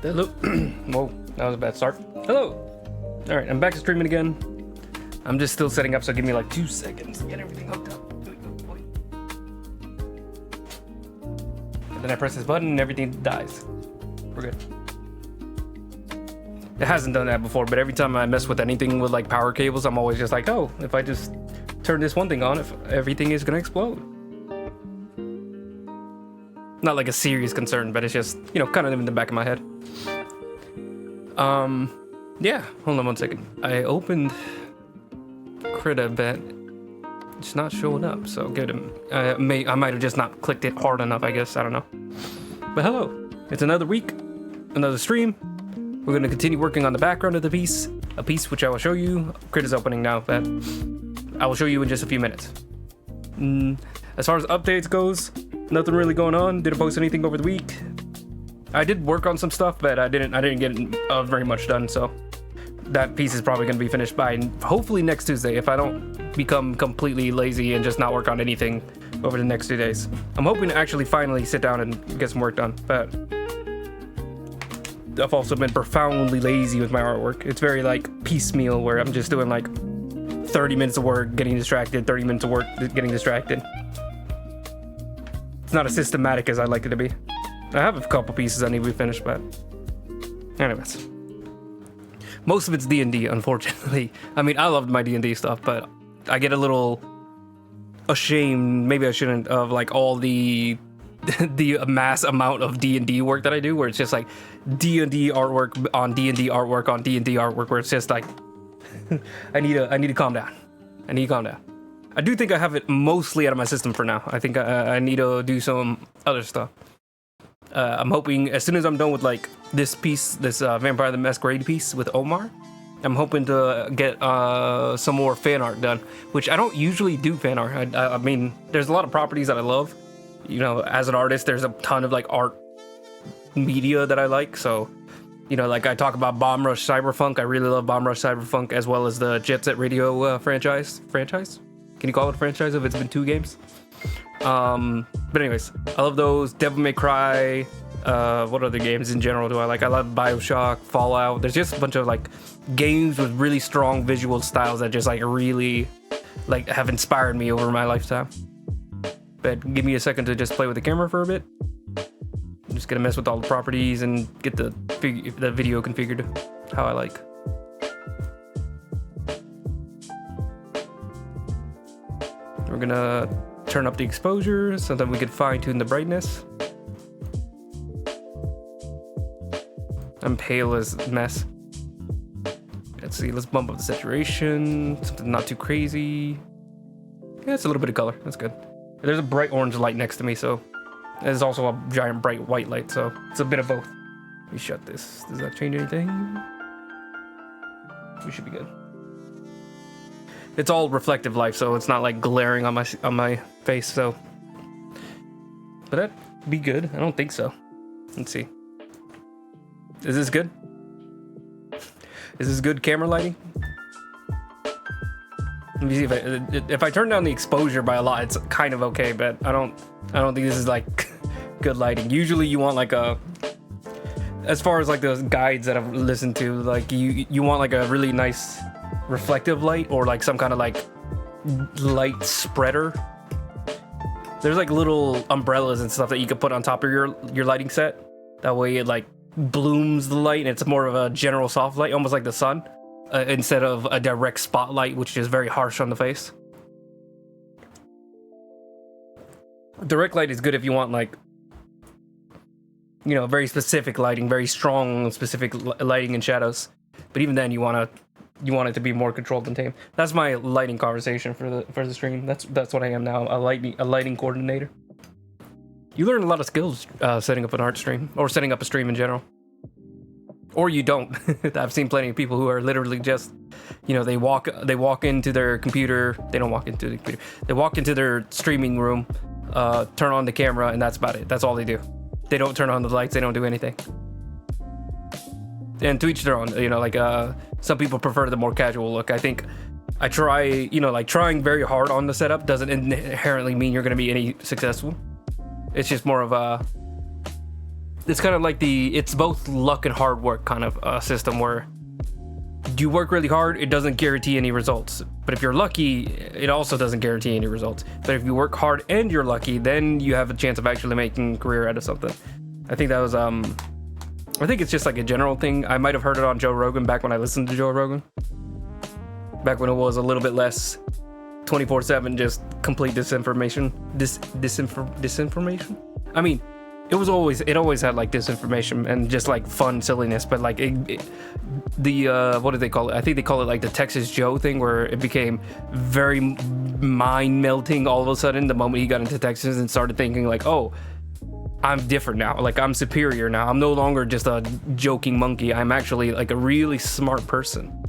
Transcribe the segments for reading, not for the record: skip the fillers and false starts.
Hello. Whoa, that was a bad start. Hello. All right, I'm back to streaming again. I'm just still setting up, so give me like 2 seconds to get everything hooked up. And then I press this button and everything dies. We're good. It hasn't done that before, but every time I mess with anything with like power cables, I'm always just like, oh, if I just turn this one thing on, if everything is gonna explode. Not like a serious concern, but it's just, you know, kind of in the back of my head. Yeah, hold on 1 second. I opened Crita, but it's not showing up, so give him. I might have just not clicked it hard enough, I guess. I don't know. But hello, it's another week, another stream. We're gonna continue working on the background of the piece, a piece which I will show you. Crita's opening now, but I will show you in just a few minutes. As far as updates goes, nothing really going on. Didn't post anything over the week. I did work on some stuff, but I didn't get very much done, so that piece is probably going to be finished by hopefully next Tuesday if I don't become completely lazy and just not work on anything over the next 2 days. I'm hoping to actually finally sit down and get some work done, but I've also been profoundly lazy with my artwork. It's very like piecemeal, where I'm just doing like 30 minutes of work, getting distracted, 30 minutes of work, getting distracted. It's not as systematic as I'd like it to be. I have a couple pieces I need to be finished, but anyways. Most of it's D&D, unfortunately. I mean, I loved my D&D stuff, but I get a little ashamed, maybe I shouldn't, of like all the mass amount of D&D work that I do, where it's just like D&D artwork on D&D artwork on D&D artwork, where it's just like I need to calm down. I need to calm down. I do think I have it mostly out of my system for now. I think I need to do some other stuff. I'm hoping as soon as I'm done with like this piece, this Vampire the Masquerade piece with Omar, I'm hoping to get some more fan art done, which I don't usually do fan art. I mean, there's a lot of properties that I love. You know, as an artist, there's a ton of like art media that I like. So, you know, like I talk about Bomb Rush Cyberpunk. I really love Bomb Rush Cyberpunk, as well as the Jet Set Radio franchise. Can you call it a franchise if it's been 2 games? But anyways, I love those. Devil May Cry. What other games in general do I like? I love BioShock, Fallout. There's just a bunch of like games with really strong visual styles that just like really like have inspired me over my lifetime. But give me a second to just play with the camera for a bit. I'm just gonna mess with all the properties and get the video configured how I like. We're gonna turn up the exposure so that we can fine tune the brightness. I'm pale as a mess. Let's see, let's bump up the saturation. Something not too crazy. Yeah, it's a little bit of color, that's good. There's a bright orange light next to me, so there's also a giant bright white light, so it's a bit of both. Let me shut this. Does that change anything? We should be good. It's all reflective light, so it's not like glaring on my face, so. But that'd be good. I don't think so. Let's see. Is this good? Is this good camera lighting? Let me see if I turn down the exposure by a lot, it's kind of okay, but I don't think this is like good lighting. Usually you want like as far as like those guides that I've listened to, like you want like a really nice reflective light, or like some kind of like light spreader. There's like little umbrellas and stuff that you can put on top of your lighting set. That way it like blooms the light and it's more of a general soft light, almost like the sun, instead of a direct spotlight, which is very harsh on the face. Direct light is good if you want like, you know, very specific lighting, very strong specific lighting and shadows. But even then you want it to be more controlled and tame. That's my lighting conversation for the stream. That's what I am now, a lighting coordinator. You learn a lot of skills setting up an art stream, or setting up a stream in general. Or you don't. I've seen plenty of people who are literally just, you know, they walk into their computer. They don't walk into the computer. They walk into their streaming room, turn on the camera, and that's about it. That's all they do. They don't turn on the lights. They don't do anything. And to each their own. You know, like some people prefer the more casual look. I think I try, you know, like trying very hard on the setup doesn't inherently mean you're going to be any successful. It's just more of a. It's kind of like it's both luck and hard work kind of system where you work really hard, it doesn't guarantee any results. But if you're lucky, it also doesn't guarantee any results. But if you work hard and you're lucky, then you have a chance of actually making a career out of something. I think that was I think it's just like a general thing. I might have heard it on Joe Rogan back when I listened to Joe Rogan. Back when it was a little bit less 24/7, just complete disinformation. Disinformation? I mean, it always had like disinformation and just like fun silliness, but like what do they call it? I think they call it like the Texas Joe thing, where it became very mind melting all of a sudden the moment he got into Texas and started thinking like, oh, I'm different now. Like I'm superior now. I'm no longer just a joking monkey. I'm actually like a really smart person,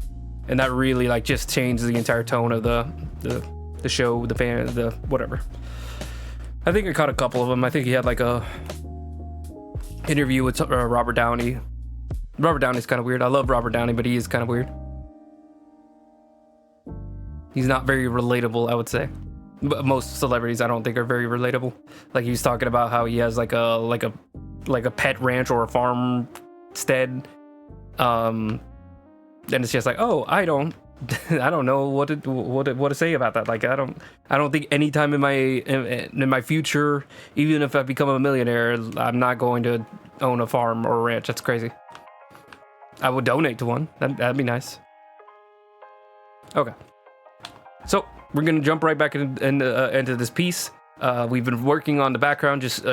and that really like just changed the entire tone of the show, the fan, the whatever. I think I caught a couple of them. I think he had like a interview with Robert Downey. Robert Downey's kind of weird. I love Robert Downey, but he is kind of weird. He's not very relatable, I would say. But most celebrities, I don't think, are very relatable. Like he was talking about how he has like a pet ranch or a farmstead, and it's just like, oh, I don't know what to say about that. Like I don't think anytime in my future, even if I become a millionaire, I'm not going to own a farm or a ranch. That's crazy. I would donate to one. That'd be nice. Okay, so we're gonna jump right back into this piece. We've been working on the background, just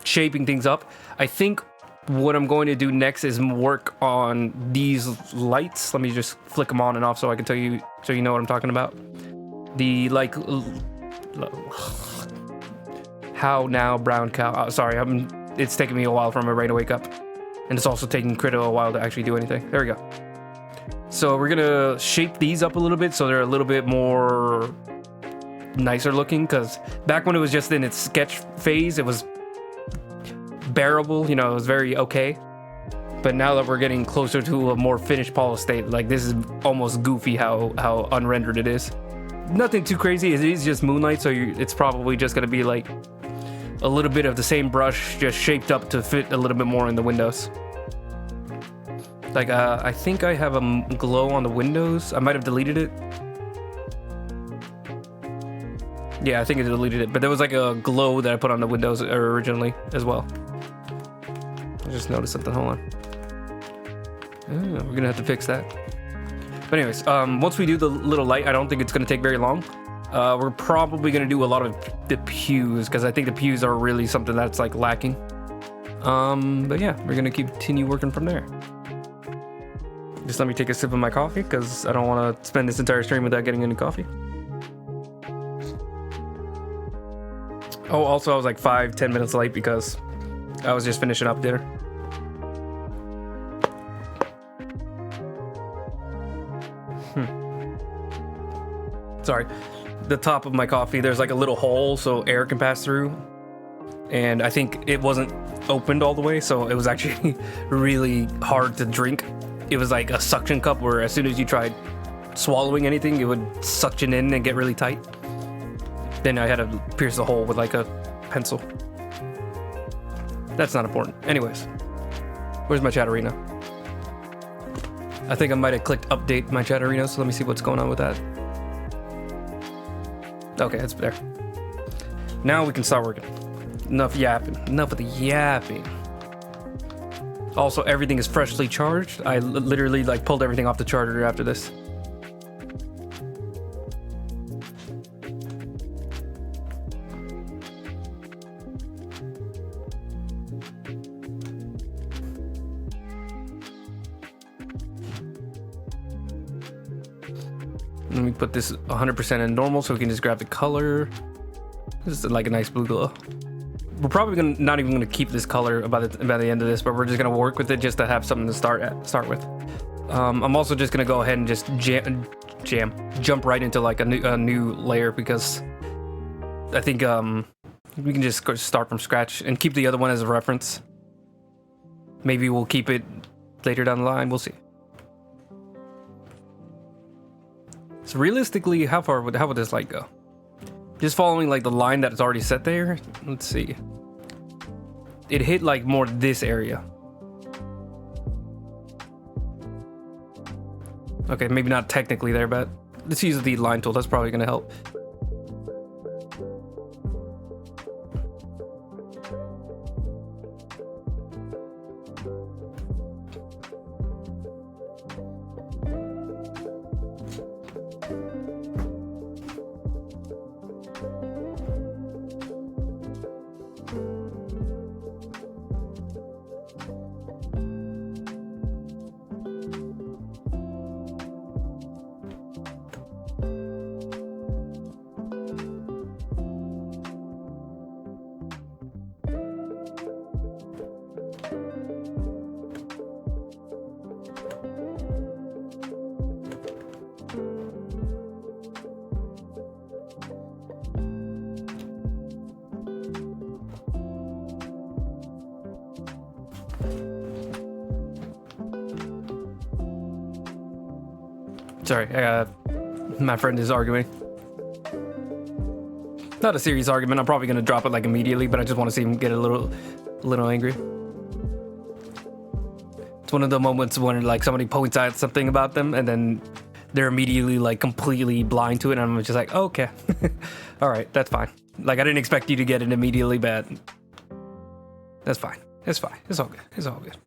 shaping things up. I think what I'm going to do next is work on these lights. Let me just flick them on and off so I can tell you, so you know what I'm talking about. The like, how now brown cow. Sorry, it's taking me a while for my brain to wake up, and it's also taking Crito a while to actually do anything. There we go. So we're gonna shape these up a little bit so they're a little bit more nicer looking, because back when it was just in its sketch phase, it was bearable, you know, it was very okay. But now that we're getting closer to a more finished polished state, like this is almost goofy how unrendered it is. Nothing too crazy. It is just Moonlight, so it's probably just gonna be like a little bit of the same brush, just shaped up to fit a little bit more in the windows. Like I think I have a glow on the windows. I might have deleted it. Yeah, I think I deleted it, but there was like a glow that I put on the windows originally as well. I just noticed something. Hold on. Oh, we're gonna have to fix that. But anyways, once we do the little light, I don't think it's gonna take very long. We're probably gonna do a lot of the pews, because I think the pews are really something that's like lacking. But yeah, we're gonna continue working from there. Just let me take a sip of my coffee, because I don't want to spend this entire stream without getting any coffee. Oh, also I was like 5-10 minutes late because I was just finishing up dinner. Sorry. The top of my coffee, there's like a little hole so air can pass through. And I think it wasn't opened all the way, so it was actually really hard to drink. It was like a suction cup where as soon as you tried swallowing anything, it would suction in and get really tight. Then I had to pierce the hole with like a pencil. That's not important. Anyways, where's my Chatterina? I think I might have clicked update my Chatterina, so let me see what's going on with that. Okay, it's there. Now we can start working. Enough yapping. Enough of the yapping. Also, everything is freshly charged. I literally like pulled everything off the charger after this. Let me put this 100% in normal so we can just grab the color. This is like a nice blue glow. We're probably not even gonna keep this color by the end of this, but we're just gonna work with it just to have something to start with. I'm also just gonna go ahead and just jump right into like a new layer, because I think we can just start from scratch and keep the other one as a reference. Maybe we'll keep it later down the line. We'll see. So realistically, how would this light go? Just following like the line that's already set there. Let's see. It hit like more this area. Okay, maybe not technically there, but let's use the line tool. That's probably gonna help. Sorry, my friend is arguing. Not a serious argument. I'm probably gonna drop it like immediately, but I just want to see him get a little angry. It's one of the moments when like somebody points out something about them and then they're immediately like completely blind to it, and I'm just like, oh, okay, all right, that's fine. Like I didn't expect you to get it immediately, but that's fine. It's fine. It's all good. It's all good.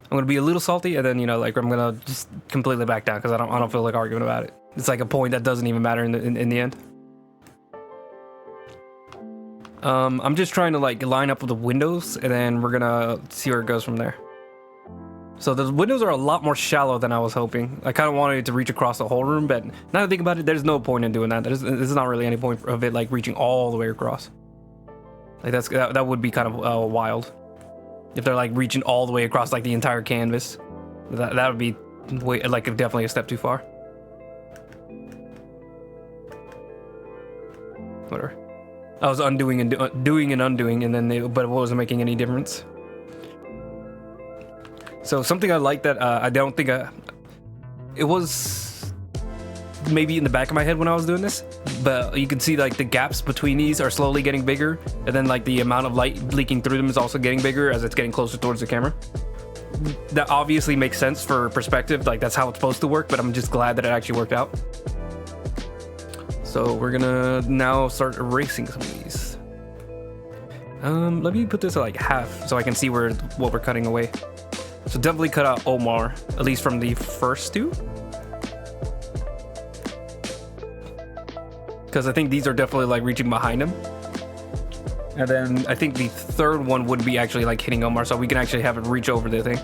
I'm gonna be a little salty, and then like I'm gonna just completely back down because I don't feel like arguing about it. It's like a point that doesn't even matter in the end. I'm just trying to like line up with the windows, and then we're gonna see where it goes from there. So the windows are a lot more shallow than I was hoping. I kind of wanted it to reach across the whole room, but now that I think about it, there's no point in doing that. There's not really any point of it like reaching all the way across. Like that would be kind of wild. If they're like reaching all the way across like the entire canvas, that would be like definitely a step too far. Whatever. I was undoing and doing and undoing, and then but it wasn't making any difference. So something I like that I don't think it was maybe in the back of my head when I was doing this, but you can see like the gaps between these are slowly getting bigger, and then like the amount of light leaking through them is also getting bigger as it's getting closer towards the camera. That obviously makes sense for perspective, like that's how it's supposed to work, but I'm just glad that it actually worked out. So we're gonna now start erasing some of these. Let me put this at like half so I can see what we're cutting away. So definitely cut out Omar, at least from the first two. Because I think these are definitely like reaching behind him. And then I think the third one would be actually like hitting Omar, so we can actually have it reach over the thing.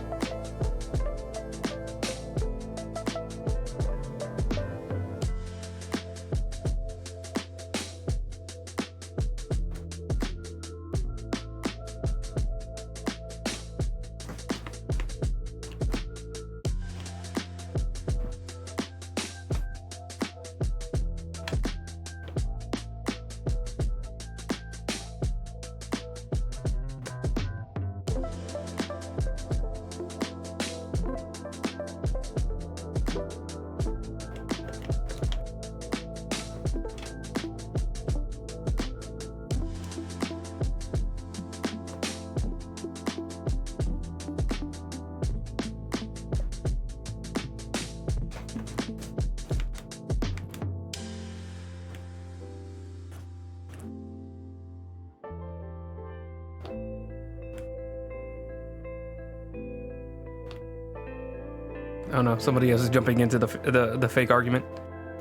Oh no, somebody else is jumping into the fake argument.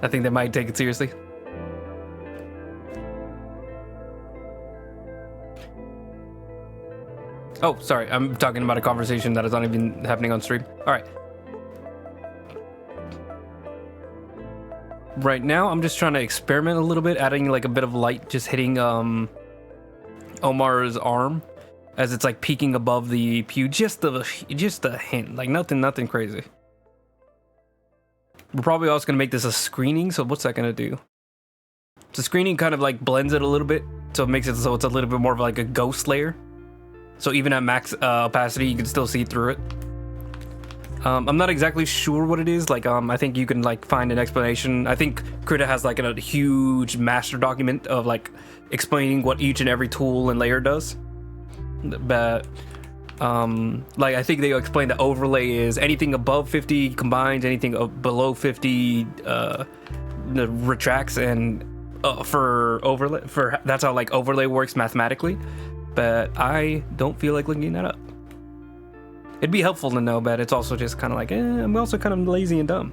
I think they might take it seriously. Oh, sorry, I'm talking about a conversation that is not even happening on stream. All right. Right now, I'm just trying to experiment a little bit, adding like a bit of light, just hitting Omar's arm as it's like peeking above the pew, just a hint, like nothing crazy. We're probably also gonna make this a screening, so what's that gonna do? So screening kind of like blends it a little bit, so it makes it so it's a little bit more of like a ghost layer. So even at max opacity, you can still see through it. I'm not exactly sure what it is. Like, I think you can like find an explanation. I think Krita has like a huge master document of like explaining what each and every tool and layer does. But like I think they explain that overlay is anything above 50 combines, anything below 50 retracts, and for overlay, that's how like overlay works mathematically. But I don't feel like looking that up. It'd be helpful to know, but it's also just kind of like, I'm also kind of lazy and dumb.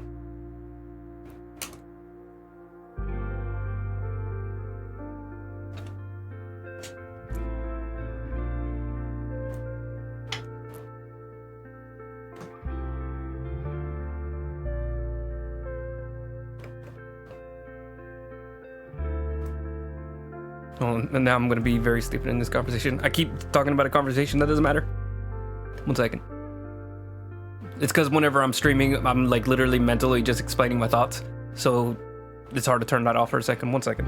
Oh, and now I'm going to be very stupid in this conversation. I keep talking about a conversation that doesn't matter. 1 second. It's because whenever I'm streaming, I'm like literally mentally just explaining my thoughts. So it's hard to turn that off for a second. 1 second.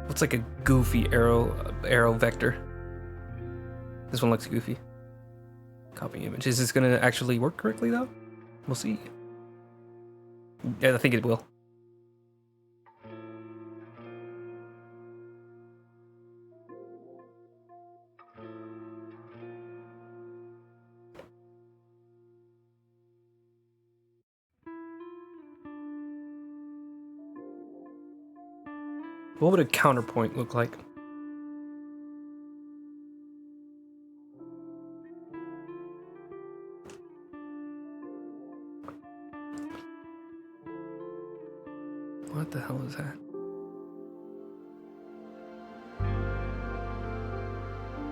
What's like a goofy arrow vector? This one looks goofy. Copy image. Is this gonna actually work correctly though? We'll see. Yeah, I think it will. What would a counterpoint look like? What the hell is that?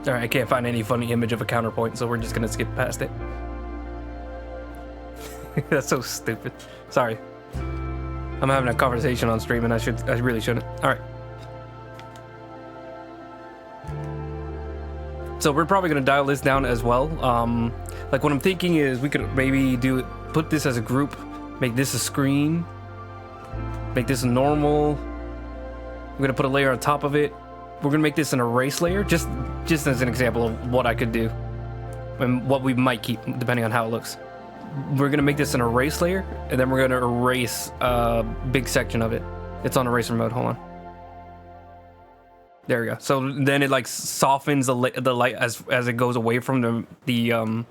Alright, I can't find any funny image of a counterpoint, so we're just gonna skip past it. That's so stupid. Sorry. I'm having a conversation on stream and I really shouldn't. Alright. So we're probably gonna dial this down as well. Like what I'm thinking is we could maybe put this as a group, make this a screen, make this a normal. We're gonna put a layer on top of it. We're gonna make this an erase layer, just as an example of what I could do and what we might keep depending on how it looks. We're gonna make this an erase layer, and then we're gonna erase a big section of it. It's on eraser mode. Hold on. There we go. So then it like softens the light as it goes away from the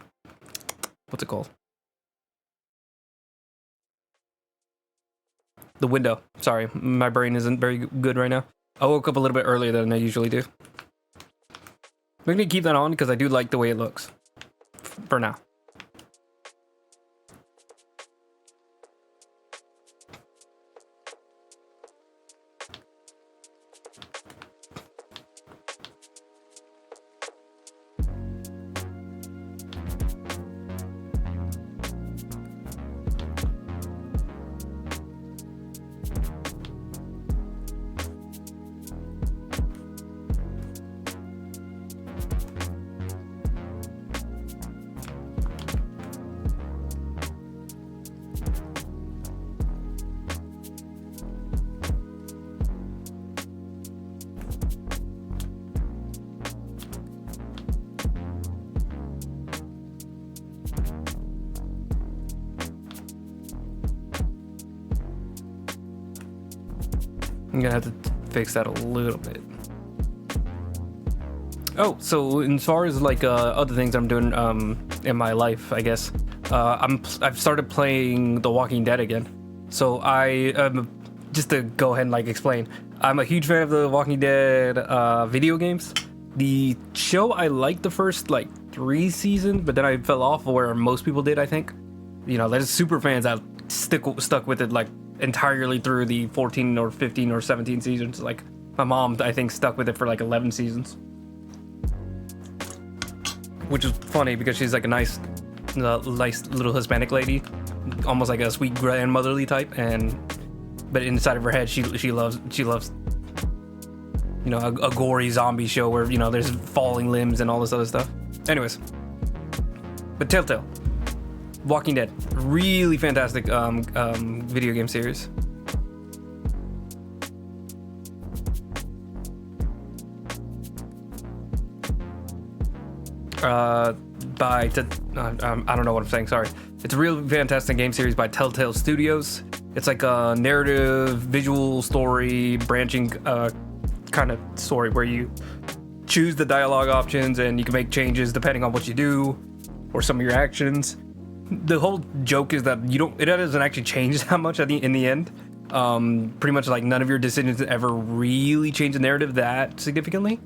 what's it called? The window. Sorry, my brain isn't very good right now. I woke up a little bit earlier than I usually do. We're gonna keep that on because I do like the way it looks. For now. I'm gonna have to fix that a little bit. Oh, so as far as like other things I'm doing in my life, I guess I've started playing The Walking Dead again. So just to go ahead and like explain, I'm a huge fan of The Walking Dead video games. The show, I liked the first like 3 seasons, but then I fell off where most people did. I think, you know, there's super fans that stuck with it like entirely through the 14 or 15 or 17 seasons. Like my mom, I think, stuck with it for like 11 seasons, which is funny because she's like a nice little Hispanic lady, almost like a sweet grandmotherly type, but inside of her head she loves you know, a gory zombie show where, you know, there's falling limbs and all this other stuff. Anyways, but Telltale Walking Dead, really fantastic video game series. I don't know what I'm saying, sorry. It's a real fantastic game series by Telltale Studios. It's like a narrative, visual story, branching kind of story where you choose the dialogue options and you can make changes depending on what you do or some of your actions. The whole joke is that it doesn't actually change that much in the end. Pretty much like none of your decisions ever really change the narrative that significantly.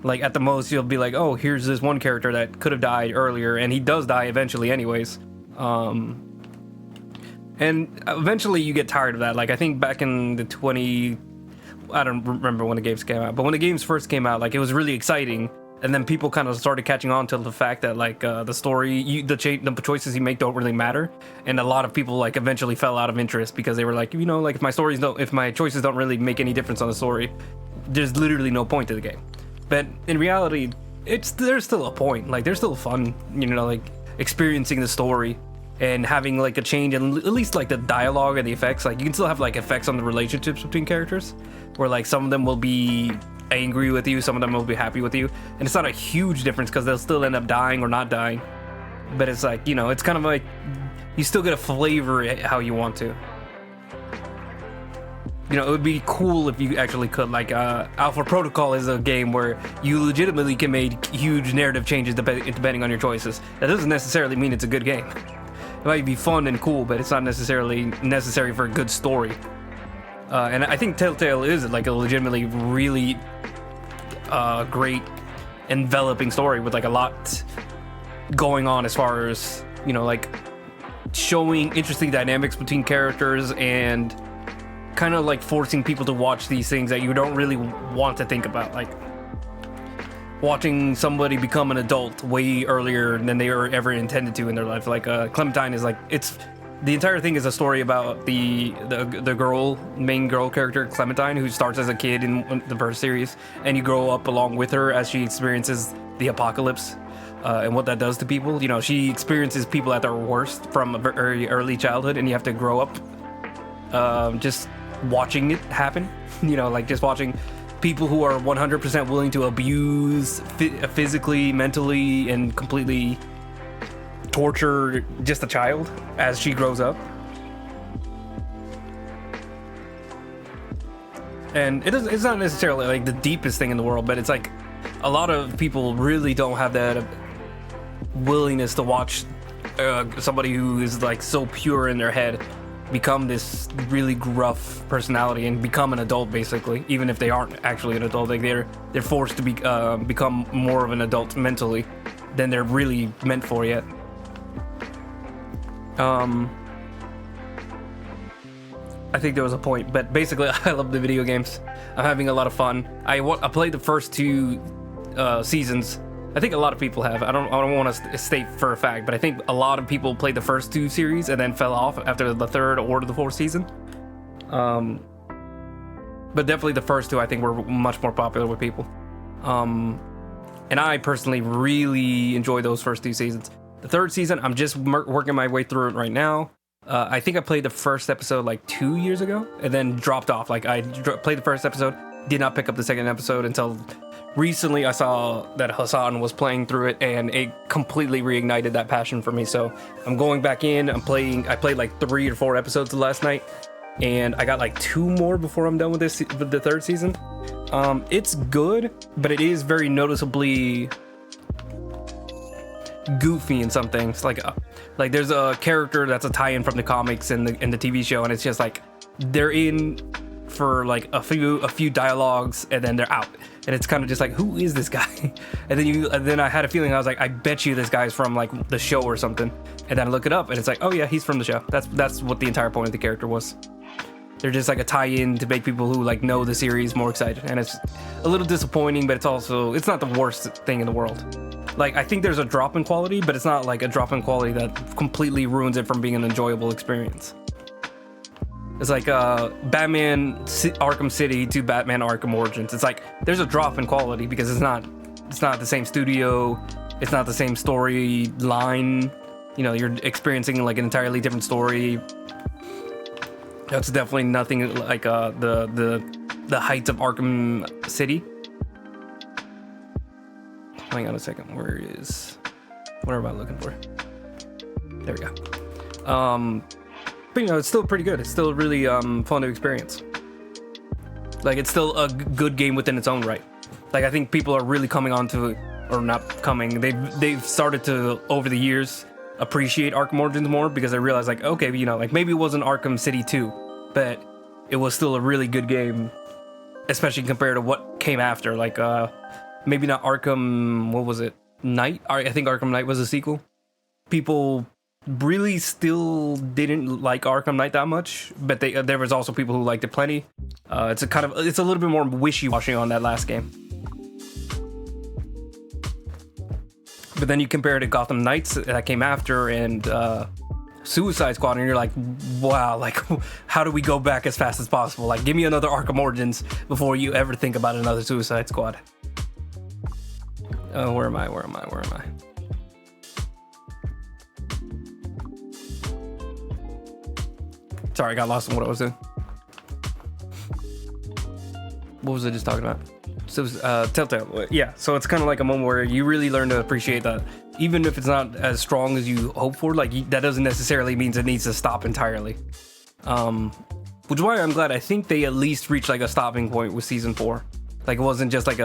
Like at the most you'll be like, oh, here's this one character that could have died earlier, and he does die eventually anyways. And eventually you get tired of that. Like I think back in the I don't remember when the games came out, but when the games first came out, like it was really exciting, and then people kind of started catching on to the fact that like the story, the choices you make don't really matter, and a lot of people like eventually fell out of interest because they were like, like if my choices don't really make any difference on the story, there's literally no point to the game. But in reality, there's still a point. Like there's still fun, like experiencing the story and having like a change in at least like the dialogue and the effects. Like you can still have like effects on the relationships between characters, where like some of them will be angry with you, some of them will be happy with you, and it's not a huge difference because they'll still end up dying or not dying. But it's like, it's kind of like you still get a flavor how you want to. It would be cool if you actually could. Like Alpha Protocol is a game where you legitimately can make huge narrative changes depending on your choices. That doesn't necessarily mean it's a good game. It might be fun and cool, but it's not necessarily necessary for a good story. And I think Telltale is like a legitimately really great enveloping story with like a lot going on as far as, like showing interesting dynamics between characters and kind of like forcing people to watch these things that you don't really want to think about, like watching somebody become an adult way earlier than they were ever intended to in their life. Like Clementine is like, the entire thing is a story about the main girl character Clementine, who starts as a kid in the first series, and you grow up along with her as she experiences the apocalypse and what that does to people. She experiences people at their worst from a very early childhood, and you have to grow up just watching it happen. Like just watching people who are 100% willing to abuse physically, mentally, and completely torture just a child as she grows up. And it's not necessarily like the deepest thing in the world, but it's like a lot of people really don't have that willingness to watch somebody who is like so pure in their head become this really gruff personality and become an adult, basically, even if they aren't actually an adult. Like they're forced to become more of an adult mentally than they're really meant for yet. I think there was a point, but basically I love the video games. I'm having a lot of fun. I played the first two seasons. I think a lot of people have. I don't want to state for a fact, but I think a lot of people played the first two series and then fell off after the third or the fourth season. But definitely the first two I think were much more popular with people. And I personally really enjoy those first two seasons. The third season, I'm just working my way through it right now. I think I played the first episode like 2 years ago and then dropped off. Like I played the first episode, did not pick up the second episode until recently. I saw that Hassan was playing through it and it completely reignited that passion for me. So I'm going back in. I played like 3 or 4 episodes last night, and I got like 2 more before I'm done with the third season. It's good, but it is very noticeably goofy in some things. Like there's a character that's a tie-in from the comics and the TV show, and it's just like they're in for like a few dialogues and then they're out, and it's kind of just like, who is this guy? And then I had a feeling, I was like, I bet you this guy's from like the show or something, and then I look it up and it's like, oh yeah, he's from the show. That's what the entire point of the character was. They're just like a tie-in to make people who like know the series more excited, and it's a little disappointing, but it's not the worst thing in the world. Like, I think there's a drop in quality, but it's not like a drop in quality that completely ruins it from being an enjoyable experience. It's like Batman Arkham City to Batman Arkham Origins. It's like there's a drop in quality because it's not the same studio, it's not the same storyline. You're experiencing like an entirely different story. That's definitely nothing like the heights of Arkham City. Hang on a second. What am I looking for? There we go. But you know, it's still pretty good. It's still really fun to experience. Like, it's still a good game within its own right. Like, I think people are really coming onto it, or not coming. They've started to, over the years, appreciate Arkham Origins more, because they realize, like, okay, you know, like, maybe it wasn't Arkham City 2, but it was still a really good game, especially compared to what came after. Like, maybe not Arkham, what was it? Knight? I think Arkham Knight was a sequel. People really still didn't like Arkham Knight that much, but there was also people who liked it plenty. It's a little bit more wishy-washy on that last game. But then you compare it to Gotham Knights that came after, and Suicide Squad, and you're like, wow, like, how do we go back as fast as possible? Like, give me another Arkham Origins before you ever think about another Suicide Squad. Where am I? Sorry, I got lost in what I was doing. What was I just talking about? So, Telltale. Yeah, so it's kind of like a moment where you really learn to appreciate that. Even if it's not as strong as you hope for, like, that doesn't necessarily mean it needs to stop entirely. Which is why I'm glad. I think they at least reached, like, a stopping point with season 4. Like, it wasn't just like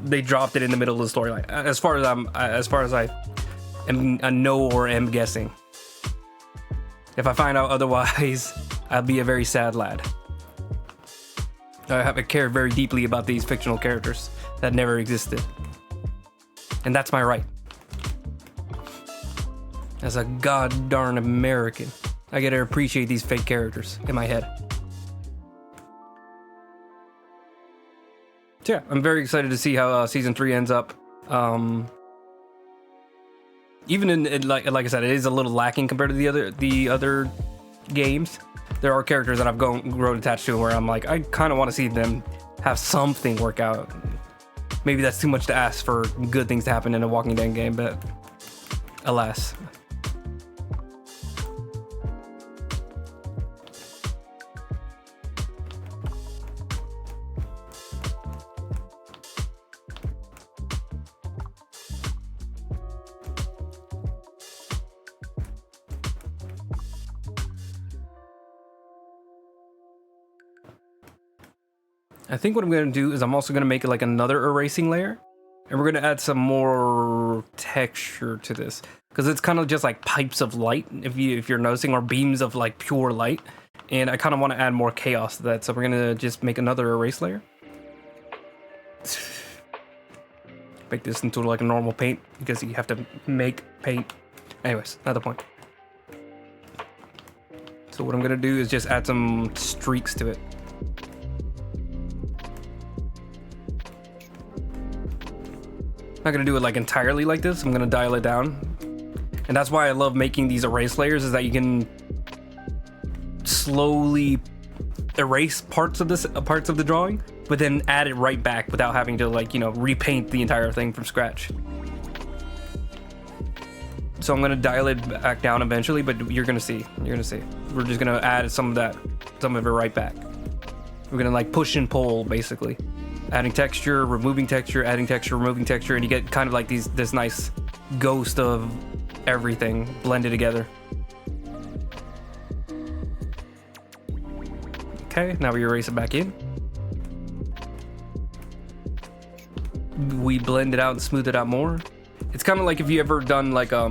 they dropped it in the middle of the story. Like, as far as I know or am guessing. If I find out otherwise, I'll be a very sad lad. I care very deeply about these fictional characters that never existed. And that's my right. As a god darn American, I gotta appreciate these fake characters in my head. So yeah, I'm very excited to see how season 3 ends up. Even in like I said, it is a little lacking compared to the other games. There are characters that I've grown attached to where I'm like, I kind of want to see them have something work out. Maybe that's too much to ask for good things to happen in a Walking Dead game, but alas. I think what I'm going to do is I'm also going to make it like another erasing layer, and we're going to add some more texture to this, because it's kind of just like pipes of light, if you're noticing, or beams of like pure light, and I kind of want to add more chaos to that, so we're going to just make another erase layer. Make this into like a normal paint, because you have to make paint. Anyways, not the point. So what I'm going to do is just add some streaks to it. I'm not gonna do it like entirely like this. I'm gonna dial it down, and that's why I love making these erase layers, is that you can slowly erase parts of the drawing, but then add it right back without having to, like, you know, repaint the entire thing from scratch. So I'm gonna dial it back down eventually, but you're gonna see. We're just gonna add some of it right back. We're gonna like push and pull, basically. Adding texture, removing texture, adding texture, removing texture, and you get kind of like this nice ghost of everything blended together. Okay, now we erase it back in. We blend it out and smooth it out more. It's kind of like if you ever done like a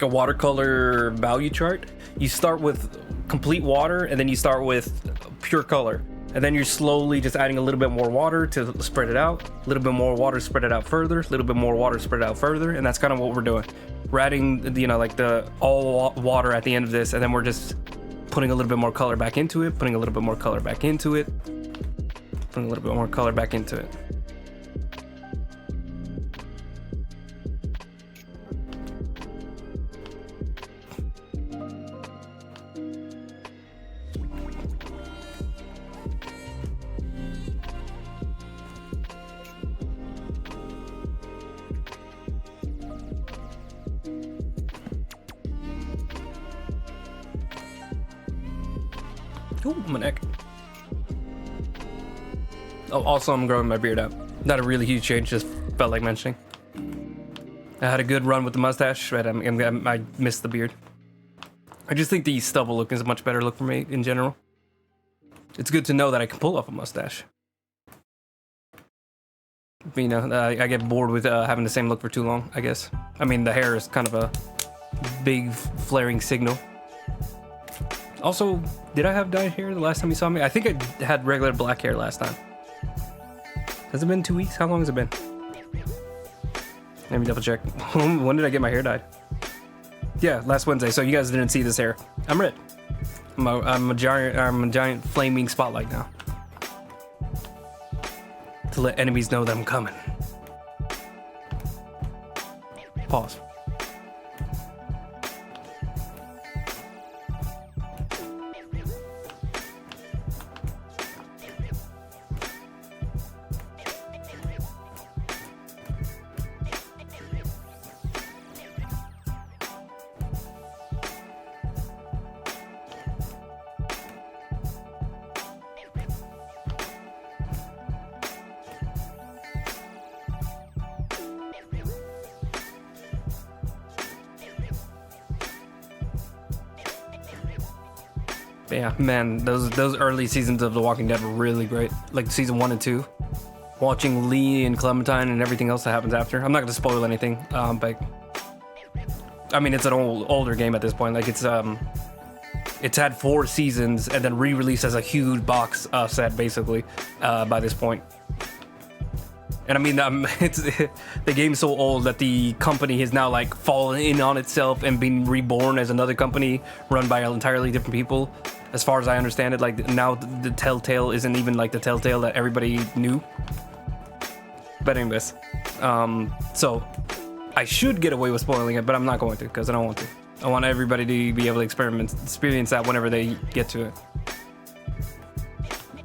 watercolor value chart. You start with complete water, and then you start with pure color. And then you're slowly just adding a little bit more water to spread it out, a little bit more water, spread it out further, a little bit more water, spread it out further. And that's kind of what we're doing. We're adding, you know, like the all water at the end of this, and then we're just putting a little bit more color back into it, putting a little bit more color back into it, putting a little bit more color back into it. Ooh, my neck. Oh, also I'm growing my beard out. Not a really huge change, just felt like mentioning. I had a good run with the mustache, but I missed the beard. I just think the stubble look is a much better look for me in general. It's good to know that I can pull off a mustache. You know, I get bored with having the same look for too long, I guess. I mean, the hair is kind of a big flaring signal. Also, did I have dyed hair the last time you saw me? I think I had regular black hair last time. Has it been 2 weeks? How long has it been? Let me double check. When did I get my hair dyed? Yeah, last Wednesday. So you guys didn't see this hair. I'm red. I'm a giant flaming spotlight now. To let enemies know that I'm coming. Pause. Yeah, man, those early seasons of The Walking Dead were really great. Like season 1 and 2. Watching Lee and Clementine and everything else that happens after. I'm not gonna spoil anything, but I mean it's an older game at this point. Like it's had 4 seasons and then re-released as a huge box set basically by this point. And I mean, the game's so old that the company has now like fallen in on itself and been reborn as another company run by entirely different people. As far as I understand it, like now the Telltale isn't even like the Telltale that everybody knew. But anyways, so I should get away with spoiling it, but I'm not going to because I don't want to. I want everybody to be able to experience that whenever they get to it.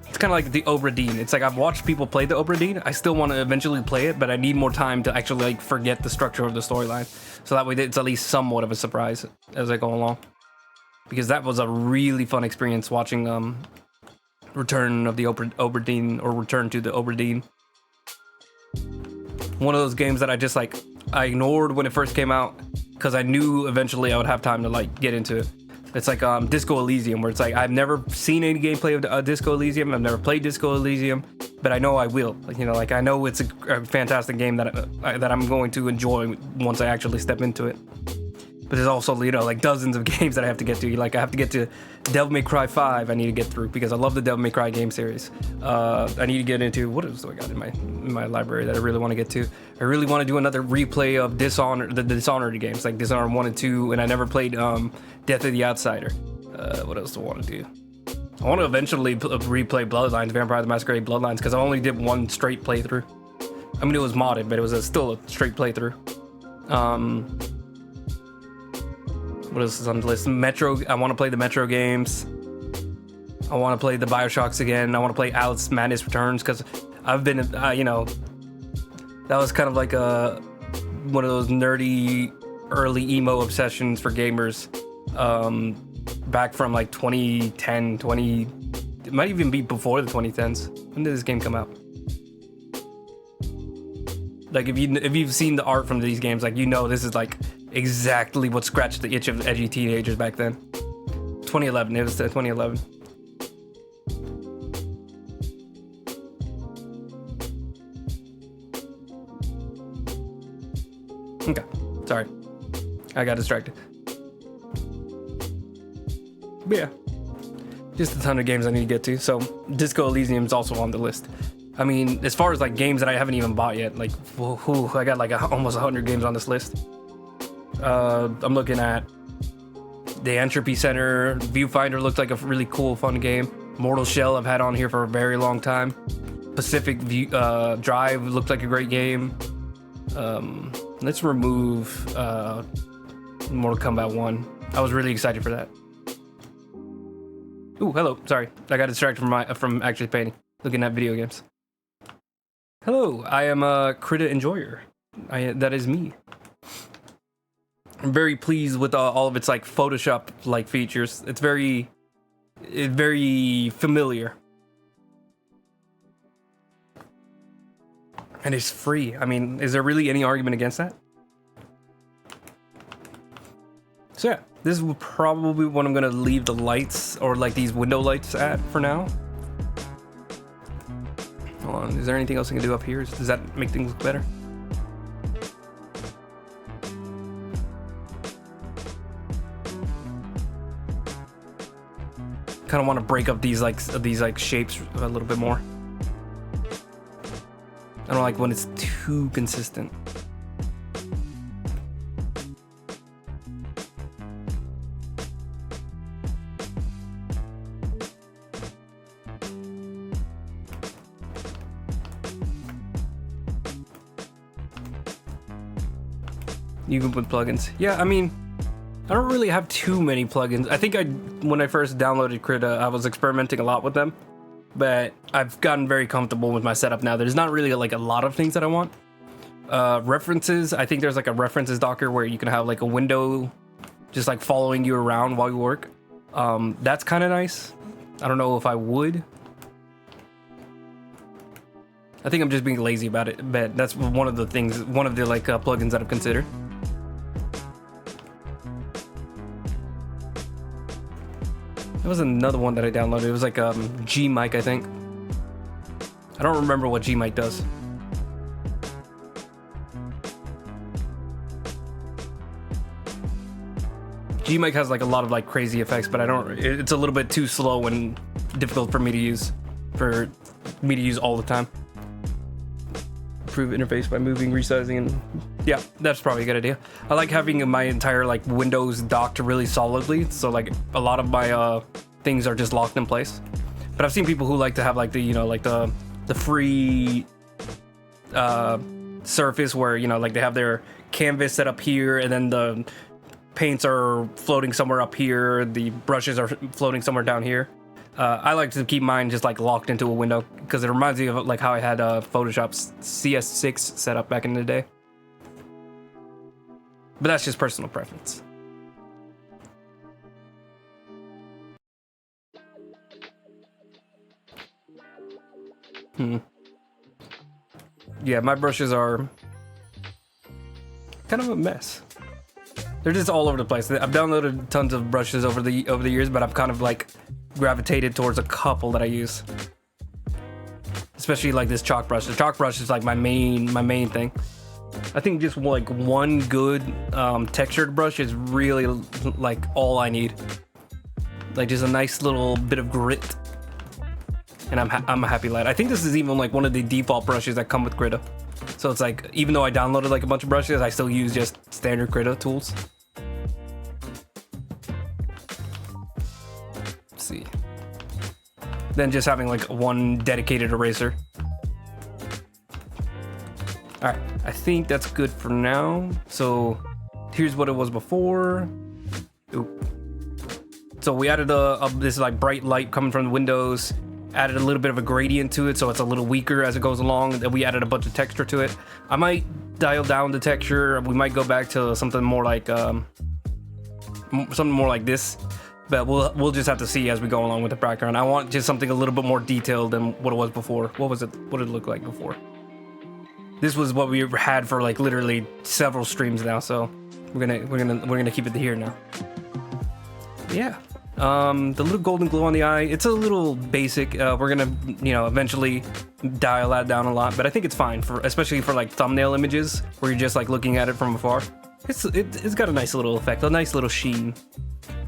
It's kind of like the Obra Dinn. It's like I've watched people play the Obra Dinn. I still want to eventually play it, but I need more time to actually like forget the structure of the storyline. So that way it's at least somewhat of a surprise as I go along. Because that was a really fun experience watching Return of the Obra Dinn or Return to the Obra Dinn. One of those games that I ignored when it first came out because I knew eventually I would have time to like get into it. It's like Disco Elysium, where it's like I've never seen any gameplay of Disco Elysium. I've never played Disco Elysium, but I know I will. Like, you know, like I know it's a fantastic game that I'm going to enjoy once I actually step into it. But there's also, you know, like dozens of games that I have to get to. Like I have to get to Devil May Cry 5. I need to get through because I love the Devil May Cry game series. I need to get into what else do I got in my library that I really want to get to. I really want to do another replay of the Dishonored games, like Dishonored 1 and 2. And I never played Death of the Outsider. What else do I want to do? I want to eventually replay Bloodlines, Vampire the Masquerade Bloodlines, because I only did one straight playthrough. I mean, it was modded, but it was still a straight playthrough. What else is on the list? Metro. I want to play the Metro games. I want to play the Bioshocks again. I want to play Alice Madness Returns because I've been, you know, that was kind of like one of those nerdy early emo obsessions for gamers. Back from like 2010, it might even be before the 2010s. When did this game come out? Like if you've seen the art from these games, like you know this is like exactly what scratched the itch of edgy teenagers back then. 2011, it was 2011. Okay, sorry. I got distracted. But yeah, just a ton of games I need to get to. So Disco Elysium is also on the list. I mean, as far as like games that I haven't even bought yet, like I got like almost 100 games on this list. I'm looking at the Entropy Center. Viewfinder looked like a really cool, fun game. Mortal Shell I've had on here for a very long time. Pacific Drive looked like a great game. Let's remove Mortal Kombat 1. I was really excited for that. Ooh, hello. Sorry, I got distracted from actually painting, looking at video games. Hello, I am a Krita Enjoyer. That is me. I'm very pleased with all of its like Photoshop like features. It's very familiar. And it's free. I mean, is there really any argument against that? So yeah, this is probably what I'm gonna leave the lights or like these window lights at for now. Hold on, is there anything else I can do up here? Does that make things look better? Kind of want to break up these like shapes a little bit more. I don't like when it's too consistent. Even with plugins. Yeah, I mean, I don't really have too many plugins. I think when I first downloaded Krita, I was experimenting a lot with them, but I've gotten very comfortable with my setup now. There's not really like a lot of things that I want. References, I think there's like a references docker where you can have like a window just like following you around while you work. That's kind of nice. I don't know if I would. I think I'm just being lazy about it, but that's one of the things, one of the like plugins that I've considered. There was another one that I downloaded. It was like G-Mic, I think. I don't remember what G-Mic does. G-Mic has like a lot of like crazy effects, but I don't. It's a little bit too slow and difficult for me to use, all the time. Improve interface by moving, resizing, and yeah, that's probably a good idea. I like having my entire like Windows docked really solidly, so like a lot of my things are just locked in place. But I've seen people who like to have like the, you know, like the free surface where, you know, like they have their canvas set up here and then the paints are floating somewhere up here, the brushes are floating somewhere down here. I like to keep mine just like locked into a window because it reminds me of like how I had Photoshop's CS6 set up back in the day. But that's just personal preference. Yeah, my brushes are kind of a mess. They're just all over the place. I've downloaded tons of brushes over the years, but I've kind of like gravitated towards a couple that I use. Especially like this chalk brush. The chalk brush is like my main thing. I think just like one good textured brush is really like all I need. Like just a nice little bit of grit. And I'm a happy lad. I think this is even like one of the default brushes that come with Krita. So it's like, even though I downloaded like a bunch of brushes, I still use just standard Krita tools. Let's see. Then just having like one dedicated eraser. All right, I think that's good for now. So here's what it was before. Oop. So we added this like bright light coming from the windows. Added a little bit of a gradient to it, so it's a little weaker as it goes along. Then we added a bunch of texture to it. I might dial down the texture. We might go back to something more like this, but we'll just have to see as we go along with the background. I want just something a little bit more detailed than what it was before. What was it? What did it look like before? This was what we had for like literally several streams now, so we're gonna keep it here now. Yeah. The little golden glow on the eye, it's a little basic. We're gonna, you know, eventually dial that down a lot, but I think it's fine for, especially for like thumbnail images where you're just like looking at it from afar. It's got a nice little effect, a nice little sheen.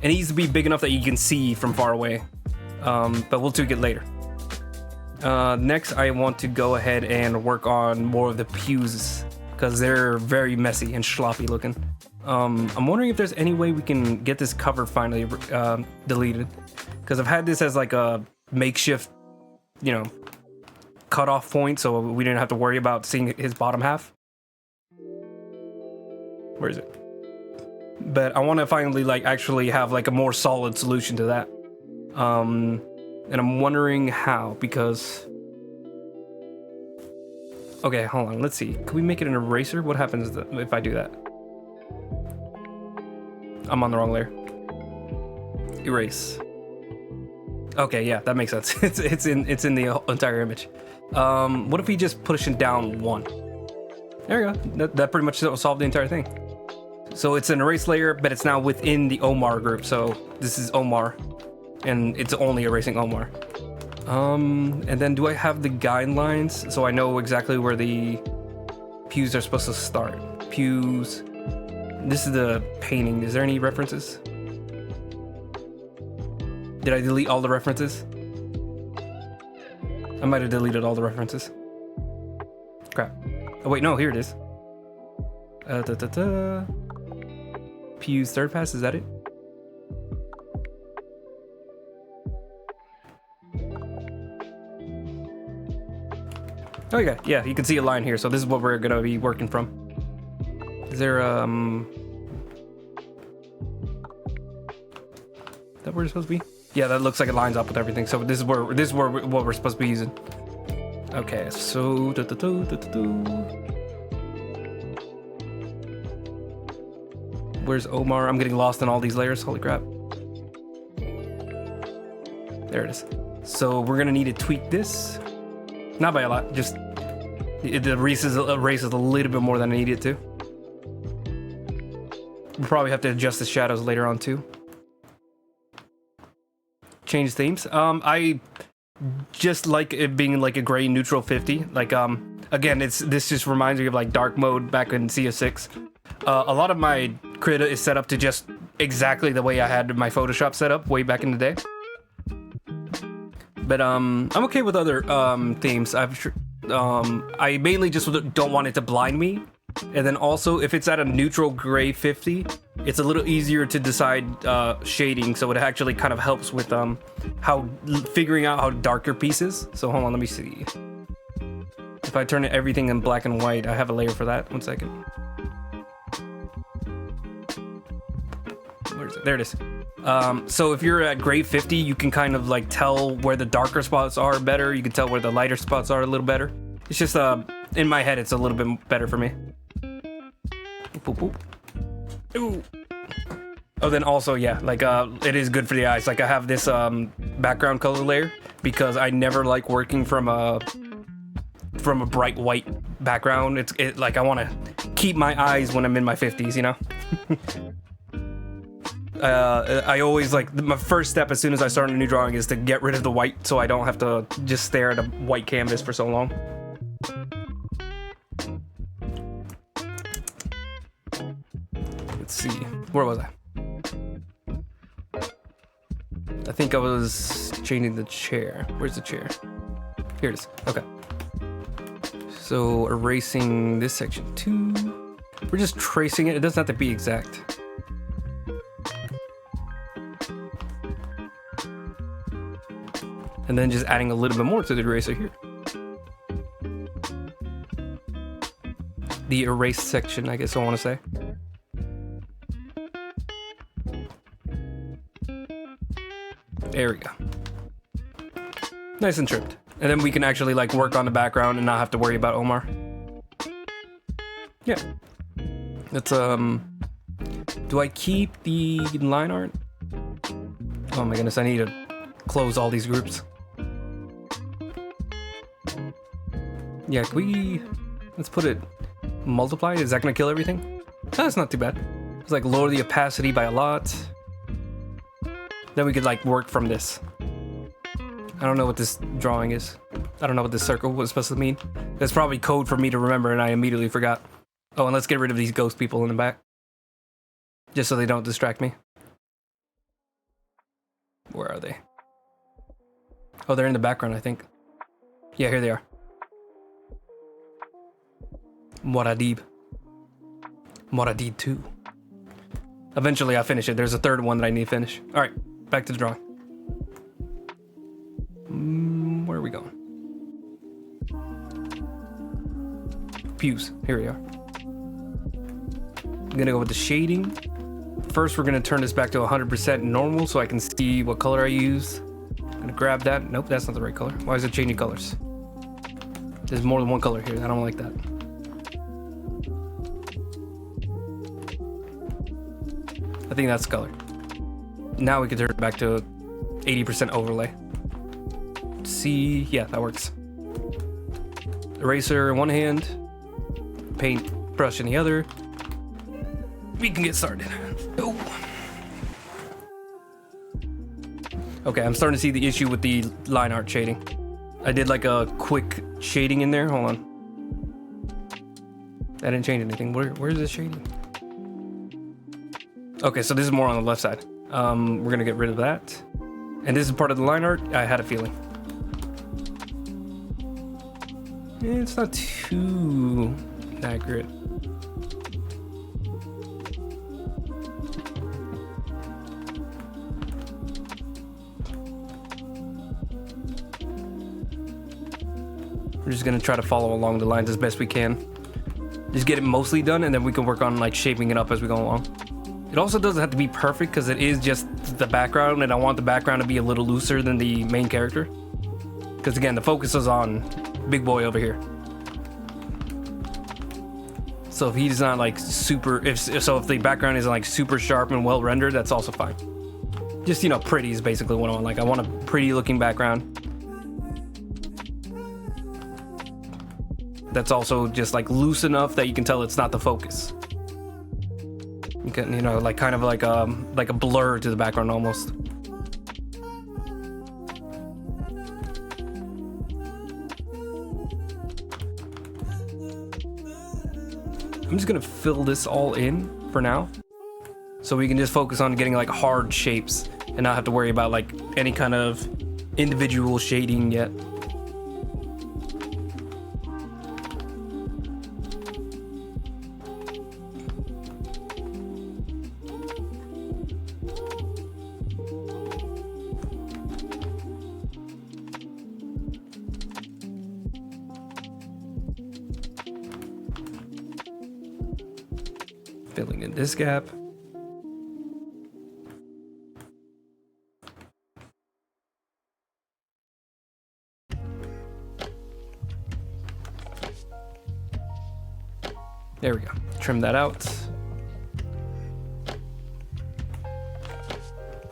It needs to be big enough that you can see from far away, but we'll tweak it later. Next, I want to go ahead and work on more of the pews because they're very messy and sloppy looking. I'm wondering if there's any way we can get this cover finally deleted, because I've had this as like a makeshift, you know, cutoff point, so we didn't have to worry about seeing his bottom half. Where is it? But I want to finally like actually have like a more solid solution to that. And I'm wondering how, because okay, hold on, let's see. Can we make it an eraser? What happens if I do that? I'm on the wrong layer. Erase. Okay, yeah, that makes sense. it's in the entire image. What if we just push it down one? There we go. That pretty much solved the entire thing. So it's an erase layer, but it's now within the Omar group. So this is Omar, and it's only erasing Omar. And then do I have the guidelines so I know exactly where the pews are supposed to start? Pews. This is the painting. Is there any references? Did I delete all the references? I might have deleted all the references. Crap. Oh wait, no, here it is. Pews third pass, is that it? Oh yeah, you can see a line here, so this is what we're gonna be working from. Is there is that where it's supposed to be? Yeah, that looks like it lines up with everything. So this is what we're supposed to be using. Okay, so where's Omar? I'm getting lost in all these layers. Holy crap! There it is. So we're gonna need to tweak this, not by a lot. Just it erases a little bit more than I need it to. We'll probably have to adjust the shadows later on too. Change themes. I just like it being like a gray neutral 50. Like again, this just reminds me of like dark mode back in CS6. A lot of my Krita is set up to just exactly the way I had my Photoshop set up way back in the day. But I'm okay with other themes. I mainly just don't want it to blind me. And then also, if it's at a neutral gray 50, it's a little easier to decide shading, so it actually kind of helps with figuring out how dark your piece is. So hold on, let me see. If I turn everything in black and white, I have a layer for that. 1 second. Where is it? There it is. So if you're at gray 50, you can kind of like tell where the darker spots are better. You can tell where the lighter spots are a little better. It's just in my head, it's a little bit better for me. Boop, boop. Ooh. Oh, then also, yeah, like it is good for the eyes. Like I have this background color layer because I never like working from a bright white background. It's like I want to keep my eyes when I'm in my 50s, you know. I always like my first step as soon as I start a new drawing is to get rid of the white so I don't have to just stare at a white canvas for so long. Let's see, where was I? I think I was changing the chair. Where's the chair? Here it is. Okay. So erasing this section too. We're just tracing it. It doesn't have to be exact. And then just adding a little bit more to the eraser here. The erase section, I guess I want to say. There we go. Nice and trimmed. And then we can actually like work on the background and not have to worry about Omar. Yeah. That's do I keep the line art? Oh my goodness, I need to close all these groups. Yeah, let's put it multiply. Is that gonna kill everything? That's not too bad. It's like lower the opacity by a lot. Then we could like work from this. I don't know what this drawing is. I don't know what this circle was supposed to mean. That's probably code for me to remember and I immediately forgot. Oh, and let's get rid of these ghost people in the back. Just so they don't distract me. Where are they? Oh, they're in the background, I think. Yeah, here they are. Moradib 2. Eventually I'll finish it. There's a third one that I need to finish. Alright, back to the drawing. Where are we going? Pews. Here we are. I'm gonna go with the shading. First, we're gonna turn this back to 100% normal so I can see what color I use. I'm gonna grab that. Nope, that's not the right color. Why is it changing colors? There's more than one color here. I don't like that. I think that's the color. Now we can turn it back to 80% overlay. See, yeah, that works. Eraser in one hand, paint brush in the other. we can get started. Oh. Okay, I'm starting to see the issue with the line art shading. I did like a quick shading in there. Hold on. That didn't change anything. Where's the shading? Okay, so this is more on the left side. We're gonna get rid of that. And this is part of the line art. I had a feeling. It's not too accurate. We're just gonna try to follow along the lines as best we can. Just get it mostly done, and then we can work on like shaping it up as we go along. It also doesn't have to be perfect because it is just the background, and I want the background to be a little looser than the main character. Because again, the focus is on big boy over here. So if he's not like super, if the background isn't like super sharp and well rendered, that's also fine. Just, you know, pretty is basically what I want. Like, I want a pretty looking background. That's also just like loose enough that you can tell it's not the focus. You can, you know, like kind of like a blur to the background almost. I'm just gonna fill this all in for now, so we can just focus on getting like hard shapes and not have to worry about like any kind of individual shading yet. Filling in this gap. There we go. Trim that out.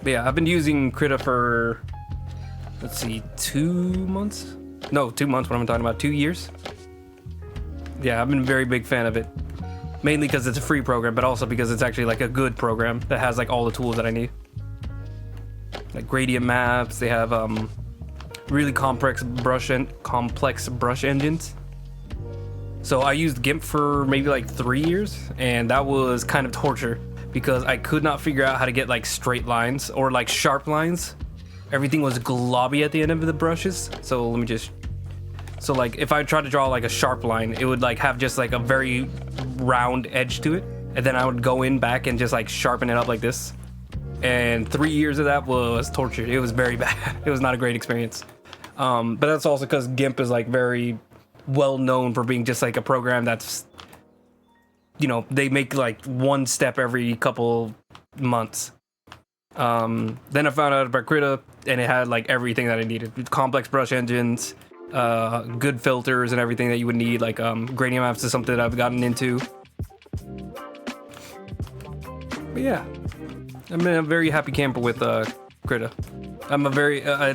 But yeah, I've been using Krita for, let's see, 2 months? No, 2 months, what am I talking about? 2 years? Yeah, I've been a very big fan of it. Mainly because it's a free program, but also because it's actually like a good program that has like all the tools that I need. Like gradient maps, they have really complex brush engines. So I used GIMP for maybe like 3 years, and that was kind of torture because I could not figure out how to get like straight lines or like sharp lines. Everything was globby at the end of the brushes. So let me just, so like if I tried to draw like a sharp line, it would like have just like a very round edge to it, and then I would go in back and just like sharpen it up like this. And 3 years of that was torture. It was very bad. It was not a great experience. But that's also because GIMP is like very well known for being just like a program that's, you know, they make like one step every couple months. Then I found out about Krita, and it had like everything that I needed: complex brush engines, good filters, and everything that you would need. Like gradient maps is something that I've gotten into. But yeah, I'm a very happy camper with Krita. I'm a very I'm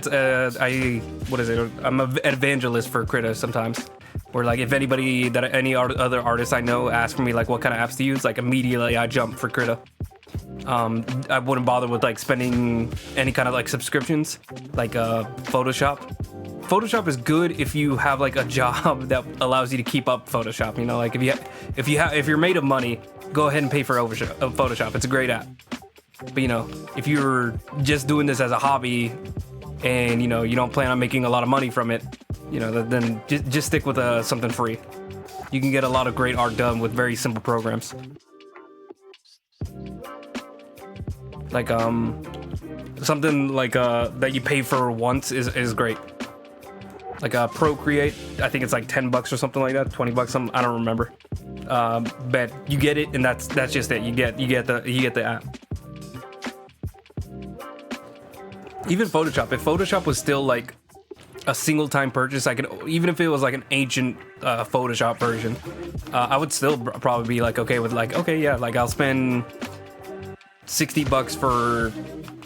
an evangelist for Krita sometimes. Or like if anybody that any other artists I know ask for me like what kind of apps to use, like immediately I jump for Krita. I wouldn't bother with like spending any kind of like subscriptions, like Photoshop. Photoshop is good if you have like a job that allows you to keep up Photoshop. You know, like if you're made of money, go ahead and pay for Photoshop. It's a great app. But you know, if you're just doing this as a hobby and you know you don't plan on making a lot of money from it, you know, then just stick with something free. You can get a lot of great art done with very simple programs. Like something like that you pay for once is great. Like Procreate, I think it's like $10 or something like that, $20. I don't remember. But you get it, and that's just it. You get the app. Even Photoshop. If Photoshop was still like a single time purchase, I could, even if it was like an ancient Photoshop version, I would still probably be like okay with like, okay, yeah, like I'll spend $60 for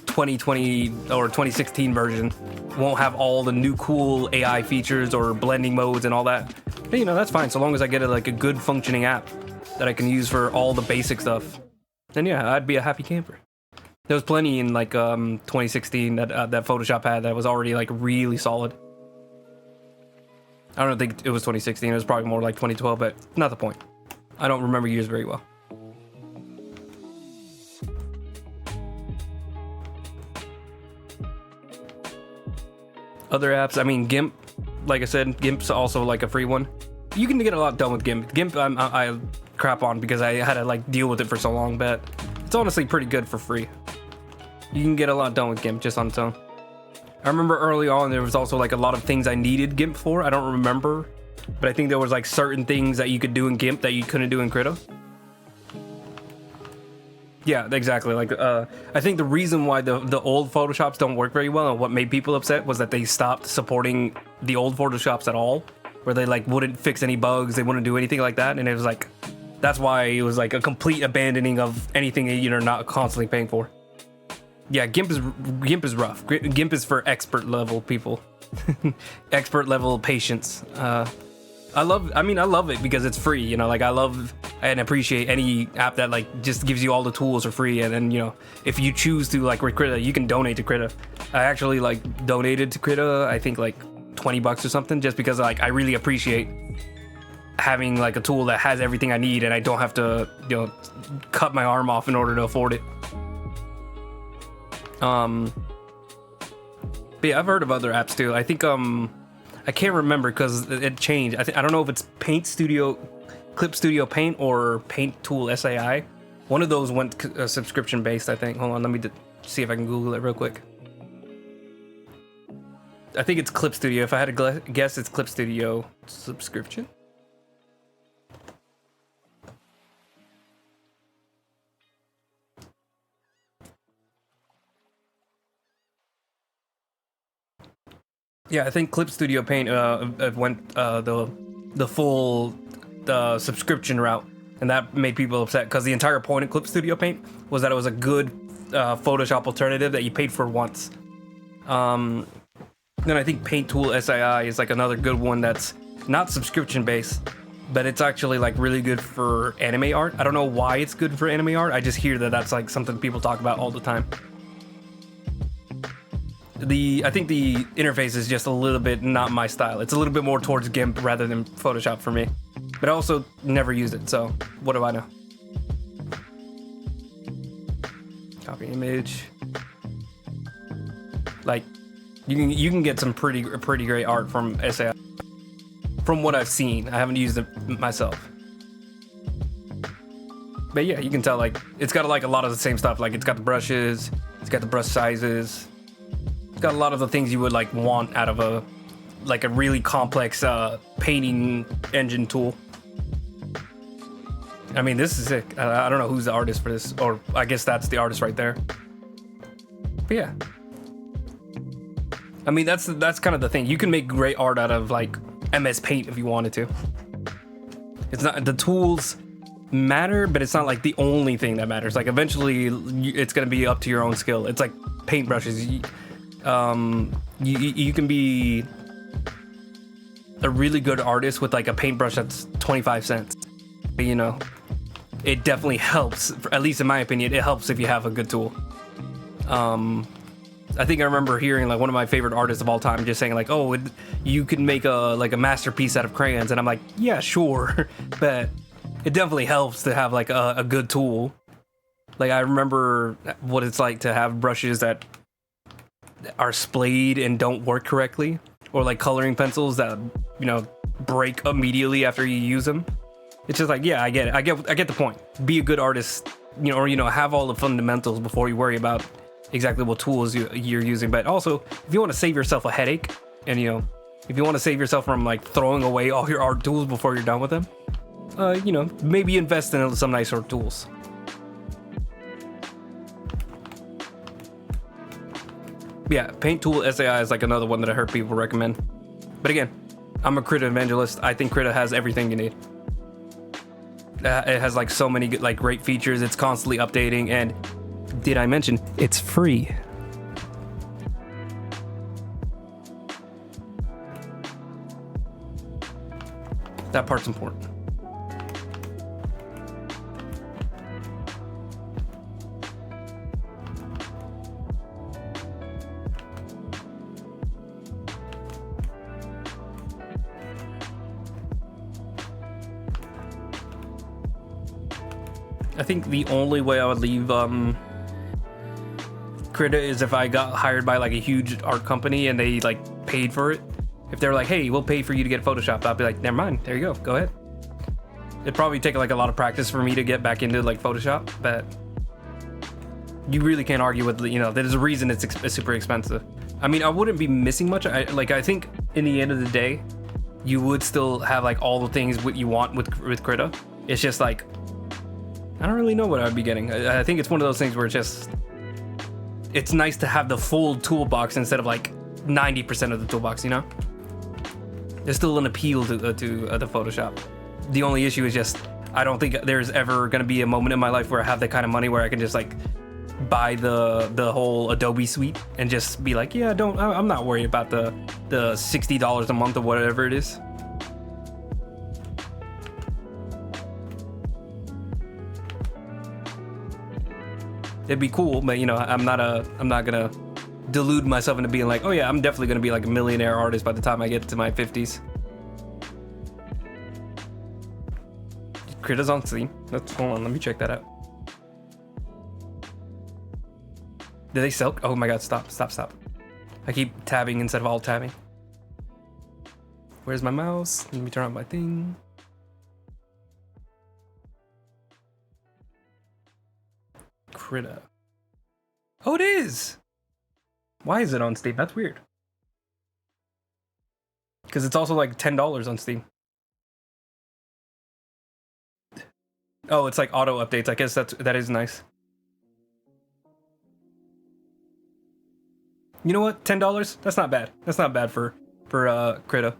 2020 or 2016 version. Won't have all the new cool AI features or blending modes and all that. But, you know, that's fine so long as I get like a good functioning app that I can use for all the basic stuff. then yeah, I'd be a happy camper. There was plenty in like 2016 that that Photoshop had that was already like really solid. I don't think it was 2016. It was probably more like 2012, but not the point. I don't remember years very well. Other apps, I mean, GIMP. Like I said, GIMP's also like a free one. You can get a lot done with GIMP. GIMP, I crap on because I had to like deal with it for so long, but it's honestly pretty good for free. You can get a lot done with GIMP just on its own. I remember early on there was also like a lot of things I needed GIMP for. I don't remember, but I think there was like certain things that you could do in GIMP that you couldn't do in Krita. Yeah, exactly. Like, I think the reason why the old Photoshops don't work very well and what made people upset was that they stopped supporting the old Photoshops at all, where they like wouldn't fix any bugs, they wouldn't do anything like that, and it was like, that's why it was like a complete abandoning of anything that you're not constantly paying for. Yeah, GIMP is rough. GIMP is for expert level people, expert level patience. I love it because it's free, you know, like I love and appreciate any app that like just gives you all the tools for free. And then, you know, if you choose to like with Krita, you can donate to Krita. I actually like donated to Krita, I think like $20 or something, just because like I really appreciate having like a tool that has everything I need and I don't have to, you know, cut my arm off in order to afford it. But yeah, I've heard of other apps too. I think I can't remember because it changed. I don't know if it's Paint Studio, Clip Studio Paint, or Paint Tool SAI. One of those went subscription based, I think. Hold on, let me see if I can Google it real quick. I think it's Clip Studio. If I had to guess, it's Clip Studio subscription. Yeah, I think Clip Studio Paint went the full subscription route, and that made people upset because the entire point of Clip Studio Paint was that it was a good Photoshop alternative that you paid for once. Then I think Paint Tool SII is like another good one that's not subscription based, but it's actually like really good for anime art. I don't know why it's good for anime art. I just hear that that's like something people talk about all the time. I think the interface is just a little bit not my style. It's a little bit more towards GIMP rather than Photoshop for me. But I also never use it, so what do I know? Copy image. Like, you can get some pretty great art from SAI. From what I've seen, I haven't used it myself. But yeah, you can tell like it's got like a lot of the same stuff. Like it's got the brushes, it's got the brush sizes. Got a lot of the things you would like want out of a really complex painting engine tool. I mean, this is sick. I don't know who's the artist for this, or I guess that's the artist right there. But yeah, I mean that's kind of the thing. You can make great art out of like MS Paint if you wanted to. It's not, the tools matter, but it's not like the only thing that matters. Like eventually, it's gonna be up to your own skill. It's like paintbrushes. You can be a really good artist with like a paintbrush that's 25 cents. You know, it definitely helps, at least in my opinion, it helps if you have a good tool. I think I remember hearing like one of my favorite artists of all time just saying like, oh, you can make a masterpiece out of crayons. And I'm like, yeah, sure. But it definitely helps to have like a good tool. Like I remember what it's like to have brushes that are splayed and don't work correctly, or like coloring pencils that, you know, break immediately after you use them. It's just like, yeah, I get it. I get the point. Be a good artist, you know, or, you know, have all the fundamentals before you worry about exactly what tools you're using. But also, if you want to save yourself a headache, and, you know, if you want to save yourself from like throwing away all your art tools before you're done with them, you know, maybe invest in some nicer tools. Yeah, Paint Tool SAI is like another one that I heard people recommend. But again, I'm a Krita evangelist. I think Krita has everything you need. It has like so many like great features. It's constantly updating, and did I mention it's free? That part's important. I think the only way I would leave Krita is if I got hired by like a huge art company and they like paid for it. If they're like, hey, we'll pay for you to get Photoshopped, I'll be like, never mind, there you go ahead. It'd probably take like a lot of practice for me to get back into like Photoshop, but you really can't argue with, you know, there's a reason it's super expensive. I mean, I wouldn't be missing much. I think in the end of the day, you would still have like all the things what you want with Krita. It's just like, I don't really know what I'd be getting. I think it's one of those things where it's nice to have the full toolbox instead of like 90% of the toolbox, you know? There's still an appeal to the Photoshop. The only issue is just, I don't think there's ever gonna be a moment in my life where I have that kind of money where I can just like buy the whole Adobe suite and just be like, yeah, I'm not worried about the $60 a month or whatever it is. It'd be cool, but you know, I'm not gonna delude myself into being like, oh yeah, I'm definitely gonna be like a millionaire artist by the time I get to my 50s. Krita's on Steam. Hold on, let me check that out. Do they sell? Oh my god, stop. I keep tabbing instead of alt tabbing. Where's my mouse? Let me turn on my thing. Krita. Oh, it is! Why is it on Steam? That's weird. Because it's also like $10 on Steam. Oh, it's like auto updates. I guess that is nice. You know what? $10? That's not bad. That's not bad for Krita.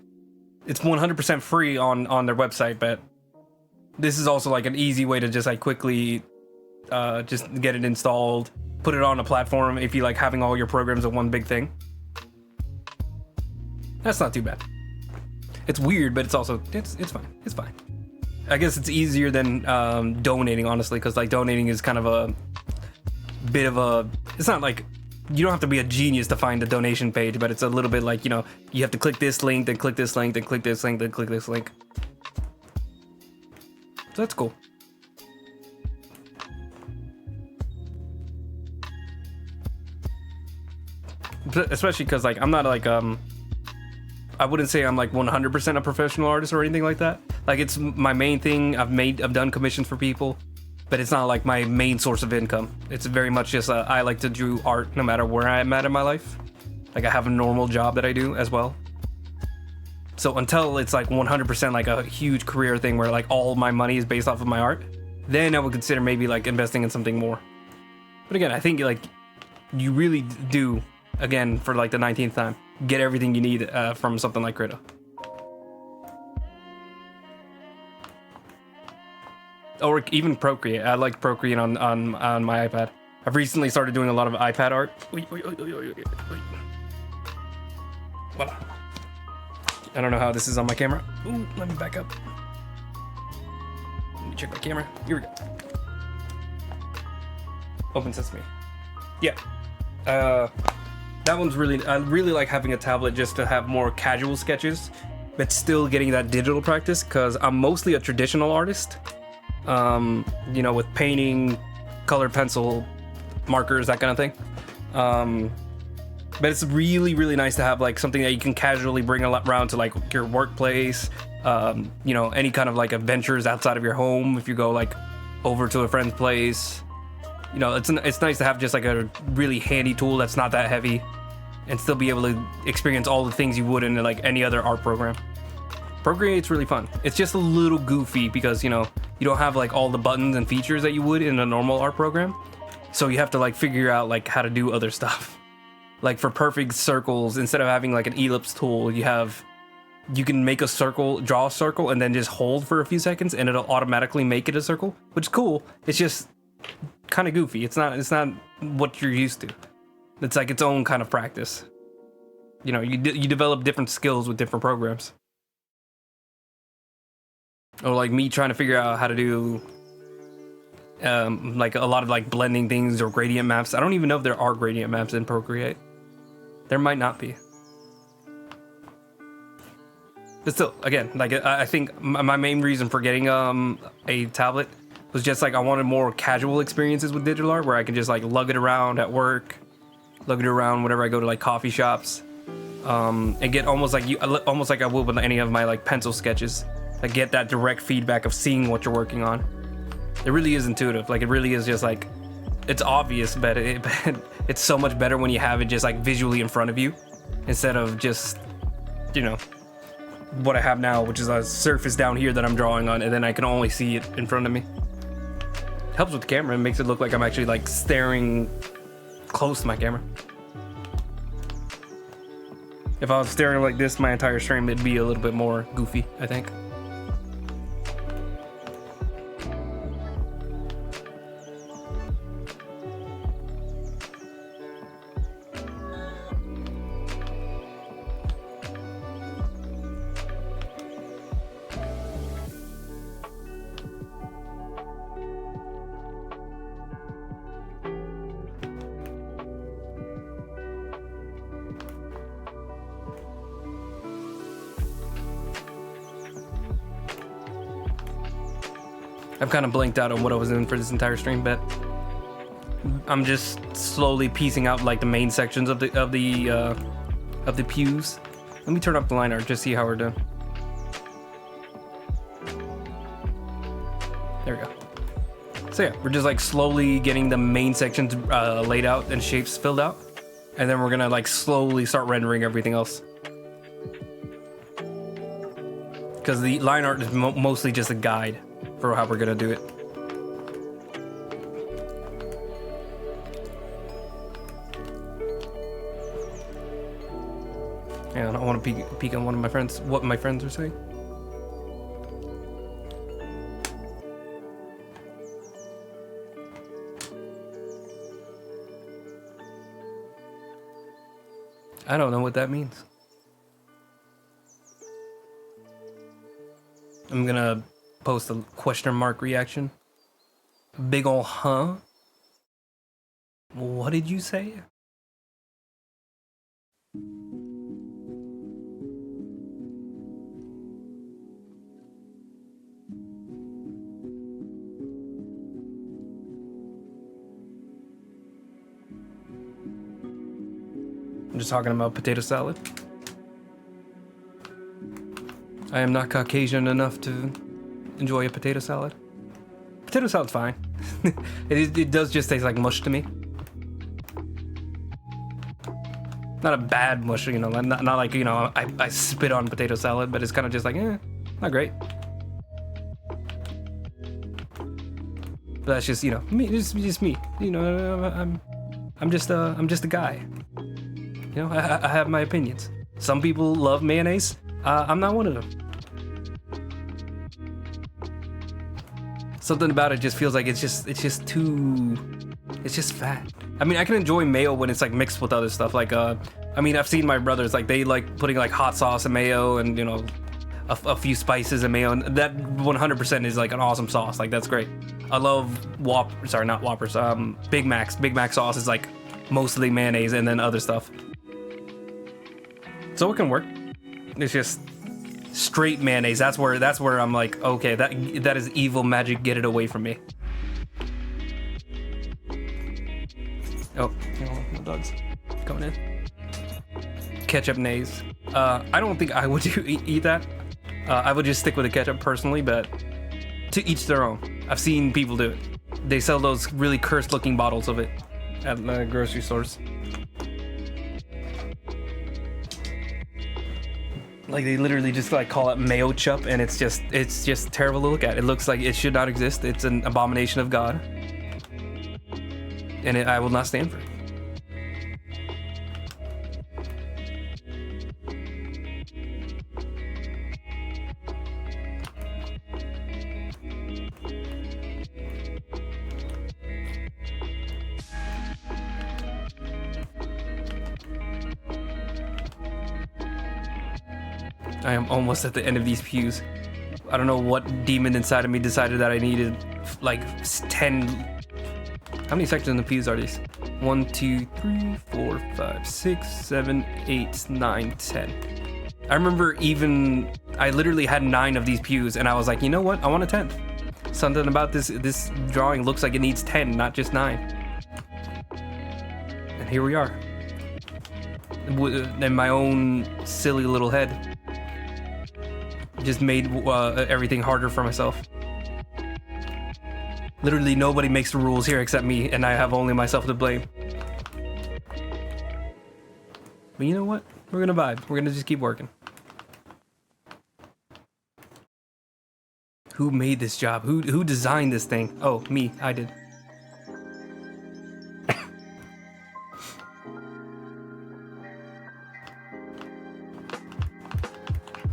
It's 100% free on their website, but this is also like an easy way to just like quickly just get it installed, put it on a platform if you like having all your programs in one big thing. That's not too bad. It's weird, but it's also it's fine. It's fine. I guess it's easier than donating, honestly, because like donating is kind of a bit of a. It's not like you don't have to be a genius to find a donation page, but it's a little bit like, you know, you have to click this link, then click this link, then click this link, then click this link. So that's cool. Especially because like I'm not like I wouldn't say I'm like 100% a professional artist or anything like that. Like it's my main thing. I've done commissions for people, but it's not like my main source of income. It's very much just I like to do art no matter where I'm at in my life. Like I have a normal job that I do as well. So until it's like 100% like a huge career thing where like all my money is based off of my art, then I would consider maybe like investing in something more. But again, I think like you really do, again, for like the 19th time, get everything you need from something like Krita. Or even Procreate. I like Procreate on my iPad. I've recently started doing a lot of iPad art. Wait. Voila. I don't know how this is on my camera. Ooh, let me back up. Let me check my camera. Here we go. Open Sesame. Yeah. That one's really, I really like having a tablet just to have more casual sketches, but still getting that digital practice, because I'm mostly a traditional artist. You know, with painting, colored pencil, markers, that kind of thing. But it's really, really nice to have like something that you can casually bring around to like your workplace, you know, any kind of like adventures outside of your home. If you go like over to a friend's place, you know, it's nice to have just like a really handy tool that's not that heavy and still be able to experience all the things you would in like any other art program. Procreate's really fun. It's just a little goofy because, you know, you don't have like all the buttons and features that you would in a normal art program. So you have to like figure out like how to do other stuff. Like for perfect circles, instead of having like an ellipse tool, you can make a circle, draw a circle, and then just hold for a few seconds and it'll automatically make it a circle, which is cool. It's just kind of goofy. It's not what you're used to. It's like its own kind of practice. You know, you develop different skills with different programs. Or like me trying to figure out how to do like a lot of like blending things or gradient maps. I don't even know if there are gradient maps in Procreate. There might not be. But still, again, like I think my main reason for getting a tablet was just like I wanted more casual experiences with digital art where I can just like lug it around at work, lug it around whenever I go to like coffee shops, and get almost like I would with any of my like pencil sketches. Like get that direct feedback of seeing what you're working on. It really is intuitive. Like it really is just like, it's obvious, but it's so much better when you have it just like visually in front of you instead of just, you know, what I have now, which is a surface down here that I'm drawing on, and then I can only see it in front of me. Helps with the camera. It makes it look like I'm actually like staring close to my camera. If I was staring like this my entire stream, it'd be a little bit more goofy, I think. I've kind of blanked out on what I was in for this entire stream, but I'm just slowly piecing out like the main sections of the pews. Let me turn up the line art, just see how we're doing. There we go. So yeah, we're just like slowly getting the main sections laid out and shapes filled out, and then we're gonna like slowly start rendering everything else. Because the line art is mostly just a guide for how we're gonna do it. And I want to peek on one of my friends, what my friends are saying. I don't know what that means. I'm gonna post a question mark reaction. Big ol' huh? What did you say? I'm just talking about potato salad. I am not Caucasian enough to enjoy a potato salad. Potato salad's fine. It does just taste like mush to me. Not a bad mush, you know, not like, you know, I spit on potato salad, but it's kind of just like, not great. But that's just, you know, me, just me. You know, I'm just a guy. You know, I have my opinions. Some people love mayonnaise. I'm not one of them. Something about it just feels like it's just fat. I mean, I can enjoy mayo when it's like mixed with other stuff. Like, I mean, I've seen my brothers, like they like putting like hot sauce and mayo and, you know, a few spices and mayo, and that 100% is like an awesome sauce. Like that's great. I love not Whoppers, Big Macs. Big Mac sauce is like mostly mayonnaise and then other stuff. So it can work. It's just straight mayonnaise. That's where I'm like, okay, that is evil magic. Get it away from me. Oh, you know, the dog's coming in. Ketchup nays. I don't think I would eat that. I would just stick with the ketchup personally, but to each their own. I've seen people do it. They sell those really cursed looking bottles of it at grocery stores. Like they literally just like call it mayo chup, and it's just terrible to look at. It looks like it should not exist. It's an abomination of God, and I will not stand for it. I am almost at the end of these pews. I don't know what demon inside of me decided that I needed like 10. How many sections in the pews are these? 1, 2, 3, 4, 5, 6, 7, 8, 9, 10. I remember I literally had 9 of these pews, and I was like, you know what? I want a 10th. Something about this drawing looks like it needs 10, not just 9. And here we are. In my own silly little head. Just made everything harder for myself. Literally nobody makes the rules here except me, and I have only myself to blame. But you know what? We're gonna vibe. We're gonna just keep working. Who made this job? Who designed this thing? Oh, me. I did.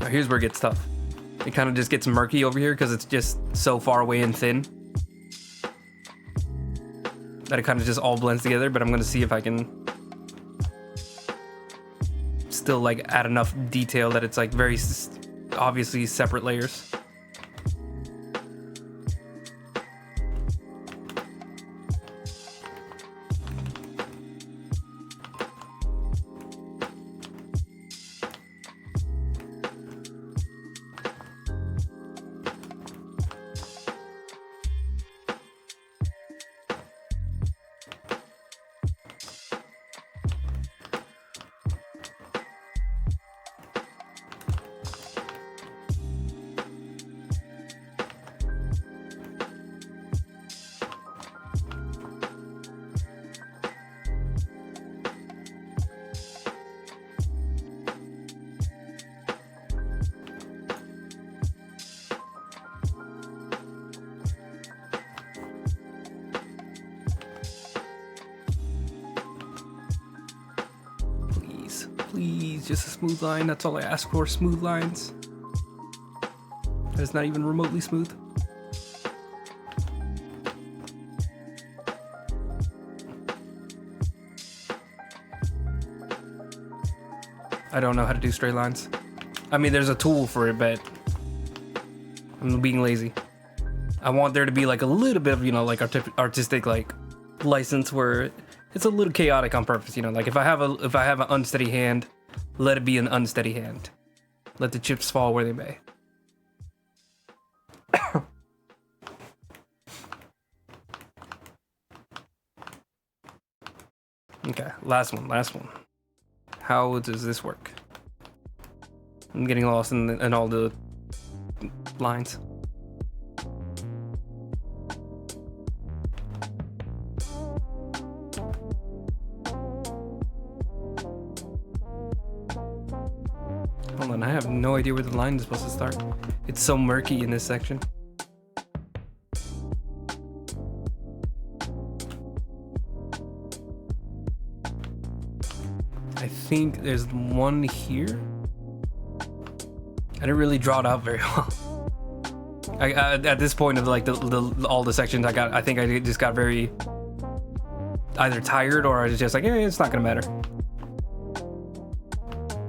Now here's where it gets tough. It kind of just gets murky over here because it's just so far away and thin that it kind of just all blends together. But I'm gonna see if I can still like add enough detail that it's like very obviously separate layers. Please, just a smooth line. That's all I ask for, smooth lines. That is not even remotely smooth. I don't know how to do straight lines. I mean, there's a tool for it, but I'm being lazy. I want there to be like a little bit of, you know, like artistic like license where it's a little chaotic on purpose, you know. Like if I have an unsteady hand, let it be an unsteady hand. Let the chips fall where they may. Okay, last one. How does this work? I'm getting lost in all the lines. Hold on, I have no idea where the line is supposed to start. It's so murky in this section. I think there's one here. I didn't really draw it out very well. At this point of like all the sections, I think I just got very either tired or I was just like, yeah, it's not gonna matter.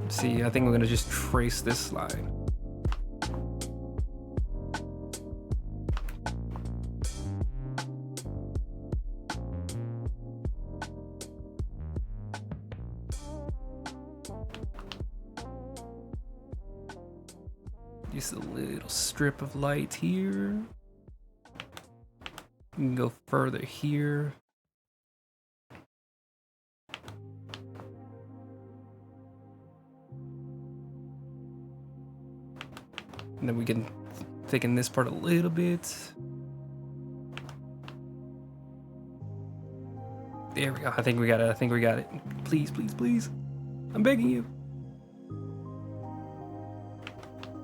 See, I think we're gonna just trace this line. Just a little strip of light here. You can go further here. And then we can thicken this part a little bit. There we go. I think we got it. Please, please, please. I'm begging you.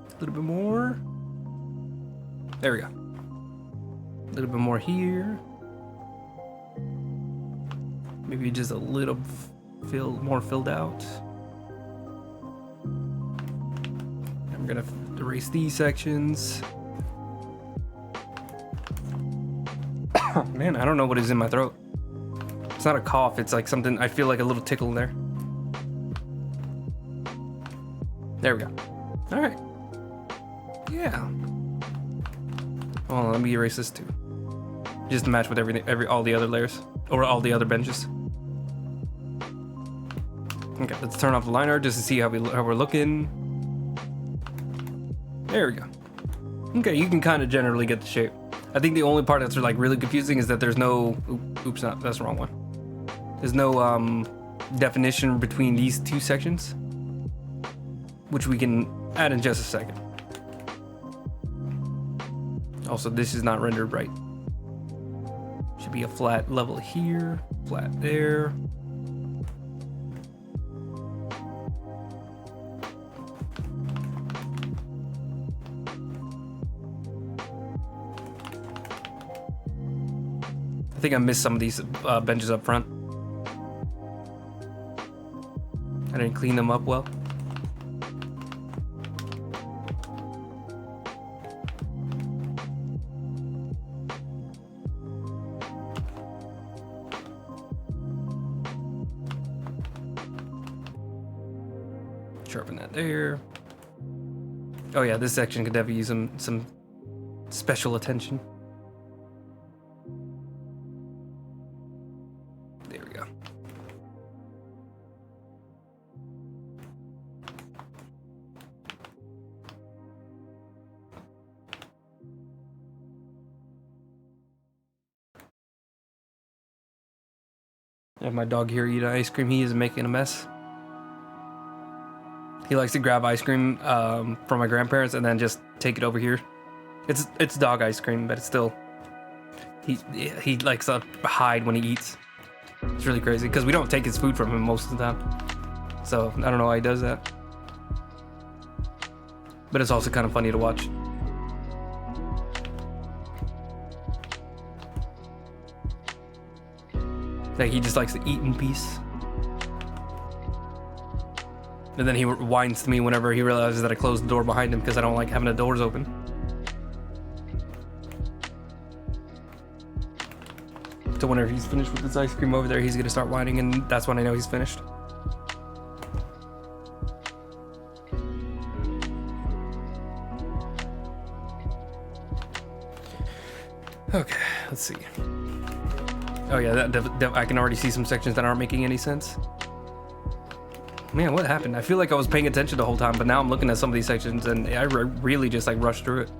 A little bit more. There we go. A little bit more here. Maybe just a little more filled out. I'm gonna erase these sections. Man, I don't know what is in my throat. It's not a cough, it's like something, I feel like a little tickle there. There we go. All right. Yeah. Well, let me erase this too. Just to match with all the other layers, or all the other benches. Okay, let's turn off the line art just to see how we're looking. There we go. Okay, you can kind of generally get the shape. I think the only part that's like really confusing is that there's no. Oops, not that's the wrong one. There's no definition between these two sections, which we can add in just a second. Also, this is not rendered right. Should be a flat level here, flat there. I think I missed some of these benches up front. I didn't clean them up well. Sharpen that there. Oh yeah, this section could definitely use some special attention. There we go. I have my dog here eating ice cream. He is making a mess. He likes to grab ice cream from my grandparents and then just take it over here. It's dog ice cream, but it's still he likes to hide when he eats. It's really crazy because we don't take his food from him most of the time. So I don't know why he does that. But it's also kind of funny to watch. Like he just likes to eat in peace. And then he whines to me whenever he realizes that I closed the door behind him because I don't like having the doors open. So whenever he's finished with his ice cream over there, he's gonna start whining, and that's when I know he's finished. Okay, let's see. Oh yeah, I can already see some sections that aren't making any sense. Man, what happened? I feel like I was paying attention the whole time, but now I'm looking at some of these sections and I really just like rushed through it.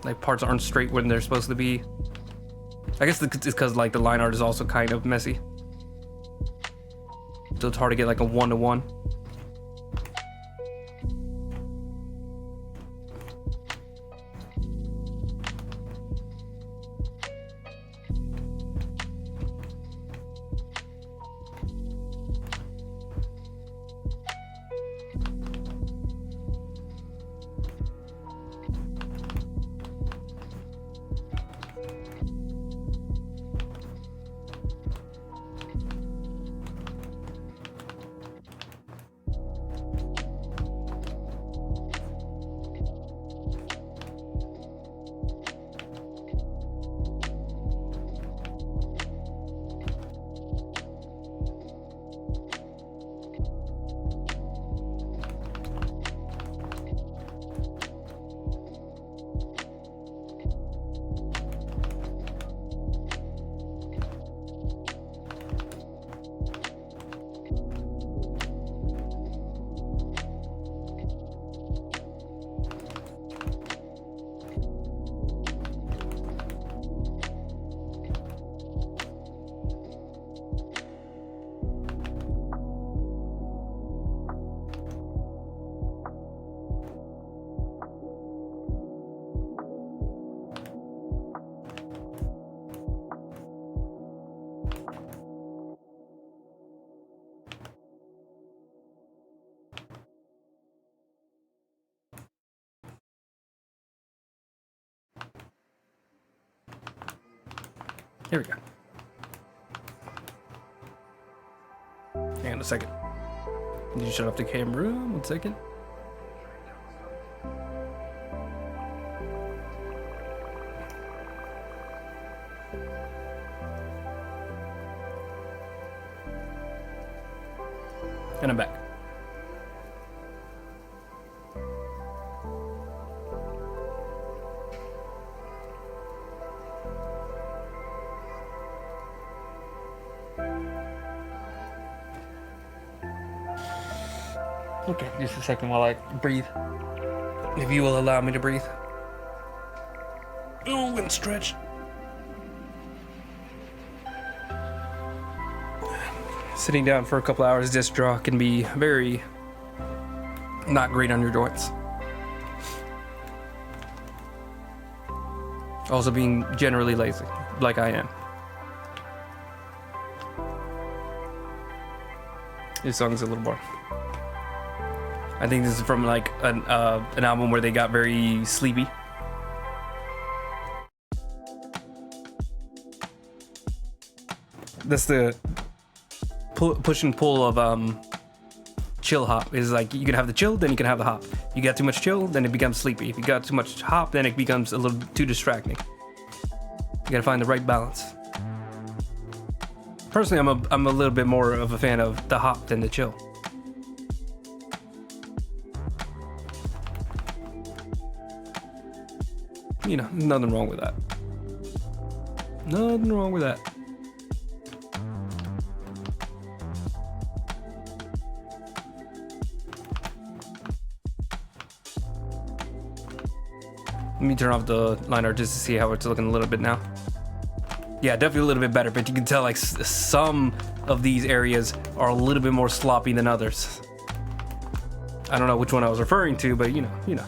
Like parts aren't straight when they're supposed to be. I guess it's because like the line art is also kind of messy. So it's hard to get like a one-to-one. Here we go. Hang on a second. Did you shut off the camera? 1 second. And I'm back. Okay, just a second while I breathe. If you will allow me to breathe. Oh, and stretch. Sitting down for a couple hours disc draw can be very not great on your joints. Also being generally lazy, like I am. This song's a little boring. I think this is from like an album where they got very sleepy. That's the push and pull of chill hop. Is like you can have the chill, then you can have the hop. You got too much chill, then it becomes sleepy. If you got too much hop, then it becomes a little too distracting. You gotta find the right balance. Personally, I'm a little bit more of a fan of the hop than the chill. You know, nothing wrong with that. Nothing wrong with that. Let me turn off the line art just to see how it's looking a little bit now. Yeah, definitely a little bit better, but you can tell like some of these areas are a little bit more sloppy than others. I don't know which one I was referring to, but you know.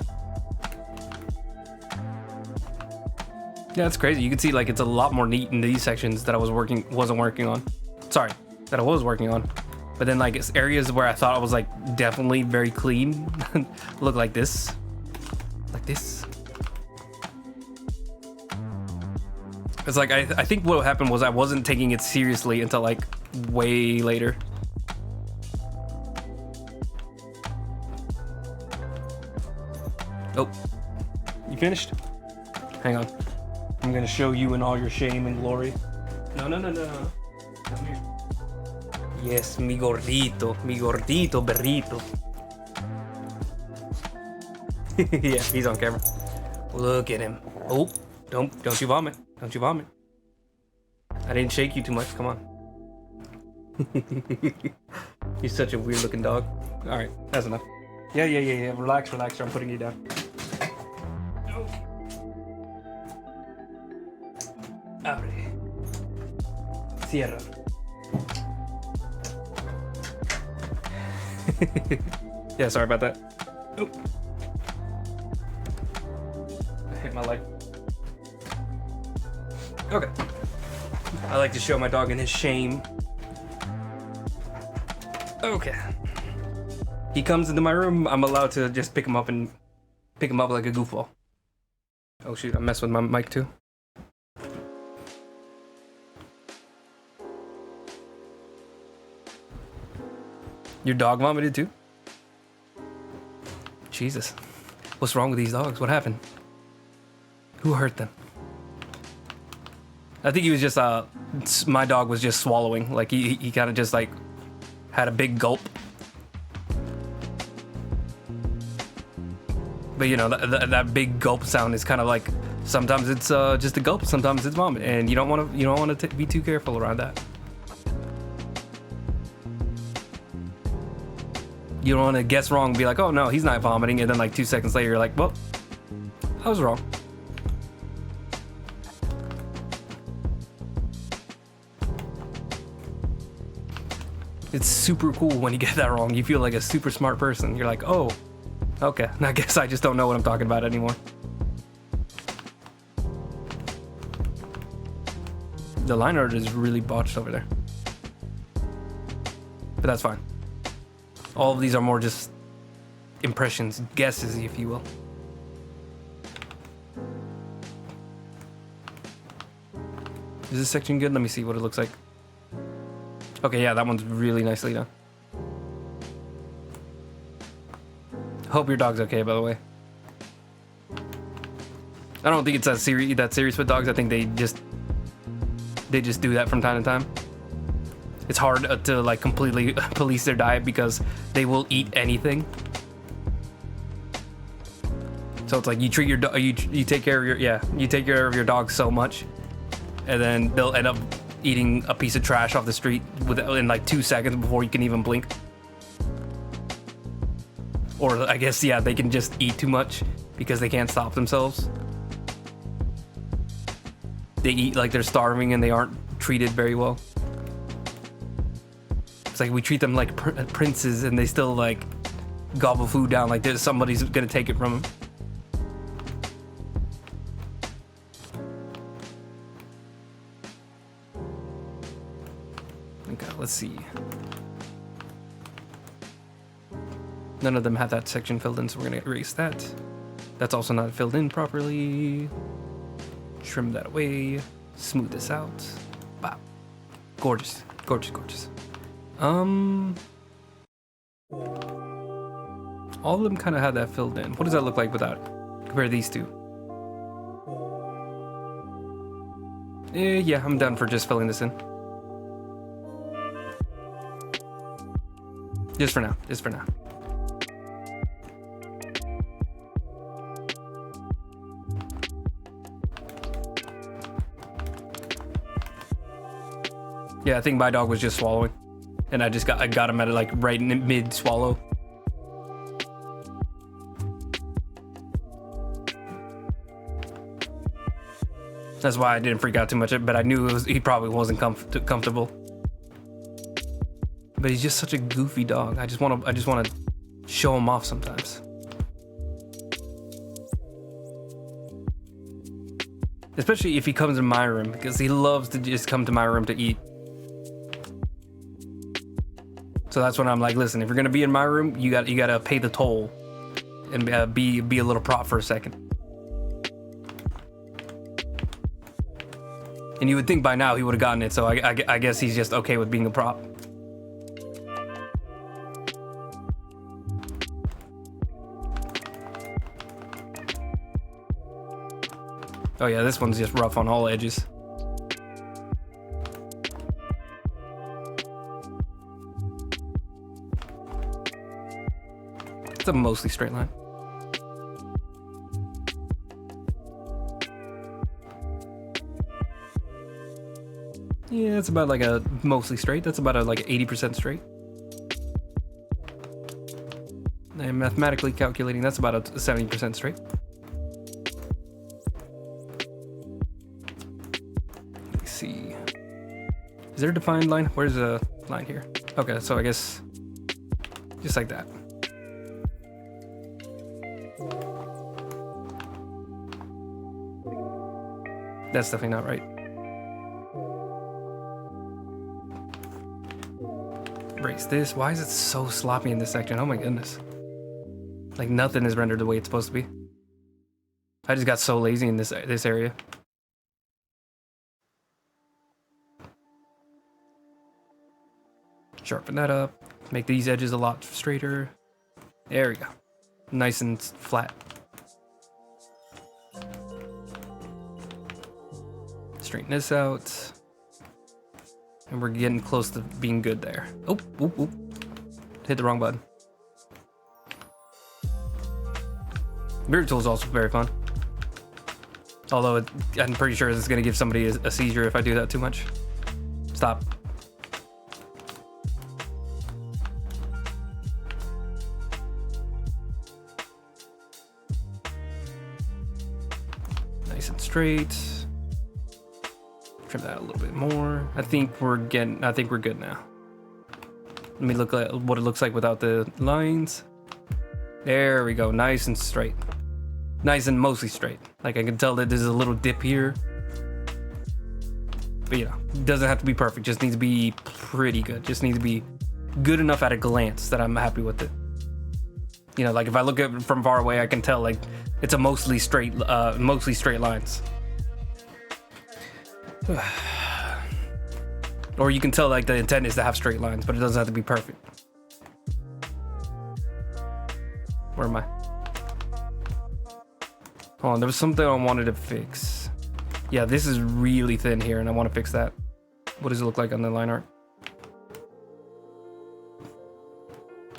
Yeah, it's crazy. You can see like it's a lot more neat in these sections that I wasn't working on. Sorry, that I was working on. But then like it's areas where I thought I was like definitely very clean look like this. Like this. It's like I think what happened was I wasn't taking it seriously until like way later. Oh, you finished? Hang on. I'm gonna show you in all your shame and glory. No. Come here. Yes, mi gordito berrito. Yeah, he's on camera. Look at him. Oh, don't you vomit. Don't you vomit. I didn't shake you too much, come on. You're such a weird looking dog. All right, that's enough. Yeah. Relax, I'm putting you down. Okay. Abre. Cierra. Yeah, sorry about that. Oh. I hit my leg. Okay. I like to show my dog in his shame. Okay. He comes into my room, I'm allowed to just pick him up like a goofball. Oh shoot, I messed with my mic too. Your dog vomited too? Jesus. What's wrong with these dogs? What happened? Who hurt them? I think he was just, my dog was just swallowing. Like, he kind of just, like, had a big gulp. But, you know, that big gulp sound is kind of like, sometimes it's just a gulp, sometimes it's vomit. And you don't want to be too careful around that. You don't want to guess wrong and be like, oh, no, he's not vomiting. And then, like, 2 seconds later, you're like, well, I was wrong. It's super cool when you get that wrong. You feel like a super smart person. You're like, oh, okay. I guess I just don't know what I'm talking about anymore. The line art is really botched over there. But that's fine. All of these are more just impressions, guesses, if you will. Is this section good? Let me see what it looks like. Okay, yeah, that one's really nicely done. Hope your dog's okay, by the way. I don't think it's that serious with dogs. I think they just do that from time to time. It's hard to like completely police their diet because they will eat anything. So it's like you treat your dog, you take care of your dog so much, and then they'll end up eating a piece of trash off the street in like 2 seconds before you can even blink. Or I guess, yeah, they can just eat too much because they can't stop themselves. They eat like they're starving and they aren't treated very well. It's like we treat them like princes and they still like gobble food down like somebody's gonna take it from them. Okay, let's see. None of them have that section filled in, so we're gonna erase that. That's also not filled in properly. Trim that away. Smooth this out. Wow. Gorgeous. Gorgeous, gorgeous. All of them kind of have that filled in. What does that look like without it? Compare these two. Yeah, I'm done for just filling this in. Just for now. Just for now. Yeah, I think my dog was just swallowing, and I got him at like right in mid swallow. That's why I didn't freak out too much, but I knew he probably wasn't comfortable. But he's just such a goofy dog. I just want to show him off sometimes. Especially if he comes in my room, because he loves to just come to my room to eat. So that's when I'm like, listen, if you're gonna be in my room, you gotta pay the toll and be a little prop for a second. And you would think by now he would have gotten it, so I guess he's just okay with being a prop. Oh yeah, this one's just rough on all edges. It's a mostly straight line. Yeah, it's about like a mostly straight. That's about a like 80% straight. And mathematically calculating, that's about a 70% straight. Let's see. Is there a defined line? Where's the line here? Okay, so I guess just like that. That's definitely not right. Erase this. Why is it so sloppy in this section? Oh my goodness. Like nothing is rendered the way it's supposed to be. I just got so lazy in this area. Sharpen that up. Make these edges a lot straighter. There we go. Nice and flat. Straighten this out. And we're getting close to being good there. Oh, oop, oop. Hit the wrong button. Mirror tool is also very fun. Although I'm pretty sure this is going to give somebody a seizure if I do that too much. Stop. Nice and straight. Trim that a little bit more. I think we're good now. Let me look at what it looks like without the lines. There we go. Nice and straight. Nice and mostly straight. Like I can tell that there's a little dip here. But you know, it doesn't have to be perfect. Just needs to be pretty good. Just needs to be good enough at a glance that I'm happy with it. You know, like if I look at it from far away, I can tell like it's a mostly straight lines. Or you can tell like the intent is to have straight lines, but it doesn't have to be perfect. Where am I? Hold on, there was something I wanted to fix. Yeah, this is really thin here, and I want to fix that. What does it look like on the line art?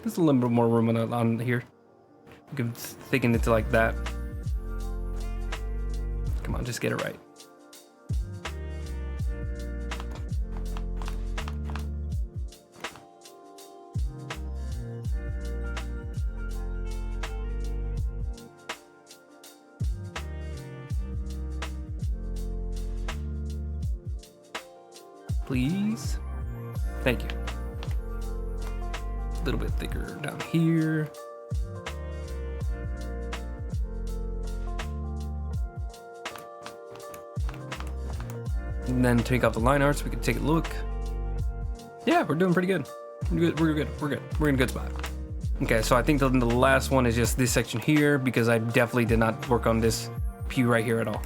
There's a little bit more room on here. You can thicken it to like that. Come on, just get it right. please. Thank you. A little bit thicker down here. And then take off the line art so we can take a look. Yeah, we're doing pretty good. We're good. We're in a good spot. Okay, so I think the last one is just this section here because I definitely did not work on this pew right here at all.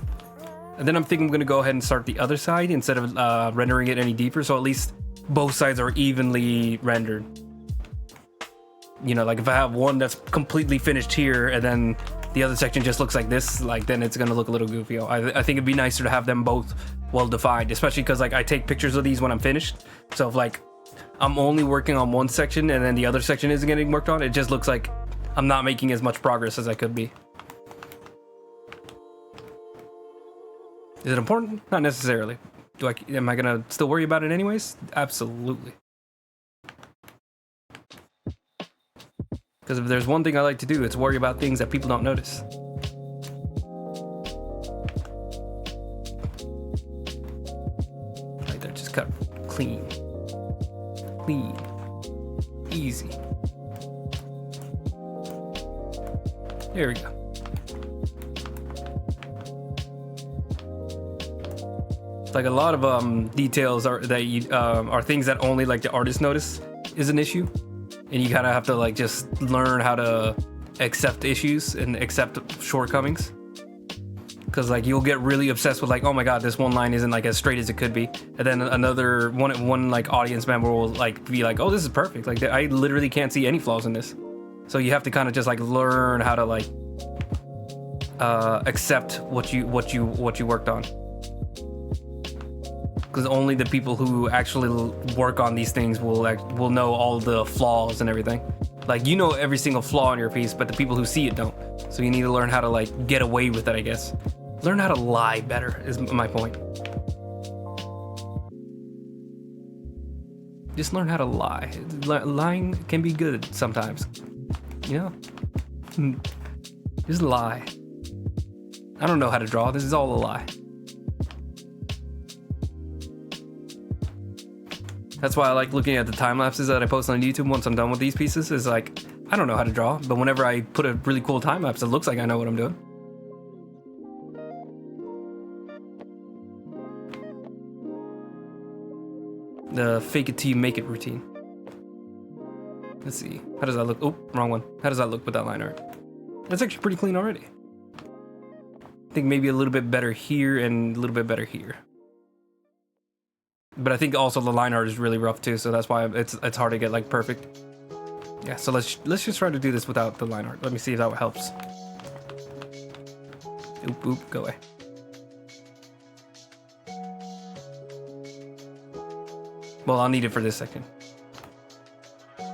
And then I'm thinking I'm gonna go ahead and start the other side instead of rendering it any deeper, so at least both sides are evenly rendered. You know, like if I have one that's completely finished here and then the other section just looks like this, like then it's gonna look a little goofy. I think it'd be nicer to have them both well defined, especially because like I take pictures of these when I'm finished. So if like I'm only working on one section and then the other section isn't getting worked on, it just looks like I'm not making as much progress as I could be. Is it important? Not necessarily. Am I gonna still worry about it anyways? Absolutely. Because if there's one thing I like to do, it's worry about things that people don't notice. Right there, just cut clean. Clean. Easy. There we go. Like a lot of details are things that only like the artist notice is an issue, and you kind of have to like just learn how to accept issues and accept shortcomings. Because like you'll get really obsessed with like, oh my god, this one line isn't like as straight as it could be, and then another one like audience member will like be like, oh, this is perfect. Like I literally can't see any flaws in this. So you have to kind of just like learn how to like accept what you worked on. Because only the people who actually work on these things will know all the flaws and everything. Like you know every single flaw in your piece, but the people who see it don't. So you need to learn how to like get away with it, I guess. Learn how to lie better is my point. Just learn how to lie. Lying can be good sometimes. You know? Just lie. I don't know how to draw. This is all a lie. That's why I like looking at the time lapses that I post on YouTube once I'm done with these pieces. Is like, I don't know how to draw, but whenever I put a really cool time lapse, it looks like I know what I'm doing. The fake it till you make it routine. Let's see. How does that look? Oh, wrong one. How does that look with that line art? That's actually pretty clean already. I think maybe a little bit better here and a little bit better here. But I think also the line art is really rough too, so that's why it's hard to get like perfect. Yeah, so let's just try to do this without the line art. Let me see if that helps. Oop, oop, go away. Well, I'll need it for this section. Is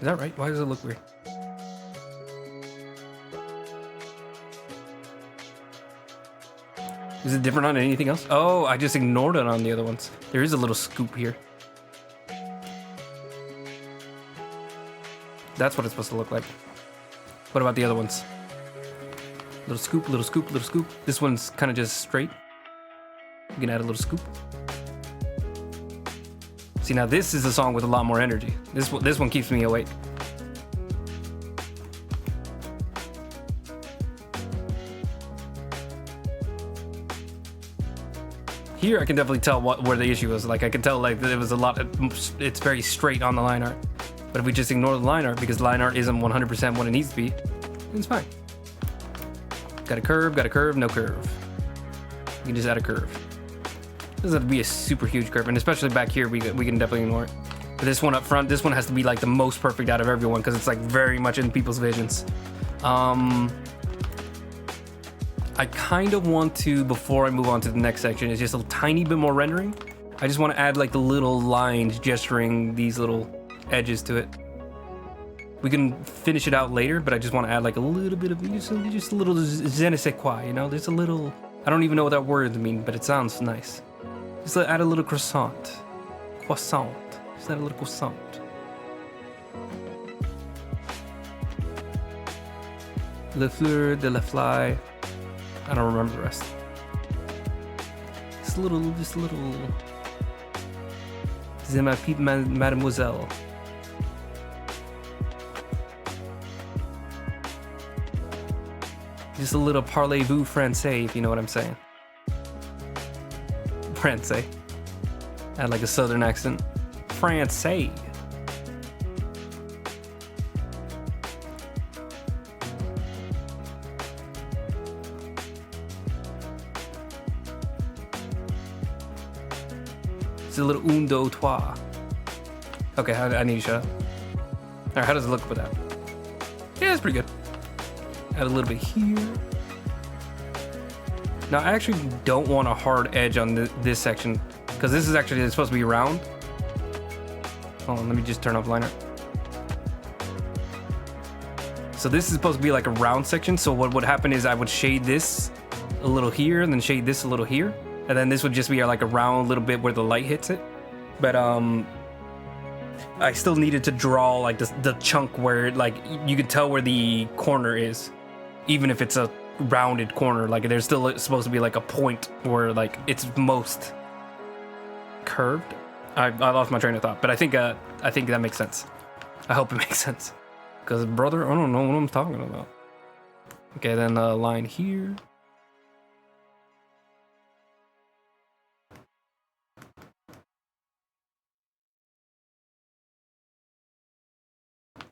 that right? Why does it look weird? Is it different on anything else? Oh, I just ignored it on the other ones. There is a little scoop here. That's what it's supposed to look like. What about the other ones? Little scoop, little scoop, little scoop. This one's kind of just straight. You can add a little scoop. See, now this is a song with a lot more energy. This one keeps me awake. Here I can definitely tell where the issue was. Like I can tell like there was a lot. It's very straight on the line art. But if we just ignore the line art because line art isn't 100% what it needs to be, it's fine. Got a curve, no curve. You can just add a curve. It doesn't have to be a super huge curve, and especially back here, we can definitely ignore it. But this one up front, this one has to be like the most perfect out of everyone because it's like very much in people's visions. I kind of want to, before I move on to the next section, is just a tiny bit more rendering. I just want to add like the little lines gesturing these little edges to it. We can finish it out later, but I just want to add like a little bit of just a little je ne sais quoi, you know? There's a little, I don't even know what that word means, but it sounds nice. Just add a little croissant. Croissant. Just add a little croissant. Le fleur de la fly. I don't remember the rest. Just a little. C'est ma petite mademoiselle. Just a little parlez-vous français, if you know what I'm saying. Français. I had like a southern accent. Français. It's a little un, deux, trois. Okay, I need to shut up. Alright, how does it look with that? Yeah, it's pretty good. Add a little bit here. Now, I actually don't want a hard edge on this section, because this is actually supposed to be round. Hold on, let me just turn off liner. So this is supposed to be like a round section, so what would happen is I would shade this a little here, and then shade this a little here, and then this would just be like a round little bit where the light hits it. But I still needed to draw like the chunk where like you could tell where the corner is, even if it's a rounded corner. Like there's still supposed to be like a point where like it's most curved. I lost my train of thought, but I think that makes sense. I hope it makes sense, because brother, I don't know what I'm talking about. Okay, then a line here.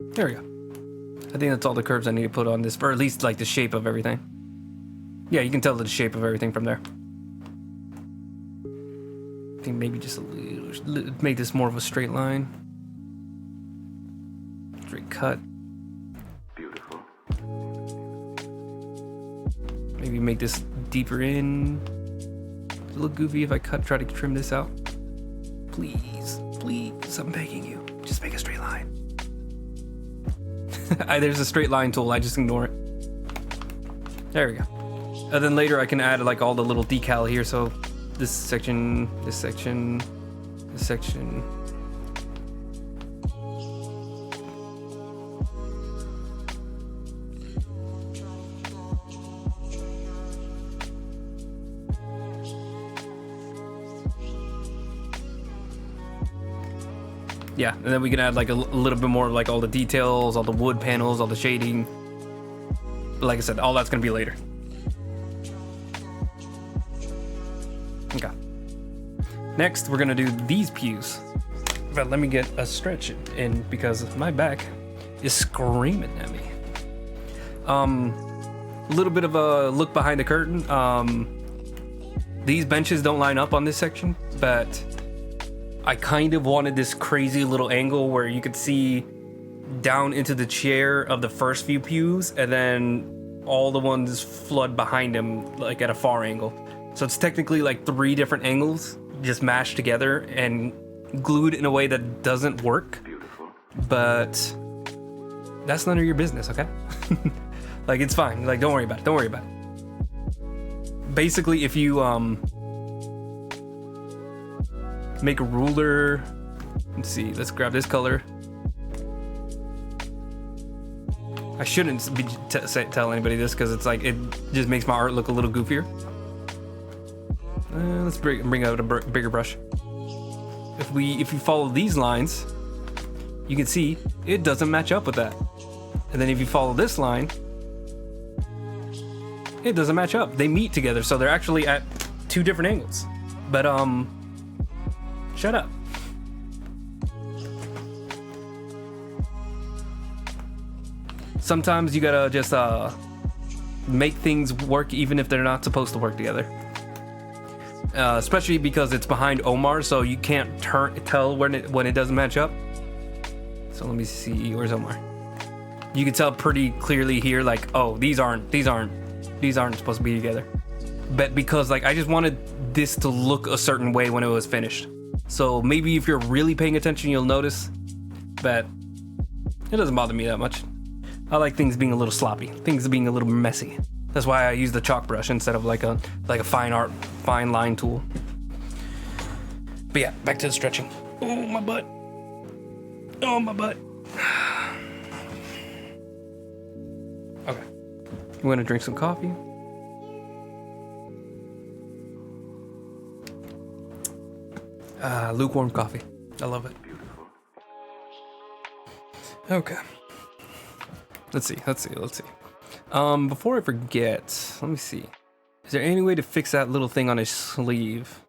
There we go. I think that's all the curves I need to put on this, or at least like the shape of everything. Yeah, you can tell the shape of everything from there. I think maybe just a little, make this more of a straight line. Straight cut. Beautiful. Maybe make this deeper in. It's a little goofy if I try to trim this out. Please, I'm begging you. Just make a straight line. There's a straight line tool, I just ignore it. There we go. And then later I can add like all the little decal here, so this section. Yeah, and then we can add like a little bit more of like all the details, all the wood panels, all the shading. But like I said, all that's gonna be later. Okay. Next, we're gonna do these pews. But let me get a stretch in because my back is screaming at me. A little bit of a look behind the curtain. These benches don't line up on this section, but I kind of wanted this crazy little angle where you could see down into the chair of the first few pews, and then all the ones flood behind him like at a far angle. So it's technically like 3 different angles just mashed together and glued in a way that doesn't work. Beautiful. But that's none of your business, okay? Like, it's fine. Like, don't worry about it. Basically, if you make a ruler, let's see, let's grab this color. I shouldn't be tell anybody this because it's like it just makes my art look a little goofier. Let's bring out a bigger brush. If you follow these lines, you can see it doesn't match up with that. And then if you follow this line, it doesn't match up. They meet together, so they're actually at 2 different angles. But shut up. Sometimes you gotta just make things work even if they're not supposed to work together. Especially because it's behind Omar, so you can't tell when it doesn't match up. So let me see, where's Omar? You can tell pretty clearly here, like, oh, these aren't supposed to be together. But because like I just wanted this to look a certain way when it was finished. So maybe if you're really paying attention, you'll notice. But it doesn't bother me that much. I like things being a little sloppy, things being a little messy. That's why I use the chalk brush instead of like a fine line tool. But yeah, back to the stretching. Oh, my butt. Oh, my butt. Okay. I'm gonna drink some coffee. Lukewarm coffee. I love it. Beautiful. Okay. Let's see. Before I forget, let me see. Is there any way to fix that little thing on his sleeve?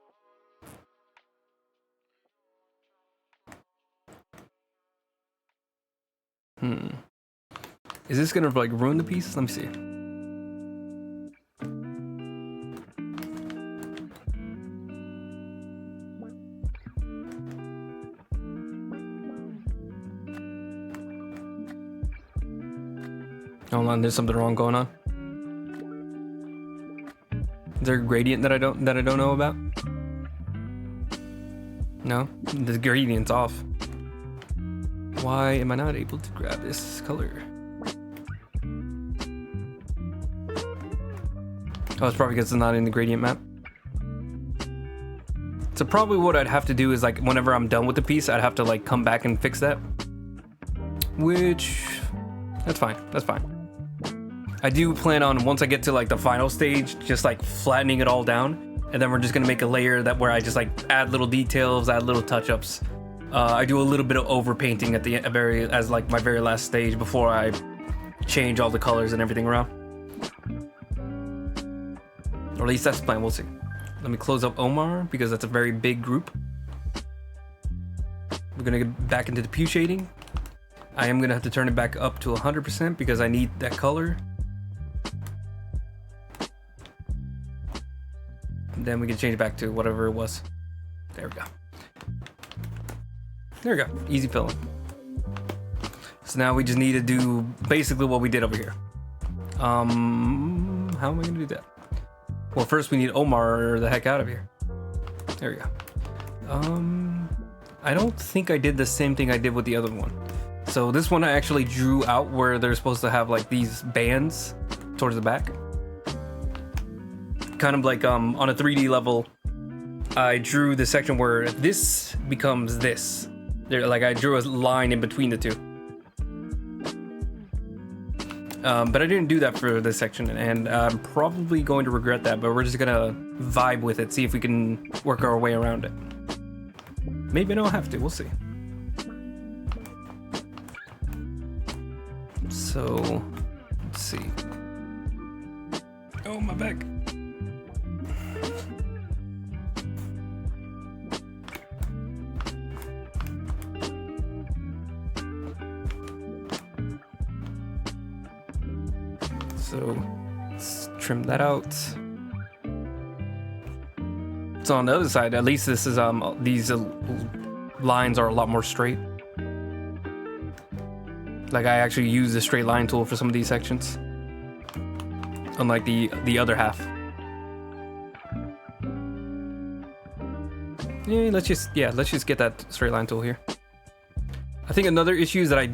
Is this gonna like ruin the piece? Let me see. Hold on, there's something wrong going on. Is there a gradient that I don't know about? No, the gradient's off. Why am I not able to grab this color? Oh, it's probably because it's not in the gradient map. So probably what I'd have to do is like whenever I'm done with the piece, I'd have to like come back and fix that. Which, that's fine. I do plan on, once I get to like the final stage, just like flattening it all down, and then we're just gonna make a layer that where I just like add little details, add little touch-ups. I do a little bit of overpainting at the as like my very last stage before I change all the colors and everything around. Or at least that's the plan, we'll see. Let me close up Omar because that's a very big group. We're gonna get back into the pew shading. I am gonna have to turn it back up to 100% because I need that color. Then we can change it back to whatever it was. There we go. There we go, easy filling. So now we just need to do basically what we did over here. How am I gonna do that? Well, first we need Omar the heck out of here. There we go. I don't think I did the same thing I did with the other one. So this one I actually drew out where they're supposed to have like these bands towards the back. Kind of like on a 3D level, I drew the section where this becomes this. Like I drew a line in between the two. But I didn't do that for this section, and I'm probably going to regret that, but we're just gonna vibe with it, see if we can work our way around it. Maybe I don't have to, we'll see. So, let's see. Oh, my back. So let's trim that out. So on the other side, at least this is these lines are a lot more straight. Like I actually use the straight line tool for some of these sections, unlike the other half. Yeah, let's just get that straight line tool here. I think another issue is that I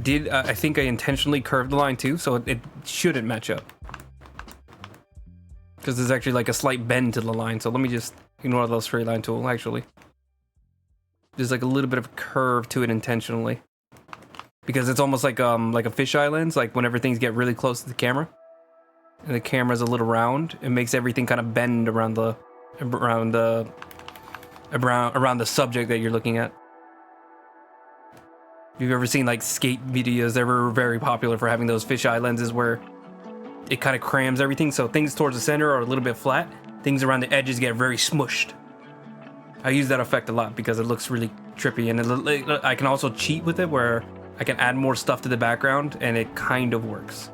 think I intentionally curved the line too, so it shouldn't match up. Because there's actually like a slight bend to the line, so let me just ignore the straight line tool, actually. There's like a little bit of a curve to it intentionally. Because it's almost like a fisheye lens, like whenever things get really close to the camera. And the camera's a little round, it makes everything kind of bend around the subject that you're looking at. If you've ever seen like skate videos, they were very popular for having those fisheye lenses where it kind of crams everything, so things towards the center are a little bit flat, things around the edges get very smushed. I use that effect a lot because it looks really trippy, and I can also cheat with it where I can add more stuff to the background and it kind of works.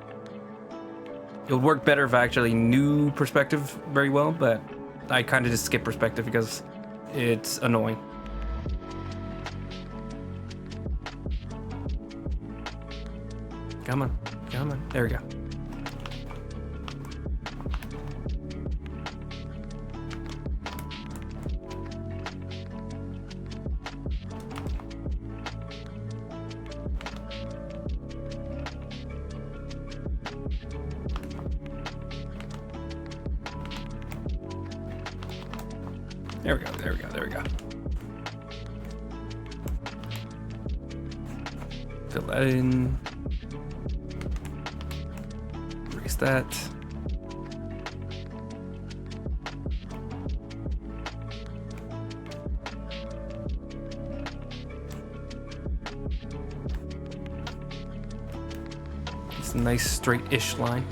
It would work better if I actually knew perspective very well, but I kind of just skip perspective because it's annoying. Come on, there we go. There we go. Fill that in. Erase that. It's a nice straight-ish line.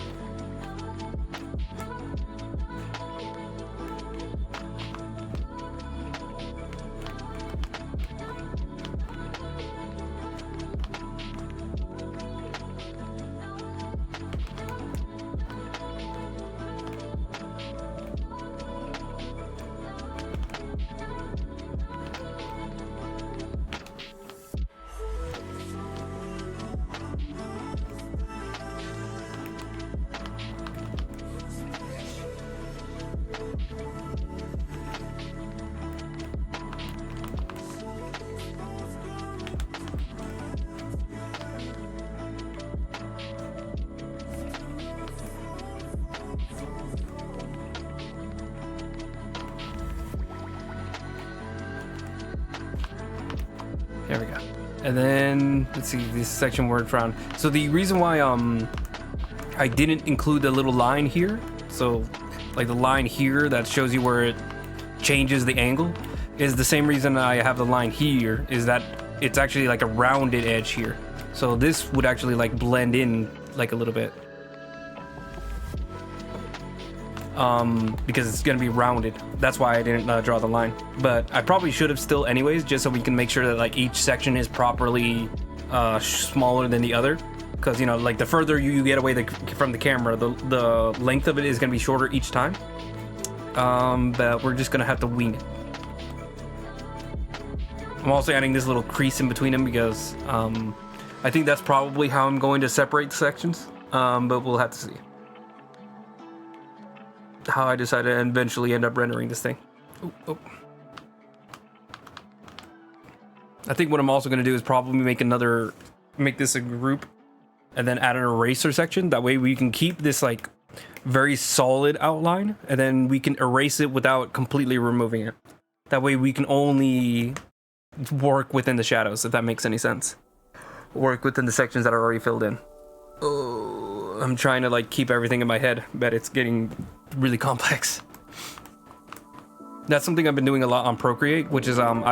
There we go. And then let's see this section word frown. So the reason why I didn't include the little line here, so like the line here that shows you where it changes the angle, is the same reason I have the line here, is that it's actually like a rounded edge here. So this would actually like blend in like a little bit. Because it's gonna be rounded. That's why I didn't draw the line. But I probably should have still anyways, just so we can make sure that like each section is properly smaller than the other. Because, you know, like the further you get away from the camera, the length of it is gonna be shorter each time. But we're just gonna have to wing it. I'm also adding this little crease in between them because I think that's probably how I'm going to separate the sections. But we'll have to see how I decide to eventually end up rendering this thing. Oh. I think what I'm also going to do is probably make this a group and then add an eraser section. That way we can keep this like very solid outline and then we can erase it without completely removing it. That way we can only work within the shadows, if that makes any sense. Work within the sections that are already filled in. Oh, I'm trying to like keep everything in my head, but it's getting really complex. That's something I've been doing a lot on Procreate, which is I'm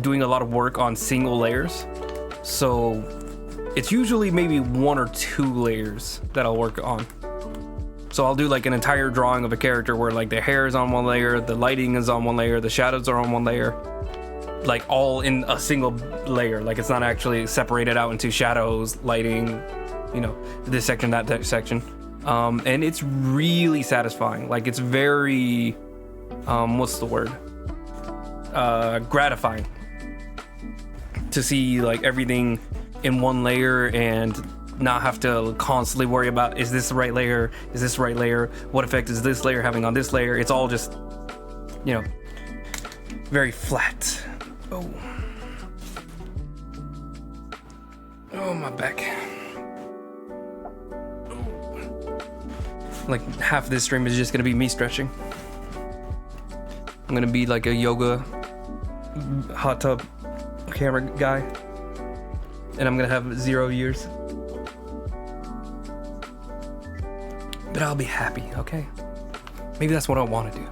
doing a lot of work on single layers. So it's usually maybe 1 or 2 layers that I'll work on. So I'll do like an entire drawing of a character where like the hair is on one layer, the lighting is on one layer, the shadows are on one layer, like all in a single layer. Like it's not actually separated out into shadows, lighting, you know, this section, that section. And it's really satisfying. Like it's very, what's the word? Gratifying to see like everything in one layer and not have to constantly worry about, is this the right layer? Is this the right layer? What effect is this layer having on this layer? It's all just, you know, very flat. Oh, my back. Like half of this stream is just gonna be me stretching. I'm gonna be like a yoga hot tub camera guy, and I'm gonna have 0 years, but I'll be happy. Okay, maybe that's what I want to do.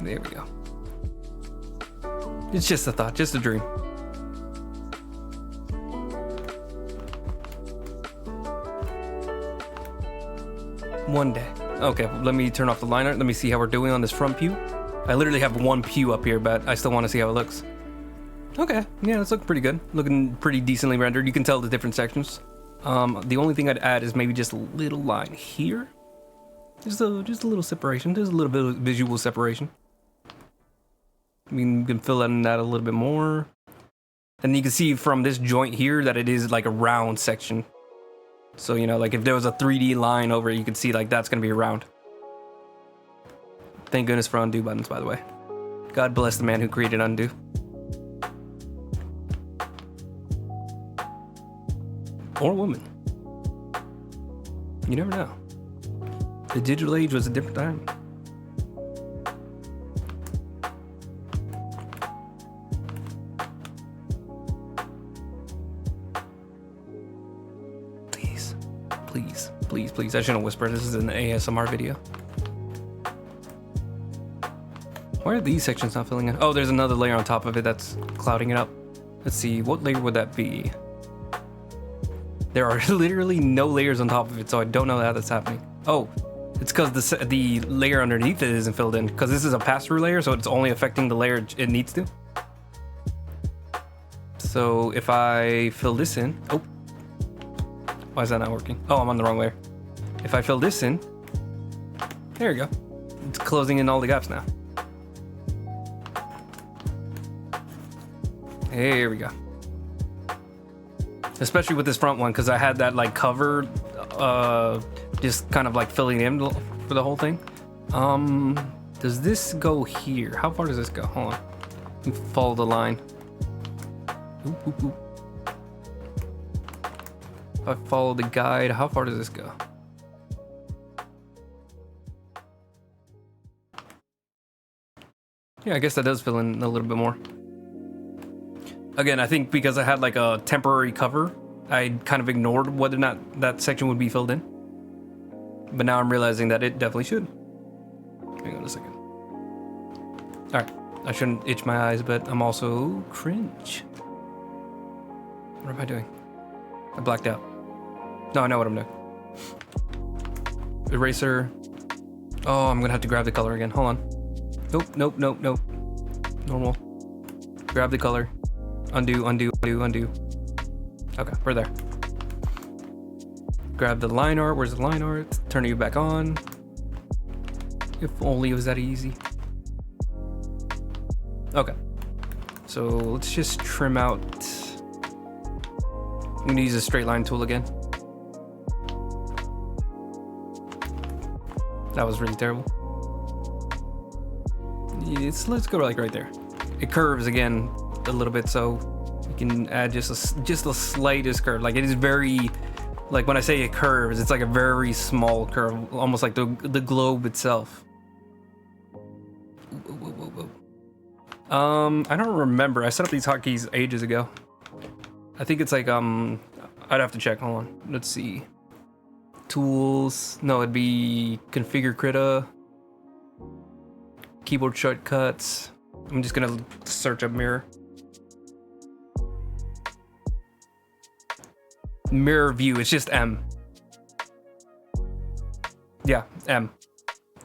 There we go. It's just a thought, just a dream. One day. Okay, let me turn off the line art. Let me see how we're doing on this front pew. I literally have one pew up here, but I still want to see how it looks. Okay, yeah, it's looking pretty good. Looking pretty decently rendered. You can tell the different sections. The only thing I'd add is maybe just a little line here. Just a little separation. There's a little bit of visual separation. I mean, you can fill in that a little bit more. And you can see from this joint here that it is like a round section. So, you know, like if there was a 3D line over it, you could see like that's going to be a round. Thank goodness for undo buttons, by the way. God bless the man who created undo. Or woman. You never know. The digital age was a different time. Please. I shouldn't whisper. This is an ASMR video. Why are these sections not filling in? Oh, there's another layer on top of it that's clouding it up. Let's see, what layer would that be? There are literally no layers on top of it, so I don't know how that's happening. Oh, it's because the layer underneath it isn't filled in, because this is a pass-through layer, so it's only affecting the layer it needs to. So if I fill this in, oh, why is that not working? Oh, I'm on the wrong layer. If I fill this in, there you go. It's closing in all the gaps now. Here we go. Especially with this front one, because I had that like cover, just kind of like filling in for the whole thing. Does this go here? How far does this go? Hold on. Let me follow the line. Oop, oop, oop. If I follow the guide, how far does this go? Yeah, I guess that does fill in a little bit more. Again, I think because I had like a temporary cover, I kind of ignored whether or not that section would be filled in. But now I'm realizing that it definitely should. Hang on a second. Alright, I shouldn't itch my eyes, but I'm also cringe. What am I doing? I blacked out. No, I know what I'm doing. Eraser. Oh, I'm gonna have to grab the color again. Hold on. Nope, nope, nope, nope. Normal. Grab the color. Undo, undo, undo, undo. Okay, we're there. Grab the line art. Where's the line art? Turn you back on. If only it was that easy. Okay. So let's just trim out. I'm gonna use a straight line tool again. That was really terrible. Let's go like right there. It curves again a little bit, so you can add just the slightest curve. Like it is very, like when I say it curves, it's like a very small curve, almost like the globe itself. I don't remember. I set up these hotkeys ages ago. I think it's like I'd have to check. Hold on. Let's see. Tools. No, it'd be configure Krita. Keyboard shortcuts. I'm just gonna search up mirror. Mirror view, it's just M. Yeah, M.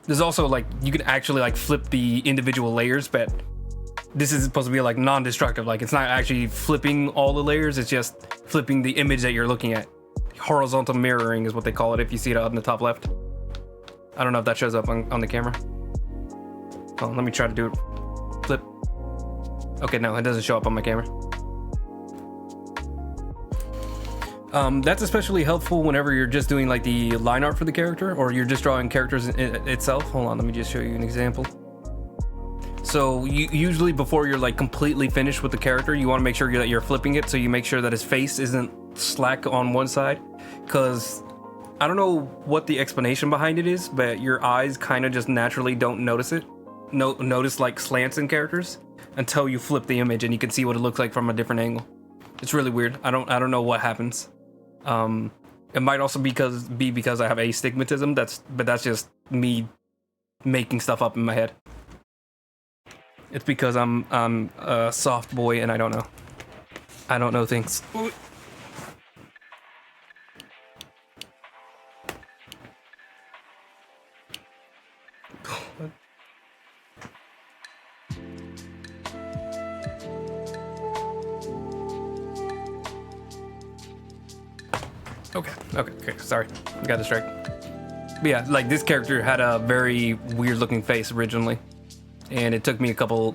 There's also like, you can actually like flip the individual layers, but this is supposed to be like non-destructive. Like it's not actually flipping all the layers, it's just flipping the image that you're looking at. Horizontal mirroring is what they call it if you see it up in the top left. I don't know if that shows up on the camera. Oh, let me try to do it. Flip. Okay, no, it doesn't show up on my camera. That's especially helpful whenever you're just doing like the line art for the character, or you're just drawing characters itself. Hold on, let me just show you an example. So usually before you're like completely finished with the character, you want to make sure that you're flipping it, so you make sure that his face isn't slack on one side, because I don't know what the explanation behind it is, but your eyes kind of just naturally don't notice it. Notice like slants in characters until you flip the image and you can see what it looks like from a different angle. It's really weird. I don't know what happens. It might also be because I have astigmatism. But that's just me making stuff up in my head. It's because I'm a soft boy and I don't know. I don't know things. Ooh. Okay, sorry. I got distracted. But yeah, like this character had a very weird looking face originally, and it took me a couple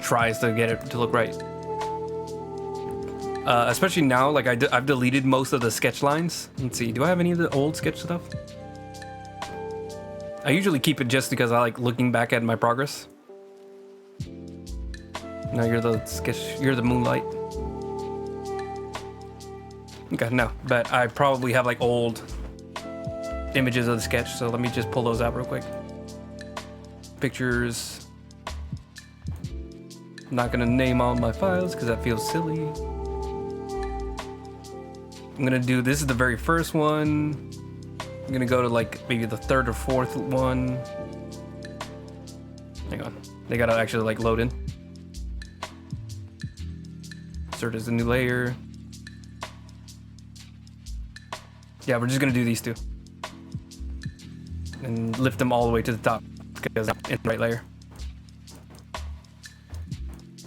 tries to get it to look right. Especially now, like I've deleted most of the sketch lines. Let's see, do I have any of the old sketch stuff? I usually keep it just because I like looking back at my progress. No, you're the moonlight. Okay, no, but I probably have like old images of the sketch, so let me just pull those out real quick. Pictures. I'm not gonna name all my files because that feels silly. I'm gonna do, this is the very first one. I'm gonna go to like maybe the third or fourth one. Hang on. They gotta actually like load in. Insert as a new layer. Yeah, we're just gonna do these two. And lift them all the way to the top because I'm in the right layer.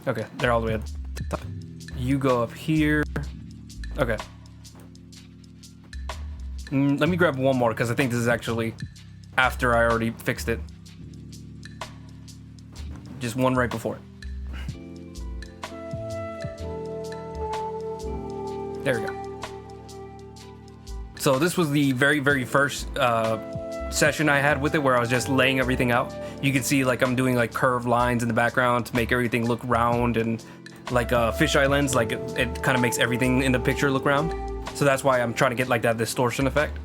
Okay, they're all the way at the top. You go up here. Okay. Let me grab one more because I think this is actually after I already fixed it. Just one right before it. There we go. So this was the very, very first session I had with it where I was just laying everything out. You can see like I'm doing like curved lines in the background to make everything look round and like a fisheye lens, like it kind of makes everything in the picture look round. So that's why I'm trying to get like that distortion effect.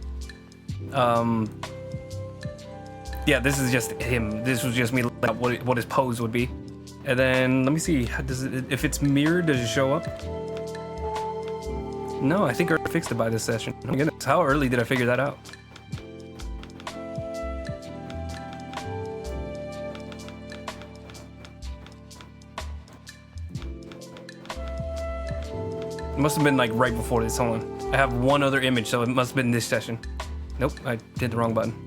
Yeah, this is just him. This was just me looking at what his pose would be. And then let me see, if it's mirrored, does it show up? No, I think I fixed it by this session. Oh my goodness, how early did I figure that out? It must have been like right before this. Hold on. I have one other image, so it must have been this session. Nope, I did the wrong button.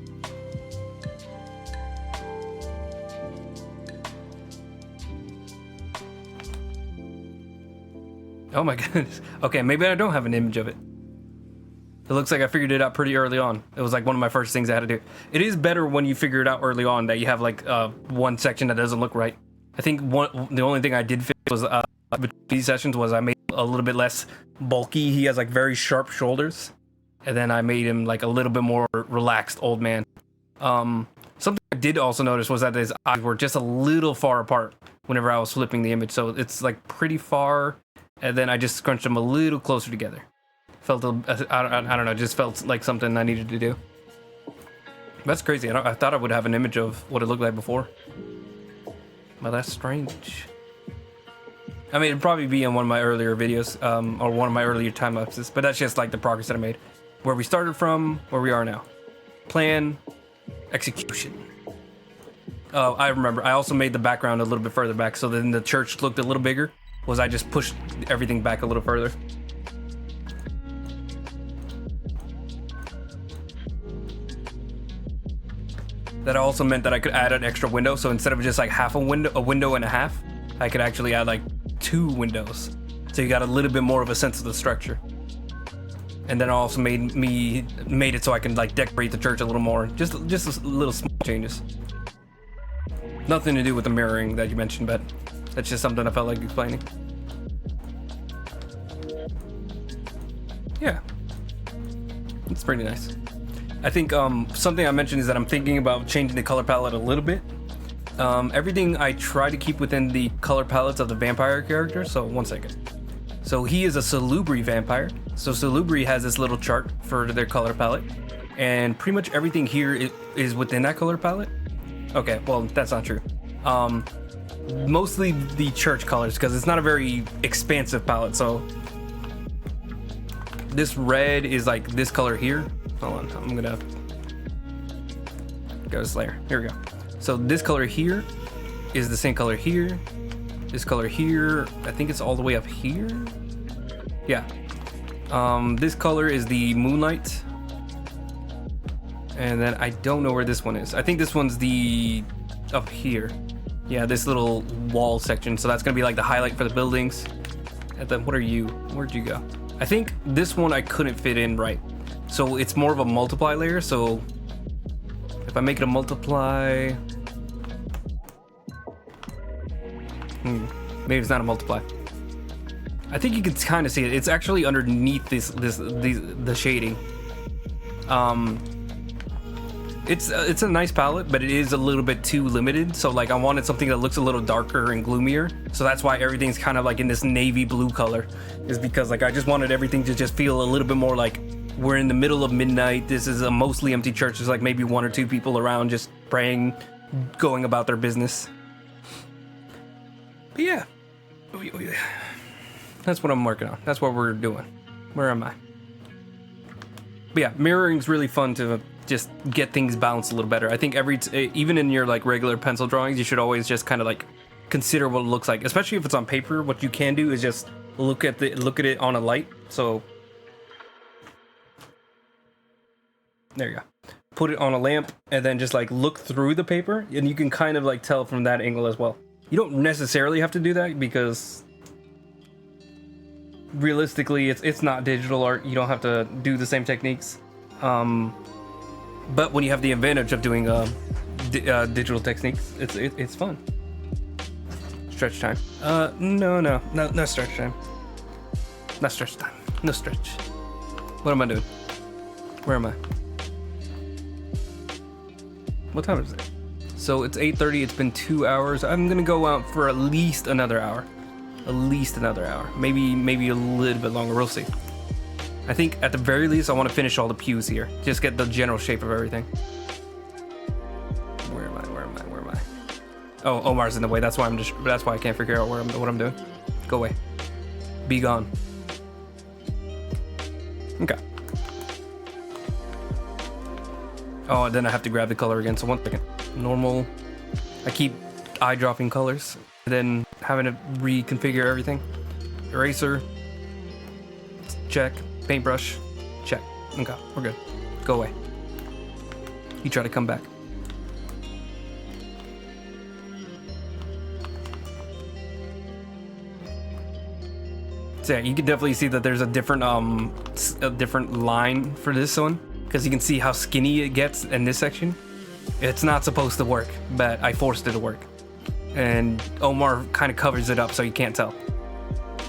Oh my goodness. Okay, maybe I don't have an image of it. It looks like I figured it out pretty early on. It was like one of my first things I had to do. It is better when you figure it out early on that you have like one section that doesn't look right. I think the only thing I did fix was between these sessions was I made a little bit less bulky. He has like very sharp shoulders, and then I made him like a little bit more relaxed old man. Something I did also notice was that his eyes were just a little far apart whenever I was flipping the image, so it's like pretty far, and then I just scrunched them a little closer together. Felt I don't know, just felt like something I needed to do. That's crazy. I thought I would have an image of what it looked like before. Well, that's strange. I mean, it'd probably be in one of my earlier videos, or one of my earlier time lapses, but that's just like the progress that I made. Where we started from, where we are now. Plan, execution. Oh, I remember. I also made the background a little bit further back, so then the church looked a little bigger. Was I just pushed everything back a little further. That also meant that I could add an extra window, so instead of just like half a window and a half, I could actually add like 2 windows. So you got a little bit more of a sense of the structure. And then I also made it so I can like decorate the church a little more. Just little small changes. Nothing to do with the mirroring that you mentioned, but that's just something I felt like explaining. Yeah. It's pretty nice. I think something I mentioned is that I'm thinking about changing the color palette a little bit. Everything I try to keep within the color palettes of the vampire character. So one second. So he is a Salubri vampire. So Salubri has this little chart for their color palette, and pretty much everything here is within that color palette. Okay, well that's not true. Mostly the church colors, because it's not a very expansive palette. So this red is like this color here. Hold on, I'm gonna go to this layer. Here we go. So this color here is the same color here. This color here, I think it's all the way up here. Yeah. This color is the moonlight. And then I don't know where this one is. I think this one's the up here. Yeah, this little wall section. So that's gonna be like the highlight for the buildings. And then what are you? Where'd you go? I think this one I couldn't fit in right. So it's more of a multiply layer. So if I make it a multiply, maybe it's not a multiply. I think you can kind of see it. It's actually underneath the shading. It's a nice palette, but it is a little bit too limited. So like I wanted something that looks a little darker and gloomier. So that's why everything's kind of like in this navy blue color, is because like I just wanted everything to just feel a little bit more like we're in the middle of midnight. This is a mostly empty church. There's like maybe 1 or 2 people around just praying, going about their business. But yeah, that's what I'm working on. That's what we're doing. Where am I? But yeah, mirroring's really fun to just get things balanced a little better. I think even in your like regular pencil drawings, you should always just kind of like consider what it looks like, especially if it's on paper. What you can do is just look at it on a light. So there you go. Put it on a lamp and then just like look through the paper, and you can kind of like tell from that angle as well. You don't necessarily have to do that because realistically it's not digital art. You don't have to do the same techniques. But when you have the advantage of doing digital techniques, it's fun. Stretch time. No stretch time. Not stretch time. No stretch. What am I doing? Where am I? What time is it? So it's 8:30. It's been 2 hours. I'm gonna go out for at least another hour. At least another hour. Maybe a little bit longer. We'll see. I think at the very least I want to finish all the pews here. Just get the general shape of everything. Where am I? Oh, Omar's in the way. That's why I can't figure out what I'm doing. Go away. Be gone. Okay. Oh, and then I have to grab the color again. So 1 second. Normal. I keep eye dropping colors, and then having to reconfigure everything. Eraser. Check. Paintbrush. Check. Okay, we're good. Go away. You try to come back. So yeah, you can definitely see that there's a different line for this one, because you can see how skinny it gets in this section. It's not supposed to work, but I forced it to work. And Omar kind of covers it up so you can't tell.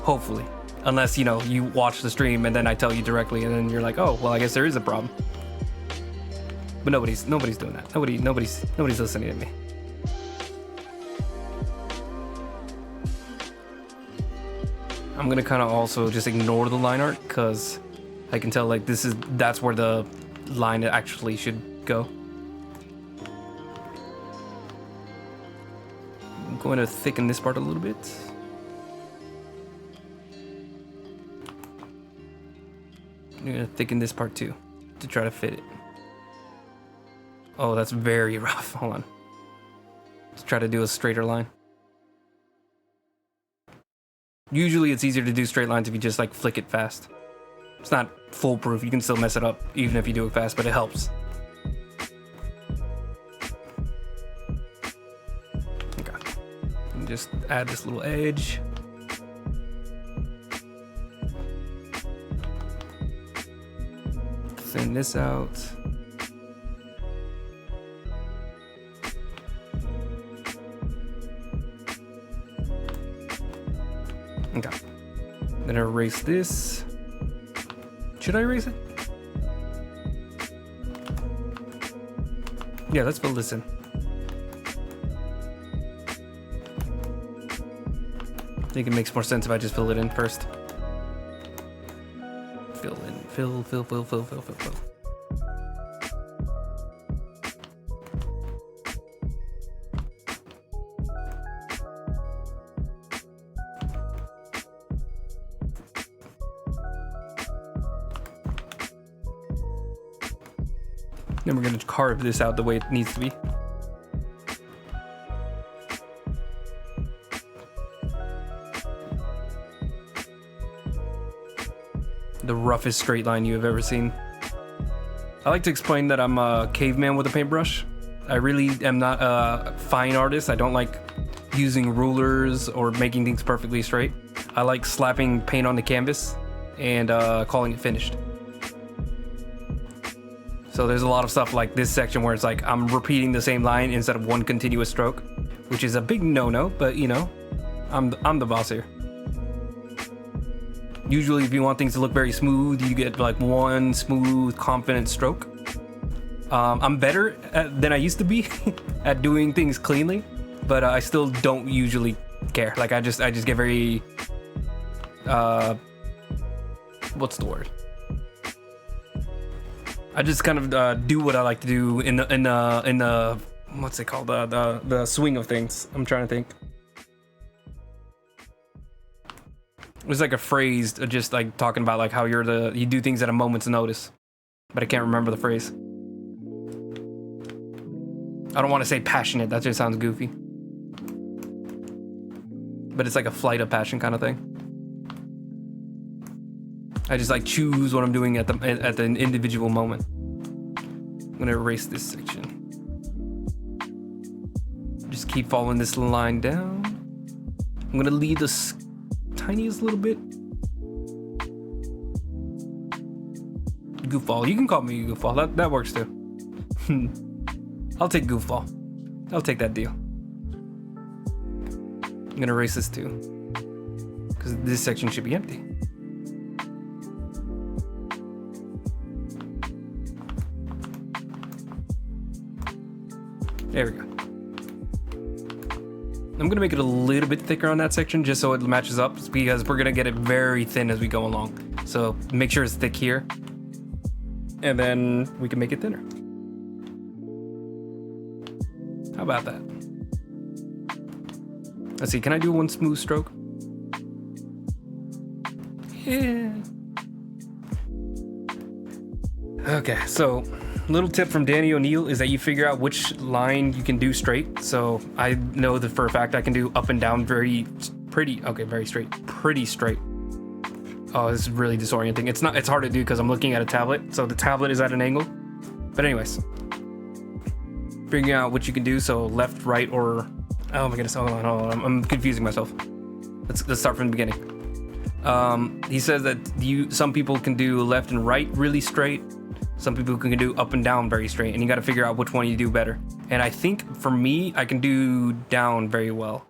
Hopefully. Unless, you know, you watch the stream and then I tell you directly and then you're like, oh, well, I guess there is a problem. But nobody's doing that. Nobody's listening to me. I'm gonna kind of also just ignore the line art because I can tell like that's where the line actually should go. I'm going to thicken this part a little bit. I'm gonna thicken this part too to try to fit it. Oh, that's very rough. Hold on. Let's try to do a straighter line. Usually it's easier to do straight lines if you just like flick it fast. It's not foolproof. You can still mess it up even if you do it fast, but it helps. Okay. And just add this little edge. Thin this out. Okay. Then erase this. Should I erase it? Yeah, let's fill this in. I think it makes more sense if I just fill it in first. Fill in. Fill. Then we're going to carve this out the way it needs to be. The roughest straight line you have ever seen. I like to explain that I'm a caveman with a paintbrush. I really am not a fine artist. I don't like using rulers or making things perfectly straight. I like slapping paint on the canvas and calling it finished. So there's a lot of stuff like this section where it's like I'm repeating the same line instead of one continuous stroke, which is a big no-no, but you know, I'm the boss here. Usually if you want things to look very smooth, you get like one smooth, confident stroke. I'm better than I used to be at doing things cleanly, but I still don't usually care. Like I just get very, what's the word? I just kind of do what I like to do in the what's it called, the swing of things. I'm trying to think. It was like a phrase, just like talking about like how you do things at a moment's notice, but I can't remember the phrase. I don't want to say passionate. That just sounds goofy. But it's like a flight of passion kind of thing. I just like choose what I'm doing at the individual moment. I'm gonna erase this section. Just keep following this line down. I'm gonna lead the tiniest little bit. Goofball. You can call me goofball. That works too. I'll take goofball. I'll take that deal. I'm gonna erase this too, because this section should be empty. There we go. I'm gonna make it a little bit thicker on that section just so it matches up, because we're gonna get it very thin as we go along. So make sure it's thick here, and then we can make it thinner. How about that? Let's see, can I do one smooth stroke? Yeah. Okay, so little tip from Danny O'Neill is that you figure out which line you can do straight. So I know that for a fact I can do up and down very straight. Oh, this is really disorienting. It's hard to do because I'm looking at a tablet, so the tablet is at an angle. But anyways, figuring out what you can do, so left, right, or oh my goodness, hold on. I'm confusing myself. Let's start from the beginning. He says that some people can do left and right really straight. Some people can do up and down very straight, and you got to figure out which one you do better. And I think for me, I can do down very well.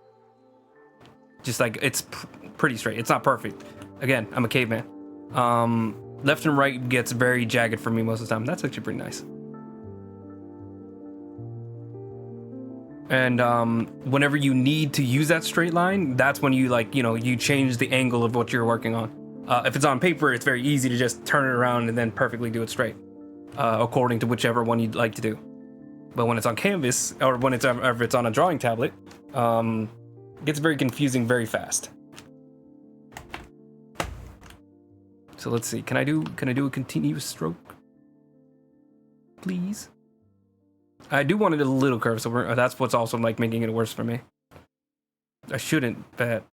Just like it's pretty straight. It's not perfect. Again, I'm a caveman. Left and right gets very jagged for me most of the time. That's actually pretty nice. And whenever you need to use that straight line, that's when you change the angle of what you're working on. If it's on paper, it's very easy to just turn it around and then perfectly do it straight, according to whichever one you'd like to do. But when it's on canvas, or when it's on a drawing tablet, it gets very confusing very fast. So let's see. Can I do a continuous stroke, please? I do want it a little curved, so that's what's also like making it worse for me. I shouldn't, but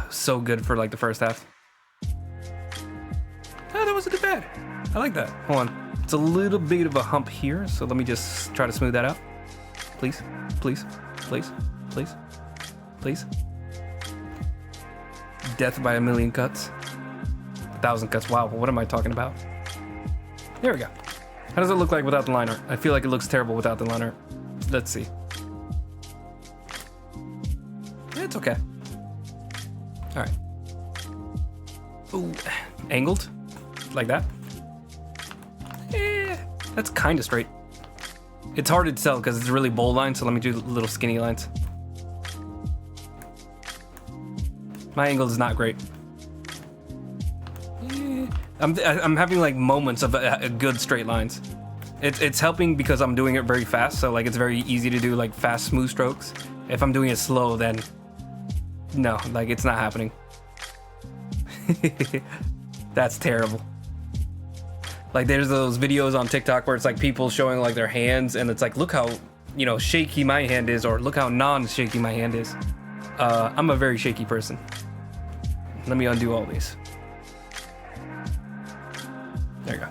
so good for like the first half. Oh, that wasn't too bad. I like that. Hold on. It's a little bit of a hump here, so let me just try to smooth that out. Please, please, please, please, please. Death by a million cuts. 1,000 cuts. Wow, what am I talking about? There we go. How does it look like without the line art? I feel like it looks terrible without the line art. Let's see. It's okay. All right. Ooh, angled, like that. That's kind of straight. It's hard to tell because it's really bold lines, so let me do little skinny lines. My angle is not great. I'm having like moments of a good straight lines. It's helping because I'm doing it very fast, so like it's very easy to do like fast smooth strokes. If I'm doing it slow, then no, like it's not happening. That's terrible. Like there's those videos on TikTok where it's like people showing like their hands, and it's like, look how shaky my hand is, or look how non-shaky my hand is. I'm a very shaky person. Let me undo all these. There you go.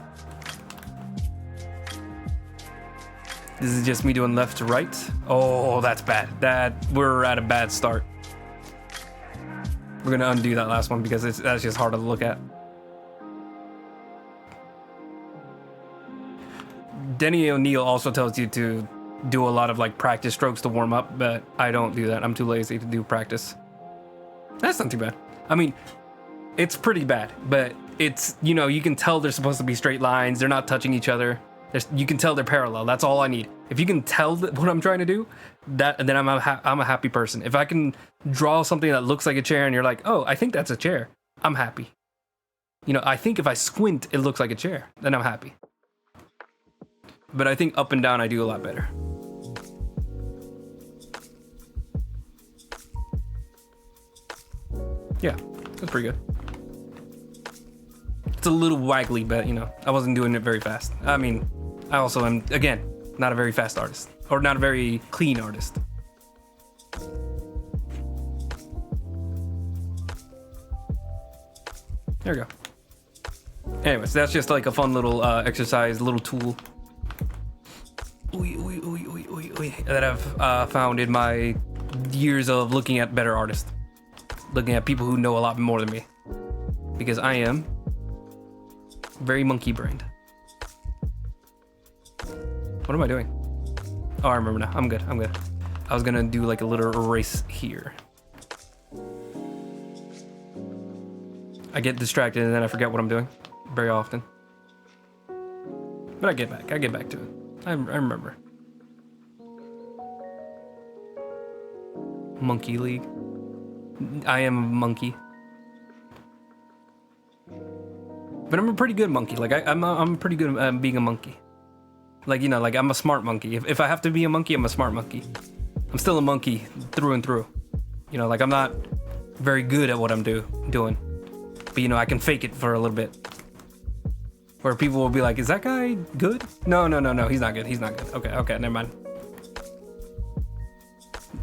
This is just me doing left to right. Oh, that's bad. We're at a bad start. We're gonna undo that last one because that's just hard to look at. Denny O'Neill also tells you to do a lot of like practice strokes to warm up, but I don't do that. I'm too lazy to do practice. That's not too bad. I mean, it's pretty bad, but it's, you can tell they're supposed to be straight lines. They're not touching each other. You can tell they're parallel. That's all I need. If you can tell what I'm trying to do, then I'm a happy person. If I can draw something that looks like a chair and you're like, oh, I think that's a chair, I'm happy. I think if I squint, it looks like a chair, then I'm happy. But I think up and down, I do a lot better. Yeah, that's pretty good. It's a little waggly, but I wasn't doing it very fast. I mean, I also am, again, not a very fast artist, or not a very clean artist. There we go. Anyways, that's just like a fun little exercise, little tool that I've found in my years of looking at better artists, looking at people who know a lot more than me, because I am very monkey brained. What am I doing? Oh, I remember now. I'm good. I was gonna do like a little erase here. I get distracted and then I forget what I'm doing very often. But I get back to it. I remember. Monkey League. I am a monkey. But I'm a pretty good monkey. Like I'm pretty good at being a monkey. Like, you know, like I'm a smart monkey. If I have to be a monkey, I'm a smart monkey. I'm still a monkey through and through. You know, like I'm not very good at what I'm doing. But, you know, I can fake it for a little bit. Where people will be like, is that guy good? No, he's not good. Okay, never mind.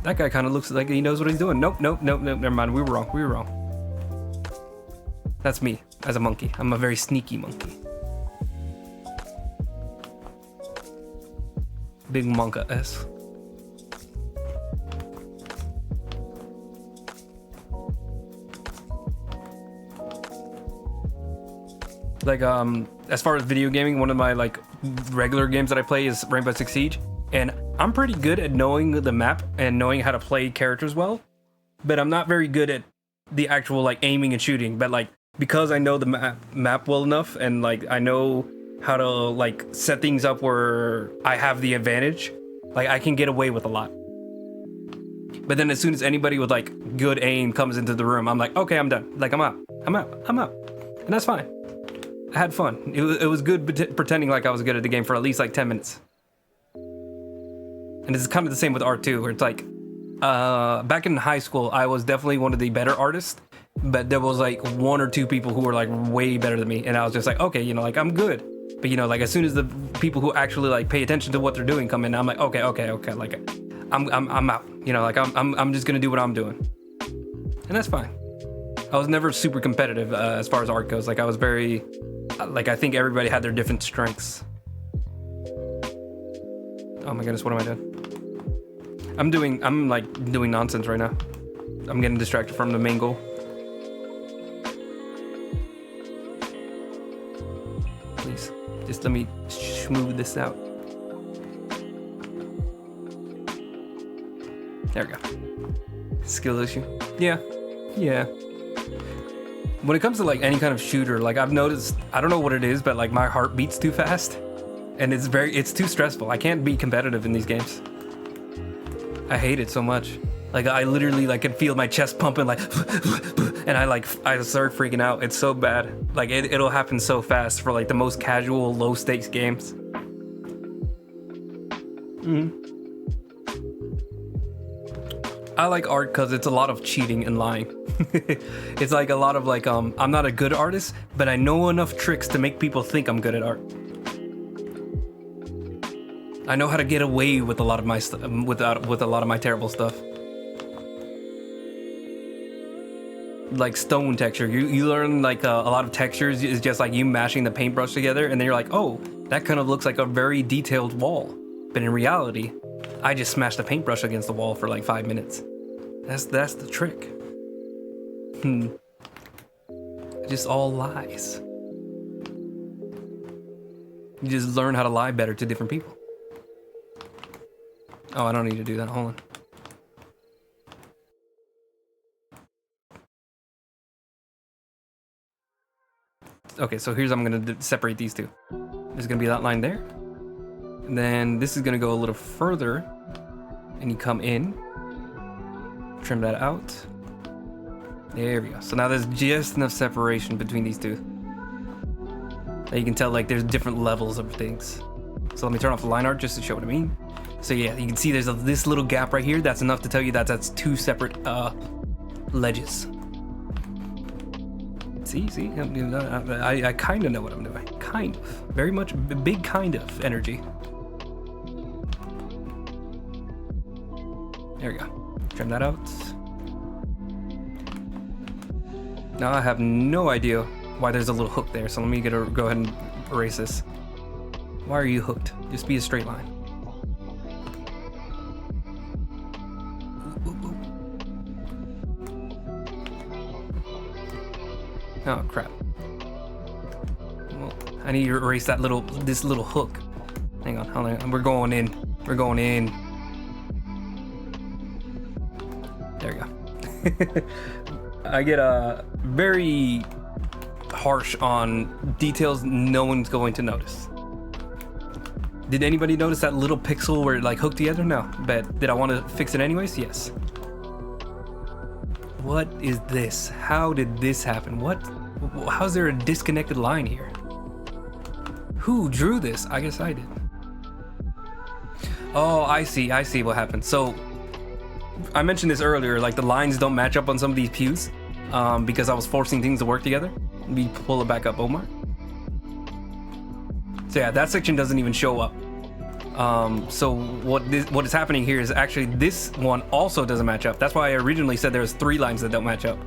That guy kind of looks like he knows what he's doing. Nope, never mind. We were wrong. That's me as a monkey. I'm a very sneaky monkey. Big monka S. Like, as far as video gaming, one of my like regular games that I play is Rainbow Six Siege, and I'm pretty good at knowing the map and knowing how to play characters well, but I'm not very good at the actual like aiming and shooting. But like, because I know the map well enough, and like I know how to like set things up where I have the advantage, like I can get away with a lot. But then as soon as anybody with like good aim comes into the room, I'm like, okay, I'm done. Like I'm out, and that's fine. I had fun. It was good pretending like I was good at the game for at least like 10 minutes. And it's kind of the same with art too, where it's like, back in high school, I was definitely one of the better artists, but there was like one or two people who were like way better than me. And I was just like, okay, you know, like I'm good. But you know, like as soon as the people who actually like pay attention to what they're doing come in, I'm like, okay, like I'm out. You know, like I'm just gonna do what I'm doing. And that's fine. I was never super competitive as far as art goes. Like I was very, like I think everybody had their different strengths. Oh my goodness, what am I doing? I'm like doing nonsense right now. I'm getting distracted from the main goal. Please, just let me smooth this out. There we go. Skill issue. Yeah. When it comes to like any kind of shooter, like I've noticed, I don't know what it is, but like my heart beats too fast. And it's too stressful. I can't be competitive in these games. I hate it so much. Like I literally like can feel my chest pumping like, and I start freaking out. It's so bad. Like it'll happen so fast for like the most casual, low stakes games. I like art because it's a lot of cheating and lying. It's like a lot of like, I'm not a good artist, but I know enough tricks to make people think I'm good at art. I know how to get away with a lot of my with a lot of my terrible stuff. Like stone texture, you learn like a lot of textures is just like you mashing the paintbrush together, and then you're like, oh, that kind of looks like a very detailed wall. But in reality, I just smashed the paintbrush against the wall for like 5 minutes. That's the trick. Just all lies. You just learn how to lie better to different people. Oh, I don't need to do that. Hold on. Okay, so here's how I'm gonna separate these two. There's gonna be that line there. And then this is gonna go a little further. And you come in. Trim that out. There we go. So now there's just enough separation between these two. Now you can tell like there's different levels of things. So let me turn off the line art just to show what I mean. So yeah, you can see there's this little gap right here. That's enough to tell you that that's two separate ledges. See? I kind of know what I'm doing. Kind of. Very much big kind of energy. There we go. Trim that out. Now I have no idea why there's a little hook there, so let me go ahead and erase this. Why are you hooked? Just be a straight line. Oh crap. Well, I need to erase this little hook. Hang on, hold on. We're going in. We're going in. There we go. I get very harsh on details no one's going to notice. Did anybody notice that little pixel where it like hooked together? No. But did I want to fix it anyways? Yes. What is this? How did this happen? How's there a disconnected line here? Who drew this? I guess I did. Oh, I see what happened. So I mentioned this earlier, like the lines don't match up on some of these pews because I was forcing things to work together. Let me pull it back up, Omar. So yeah, that section doesn't even show up. So what is happening here is actually this one also doesn't match up. That's why I originally said there's 3 lines that don't match up,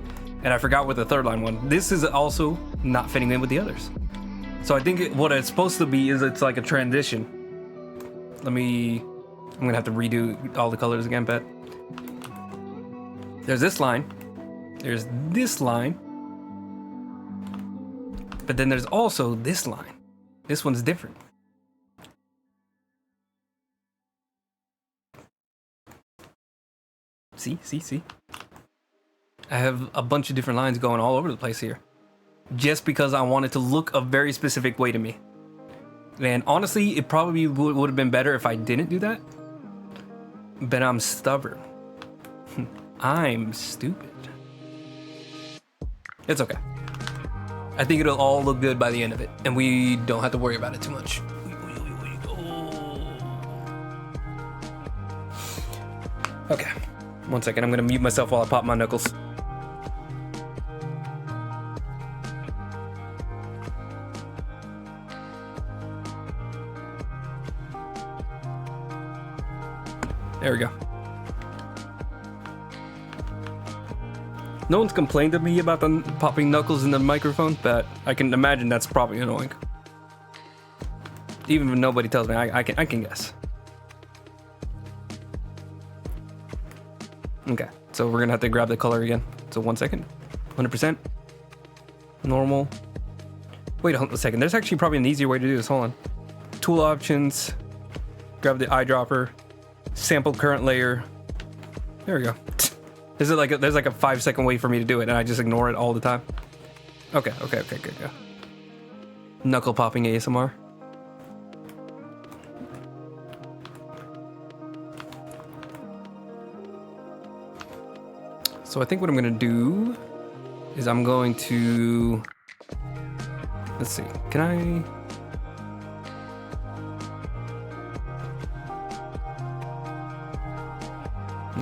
and I forgot what the third line one. This is also not fitting in with the others. So I think what it's supposed to be is it's like a transition. I'm gonna have to redo all the colors again, but there's this line, there's this line, but then there's also this line. This one's different. See? I have a bunch of different lines going all over the place here. Just because I want it to look a very specific way to me. And honestly, it probably would have been better if I didn't do that. But I'm stubborn. I'm stupid. It's okay. I think it'll all look good by the end of it. And we don't have to worry about it too much. Okay. 1 second, I'm gonna mute myself while I pop my knuckles. There we go. No one's complained to me about the popping knuckles in the microphone, but I can imagine that's probably annoying. Even if nobody tells me, I can guess. Okay, so we're gonna have to grab the color again. So 1 second. 100%. Normal. Wait a second. There's actually probably an easier way to do this. Hold on. Tool options. Grab the eyedropper. Sample current layer. There we go. There's like a 5-second way for me to do it, and I just ignore it all the time. Okay, good. Knuckle popping ASMR. So I think what I'm gonna do is I'm going to, let's see, can I?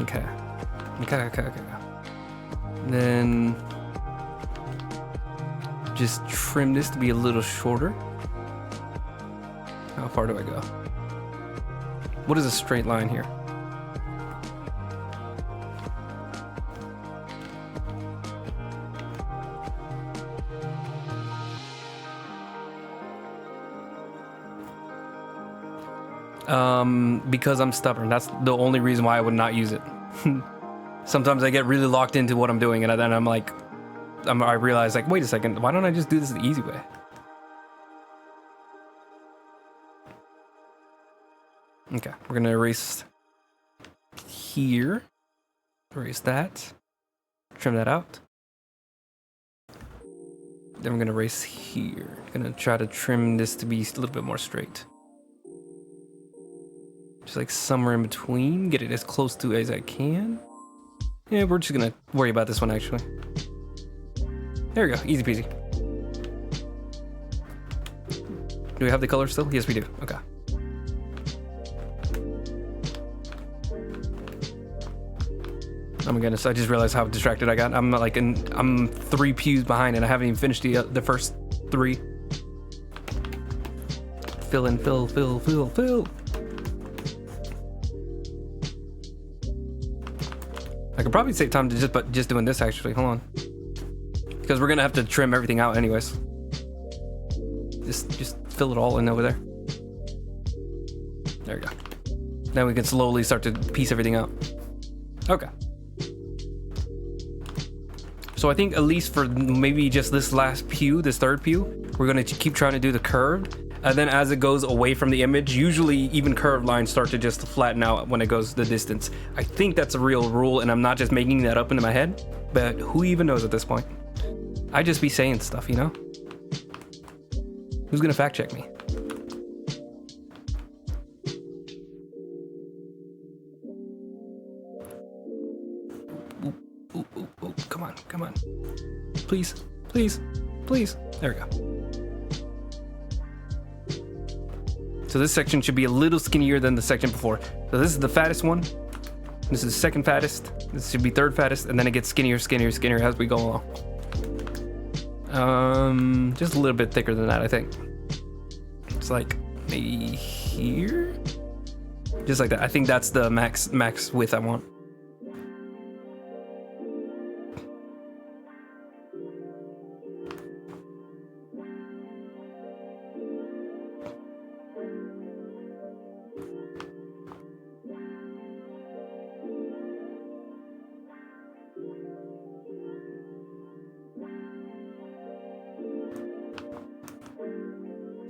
Okay. Then just trim this to be a little shorter. How far do I go? What is a straight line here? Because I'm stubborn. That's the only reason why I would not use it. Sometimes I get really locked into what I'm doing, and then I'm like, I realize, like, wait a second, why don't I just do this the easy way? Okay, we're gonna erase here, erase that, trim that out. Then we're gonna erase here. Gonna try to trim this to be a little bit more straight. Just like somewhere in between, get it as close to as I can. Yeah, we're just gonna worry about this one actually. There we go, easy peasy. Do we have the color still? Yes, we do. Okay. Oh my goodness, I just realized how distracted I got. I'm 3 pews behind and I haven't even finished the first 3. Fill in, fill. could probably save time to just doing this actually. Hold on. Because we're gonna have to trim everything out anyways. Just fill it all in over there. There we go. Now we can slowly start to piece everything out. Okay. So I think at least for maybe just this last pew, this third pew, we're gonna keep trying to do the curved. And then as it goes away from the image, usually even curved lines start to just flatten out when it goes the distance. I think that's a real rule, and I'm not just making that up into my head, but who even knows at this point? I just be saying stuff, you know? Who's gonna fact check me? Ooh, come on. Please. There we go. So this section should be a little skinnier than the section before. So this is the fattest one. This is the second fattest. This should be third fattest, and then it gets skinnier as we go along. Just a little bit thicker than that, I think. It's like maybe here, just like that. I think that's the max width I want.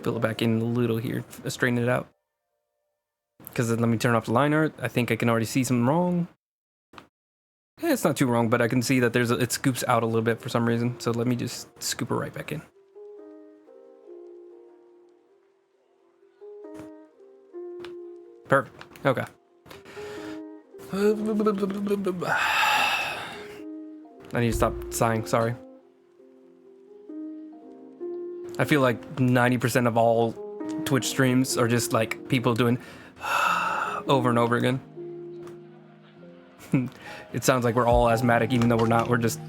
Fill it back in a little here, straighten it out. Because then let me turn off the line art. I think I can already see something wrong. Yeah, it's not too wrong, but I can see that it scoops out a little bit for some reason. So let me just scoop it right back in. Perfect. Okay. I need to stop sighing, sorry. I feel like 90% of all Twitch streams are just like people doing over and over again. It sounds like we're all asthmatic, even though we're not. We're just...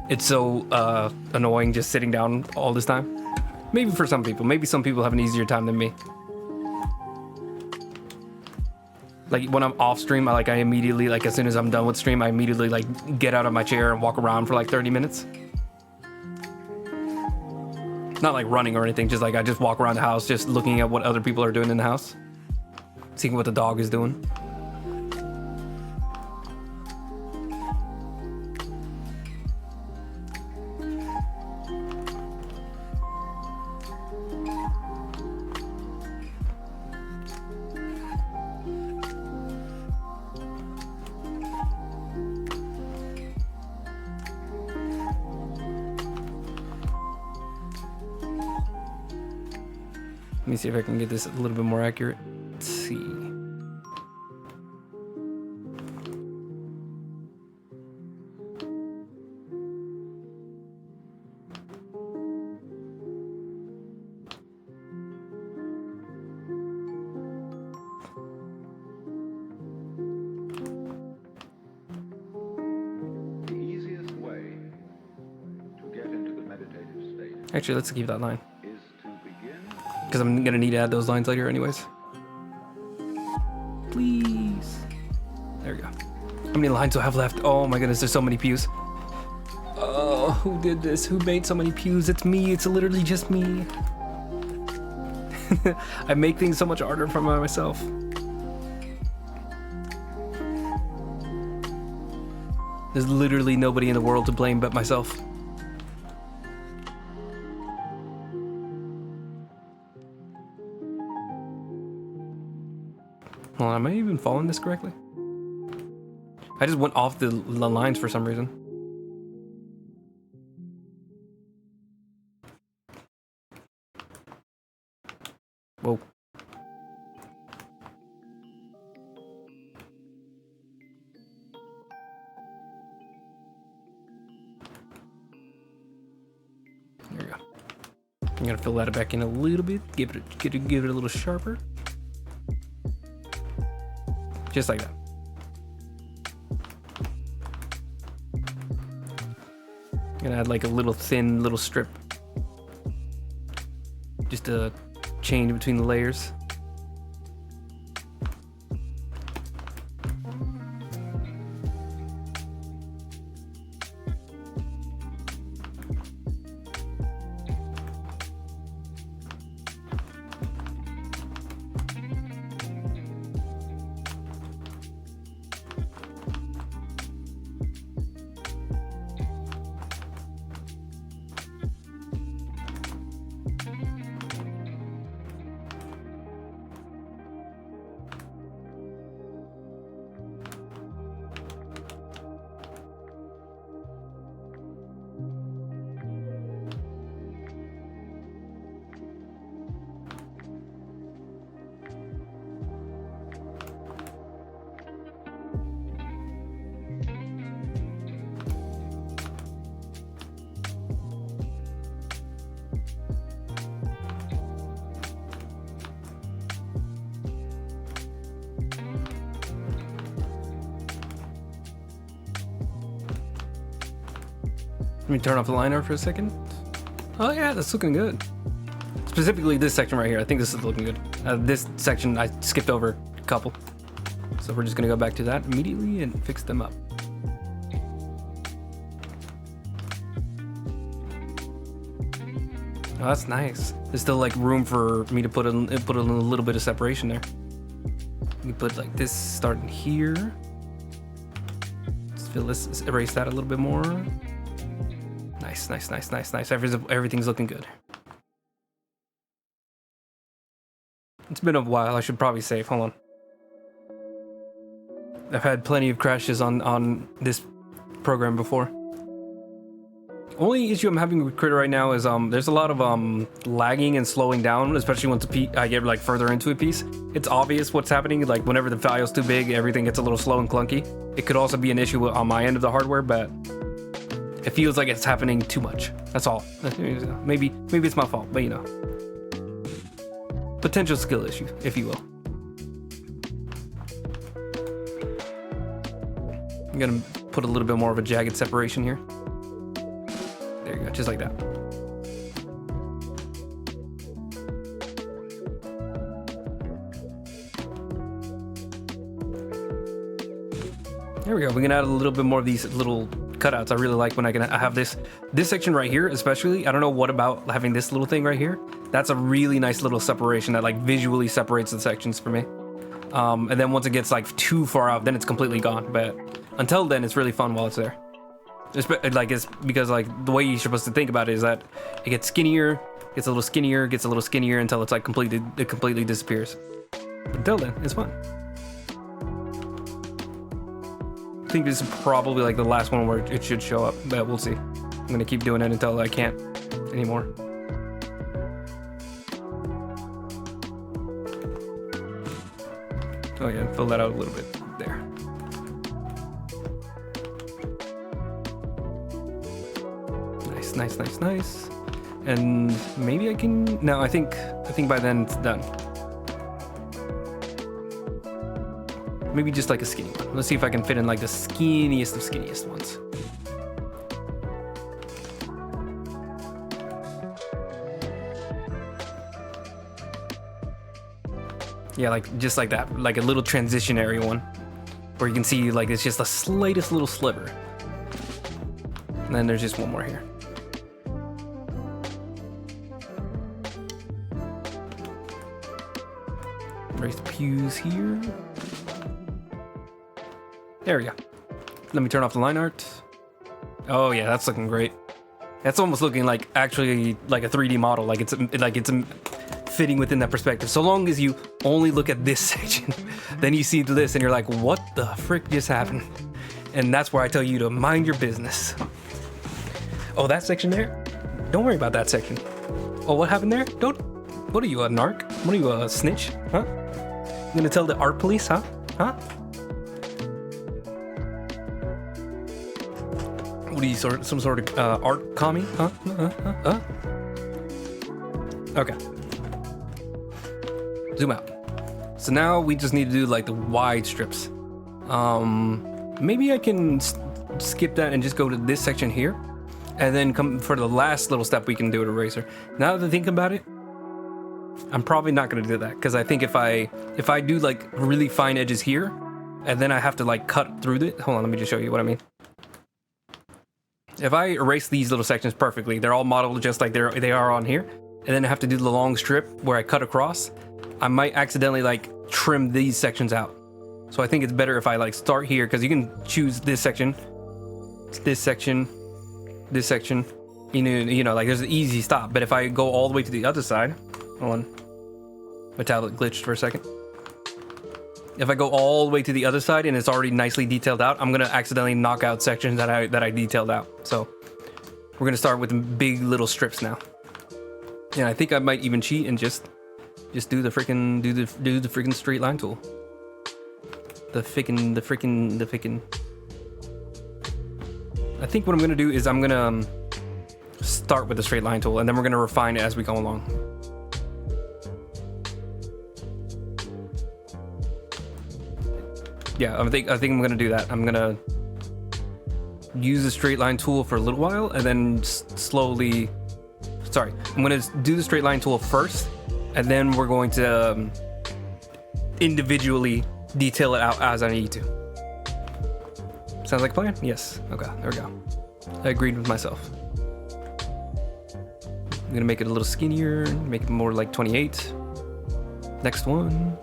It's so annoying just sitting down all this time. Maybe for some people. Maybe some people have an easier time than me. Like when I'm off stream, I immediately, like as soon as I'm done with stream, I immediately like get out of my chair and walk around for like 30 minutes. Not like running or anything, just like I just walk around the house just looking at what other people are doing in the house. Seeing what the dog is doing. Let me see if I can get this a little bit more accurate. Let's see. The easiest way to get into the meditative state. Actually, let's keep that line. Because I'm gonna need to add those lines later anyways. Please. There we go. How many lines do I have left? Oh my goodness, there's so many pews. Oh, who did this? Who made so many pews? It's me. It's literally just me. I make things so much harder for myself. There's literally nobody in the world to blame but myself. Hold on, am I even following this correctly? I just went off the lines for some reason. Whoa. There we go. I'm gonna fill that back in a little bit, give it a little sharper. Just like that. I'm gonna add like a little thin little strip. Just a change between the layers. Let me turn off the line art for a second. Oh yeah, that's looking good. Specifically this section right here. I think this is looking good. This section I skipped over a couple. So we're just gonna go back to that immediately and fix them up. Oh, that's nice. There's still like room for me to put a little bit of separation there. We put like this starting here. Let's erase that a little bit more. Nice, nice, nice, nice, nice. Everything's looking good. It's been a while. I should probably save. Hold on. I've had plenty of crashes on this program before. Only issue I'm having with Critter right now is there's a lot of lagging and slowing down, especially once I get like further into a piece. It's obvious what's happening. Like whenever the file's too big, everything gets a little slow and clunky. It could also be an issue on my end of the hardware, but it feels like it's happening too much. That's all. Maybe it's my fault, but you know, potential skill issue, if you will. I'm gonna put a little bit more of a jagged separation here. There you go, just like that. There we go. We can add a little bit more of these little cutouts. I really like when I have this section right here, especially. I don't know what about having this little thing right here. That's a really nice little separation that like visually separates the sections for me. And then once it gets like too far out, then it's completely gone. But until then, it's really fun while it's there. It's because like the way you're supposed to think about it is that it gets skinnier, gets a little skinnier, gets a little skinnier until it's like it completely disappears. But until then, it's fun. I think this is probably like the last one where it should show up, but we'll see. I'm gonna keep doing it until I can't anymore. Oh yeah, fill that out a little bit there. Nice, nice, nice. And maybe I can. No, I think by then it's done. Maybe just like a skinny one. Let's see if I can fit in like the skinniest of skinniest ones. Yeah, like just like that, like a little transitionary one, where you can see like it's just the slightest little sliver. And then there's just one more here. Erase the pews here. There we go. Let me turn off the line art. Oh yeah, that's looking great. That's almost looking like actually like a 3D model, like it's fitting within that perspective. So long as you only look at this section, then you see this and you're like, what the frick just happened? And that's where I tell you to mind your business. Oh, that section there? Don't worry about that section. Oh, what happened there? What are you, a narc? What are you, a snitch? Huh? You gonna tell the art police, huh? Huh? What are you, some sort of art commie? Huh? Okay. Zoom out. So now we just need to do like the wide strips. Maybe I can skip that and just go to this section here, and then come for the last little step we can do an eraser. Now that I think about it, I'm probably not gonna do that, because I think if I do like really fine edges here, and then I have to like cut through it. Hold on, let me just show you what I mean. If I erase these little sections perfectly, they're all modeled just like they are on here, and then I have to do the long strip where I cut across, I might accidentally like trim these sections out. So I think it's better if I like start here, because you can choose this section, this section, this section, you know, like there's an easy stop. But if I go all the way to the other side, hold on, my tablet glitched for a second. If I go all the way to the other side and it's already nicely detailed out, I'm gonna accidentally knock out sections that I detailed out. So we're gonna start with big little strips now. And I think I might even cheat and just do the freaking straight line tool. The freaking. I think what I'm gonna do is I'm gonna start with the straight line tool, and then we're gonna refine it as we go along. Yeah, I think I'm gonna do that. I'm gonna use the straight line tool for a little while, and then slowly. Sorry, I'm gonna do the straight line tool first, and then we're going to individually detail it out as I need to. Sounds like a plan? Yes. Okay, there we go. I agreed with myself. I'm gonna make it a little skinnier, make it more like 28. Next one.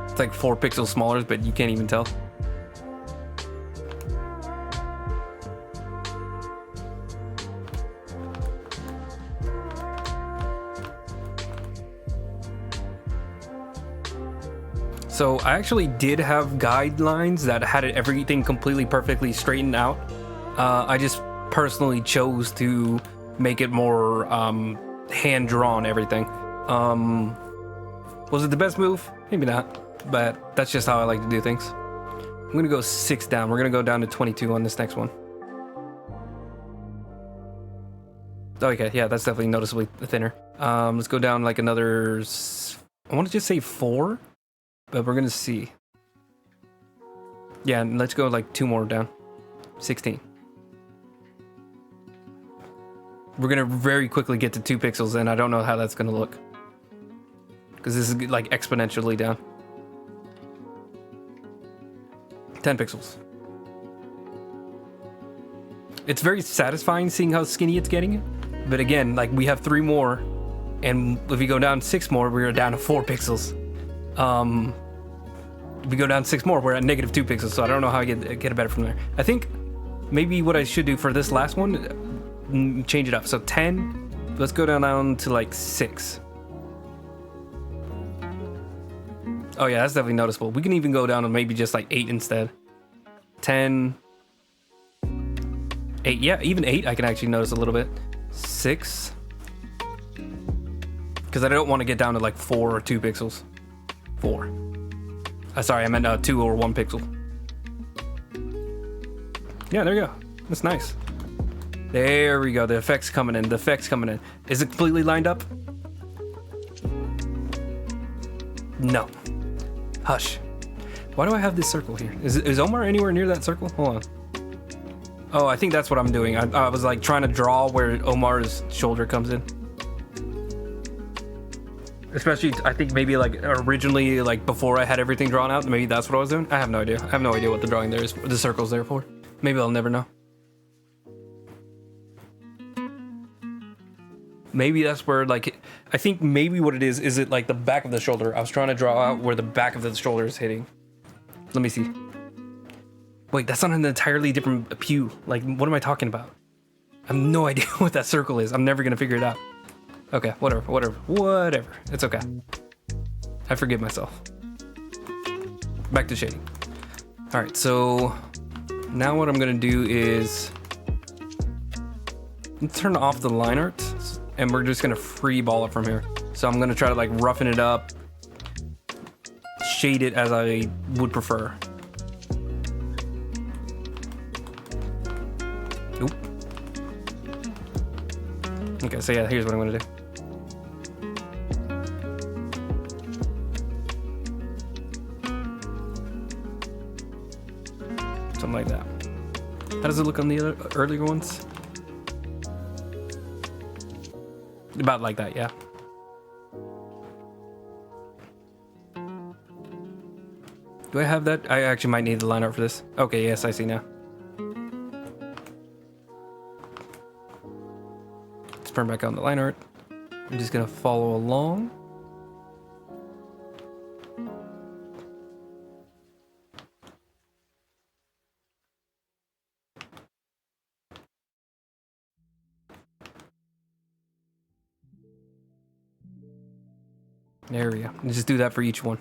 It's like 4 pixels smaller, but you can't even tell. So I actually did have guidelines that had everything completely perfectly straightened out. I just personally chose to make it more hand-drawn everything. Was it the best move? Maybe not, but that's just how I like to do things. I'm gonna go 6 down. We're gonna go down to 22 on this next one. Okay, yeah, that's definitely noticeably thinner. Let's go down like another, I want to just say 4. But we're gonna see. Yeah, let's go like 2 more down. 16. We're gonna very quickly get to 2 pixels, and I don't know how that's gonna look. Because this is like exponentially down. 10 pixels. It's very satisfying seeing how skinny it's getting. But again, like we have 3 more. And if we go down 6 more, we're down to 4 pixels. If we go down 6 more, we're at negative 2 pixels, so I don't know how I get it better from there. I think maybe what I should do for this last one, change it up. So 10, let's go down to like 6. Oh yeah, that's definitely noticeable. We can even go down to maybe just like 8 instead. 10, 8, yeah, even 8 I can actually notice a little bit. 6. Because I don't want to get down to like 4 or 2 pixels. 4. Sorry, I meant 2 or 1 pixel. Yeah, there you go. That's nice. There we go. The effect's coming in. The effect's coming in. Is it completely lined up? No. Hush. Why do I have this circle here? Is Omar anywhere near that circle? Hold on. Oh, I think that's what I'm doing. I was like trying to draw where Omar's shoulder comes in. Especially, I think maybe like originally, like before I had everything drawn out, maybe that's what I was doing. I have no idea. I have no idea what the drawing there is, the circle's there for. Maybe I'll never know. Maybe that's where, like, I think maybe what it is it like the back of the shoulder? I was trying to draw out where the back of the shoulder is hitting. Let me see. Wait, that's on an entirely different pew. Like, what am I talking about? I have no idea what that circle is. I'm never gonna figure it out. Okay, whatever. It's okay. I forgive myself. Back to shading. All right, so now what I'm gonna do is turn off the line art, and we're just gonna free ball it from here. So I'm gonna try to like roughen it up, shade it as I would prefer. Oop. Okay, so yeah, here's what I'm gonna do. Something like that. How does it look on the other earlier ones? About like that, yeah. Do I have that? I actually might need the line art for this. Okay, yes, I see now. Let's turn back on the line art. I'm just gonna follow along. There we go. Just do that for each one.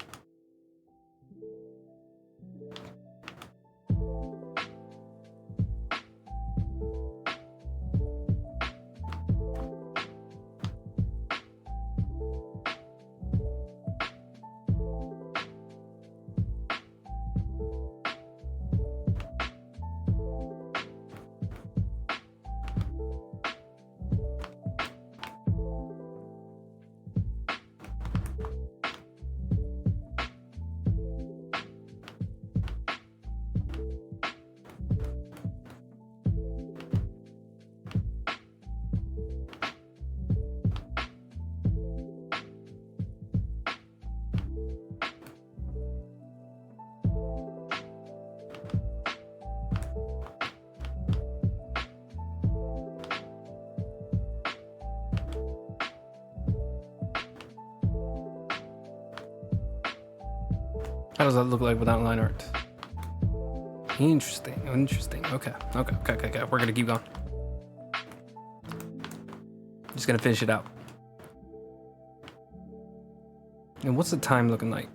How does that look like without line art? Interesting. Okay. We're gonna keep going. Just gonna finish it out. And what's the time looking like?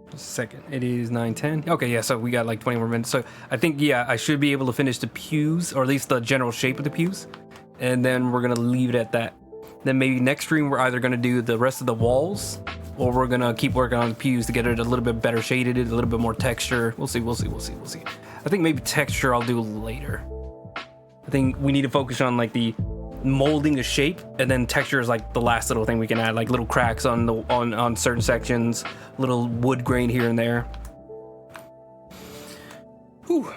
Just a second. It is 9:10. Okay, yeah, so we got like 20 more minutes. So I think, yeah, I should be able to finish the pews, or at least the general shape of the pews. And then we're gonna leave it at that. Then maybe next stream we're either gonna do the rest of the walls, or we're gonna keep working on the pews to get it a little bit better shaded, a little bit more texture. We'll see. I think maybe texture I'll do later. I think we need to focus on like the molding the shape, and then texture is like the last little thing we can add, like little cracks on certain sections, little wood grain here and there. Whew.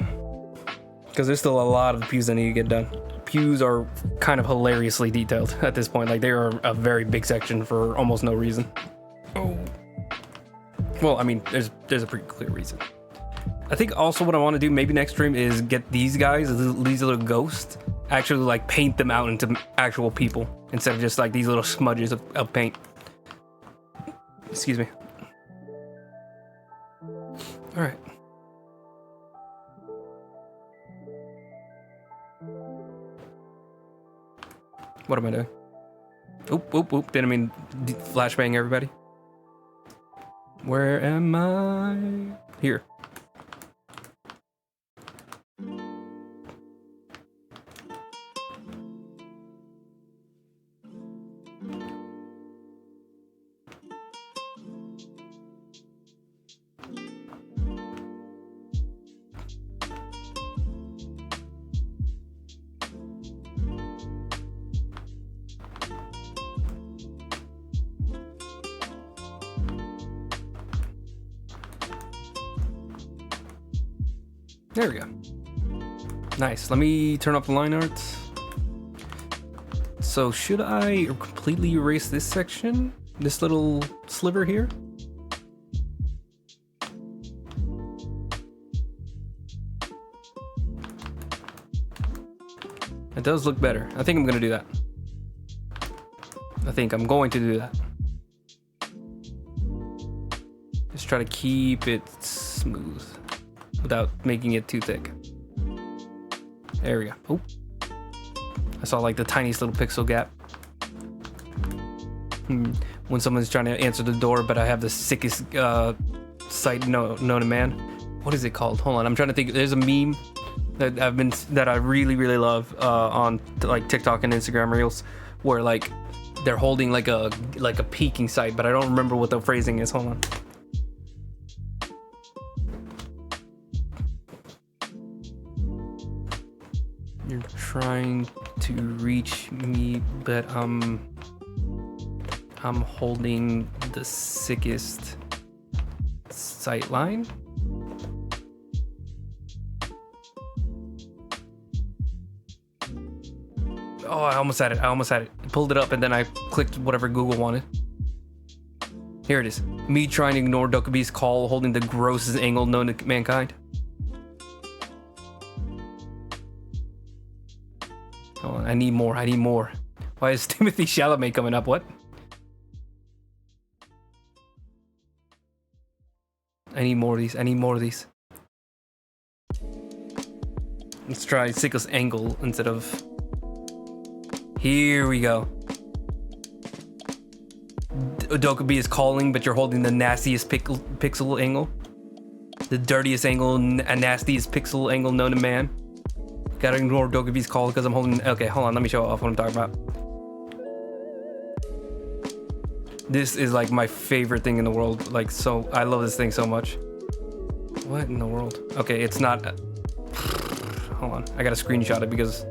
Because there's still a lot of pews that need to get done. Pews are kind of hilariously detailed at this point. Like they are a very big section for almost no reason. Oh. Well, I mean, there's a pretty clear reason. I think also what I want to do maybe next stream is get these guys, these little ghosts, actually like paint them out into actual people instead of just like these little smudges of paint. Excuse me. All right. What am I doing? Oop. Didn't mean flashbang everybody. Where am I? Here. There we go. Nice. Let me turn up the line art. So should I completely erase this section? This little sliver here? It does look better. I think I'm gonna do that. I think I'm going to do that. Just try to keep it smooth without making it too thick. There we go. Oh, I saw like the tiniest little pixel gap. When someone's trying to answer the door, but I have the sickest sight known to man. What is it called? Hold on, I'm trying to think. There's a meme that I really love on like TikTok and Instagram Reels, where like they're holding like a peeking sight, but I don't remember what the phrasing is. Hold on. You're trying to reach me, but I'm holding the sickest sight line. Oh, I almost had it. Pulled it up and then I clicked whatever Google wanted. Here it is. Me trying to ignore Dokubi's call, holding the grossest angle known to mankind. Hold on, I need more. Why is Timothy Chalamet coming up? What? I need more of these. Let's try sickest angle instead of... Here we go. Dokubi is calling, but you're holding the nastiest pixel angle. The dirtiest angle and nastiest pixel angle known to man. Gotta ignore Dokubi's call because I'm holding... Okay, hold on, let me show off what I'm talking about. This is like my favorite thing in the world. Like, so, I love this thing so much. What in the world? Okay, it's not... Hold on, I gotta screenshot it because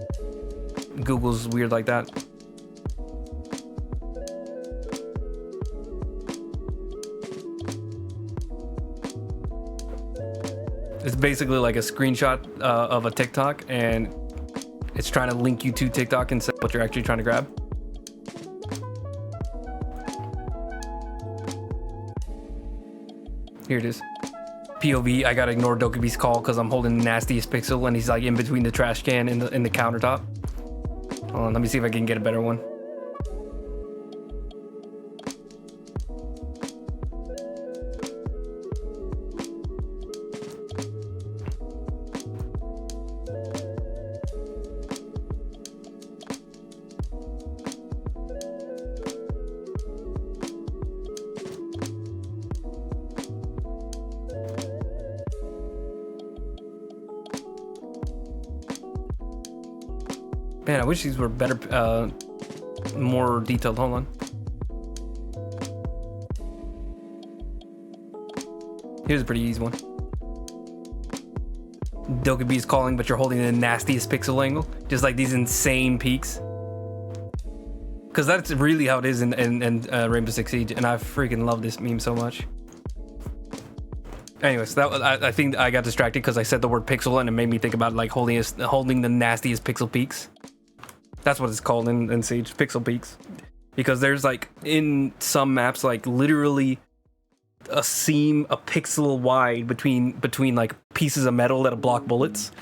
Google's weird like that. It's basically like a screenshot of a TikTok, and it's trying to link you to TikTok instead of what you're actually trying to grab. Here it is. POV, I gotta ignore Dokubi's call because I'm holding the nastiest pixel and he's like in between the trash can and the countertop. Hold on, let me see if I can get a better one. Man, I wish these were better, more detailed. Hold on. Here's a pretty easy one. Dokkaebi is calling, but you're holding the nastiest pixel angle. Just like these insane peaks. Because that's really how it is in Rainbow Six Siege, and I freaking love this meme so much. Anyways, that was, I think I got distracted because I said the word pixel and it made me think about like holding the nastiest pixel peaks. That's what it's called in Siege, pixel peaks. Because there's like in some maps like literally a seam a pixel wide between like pieces of metal that block bullets.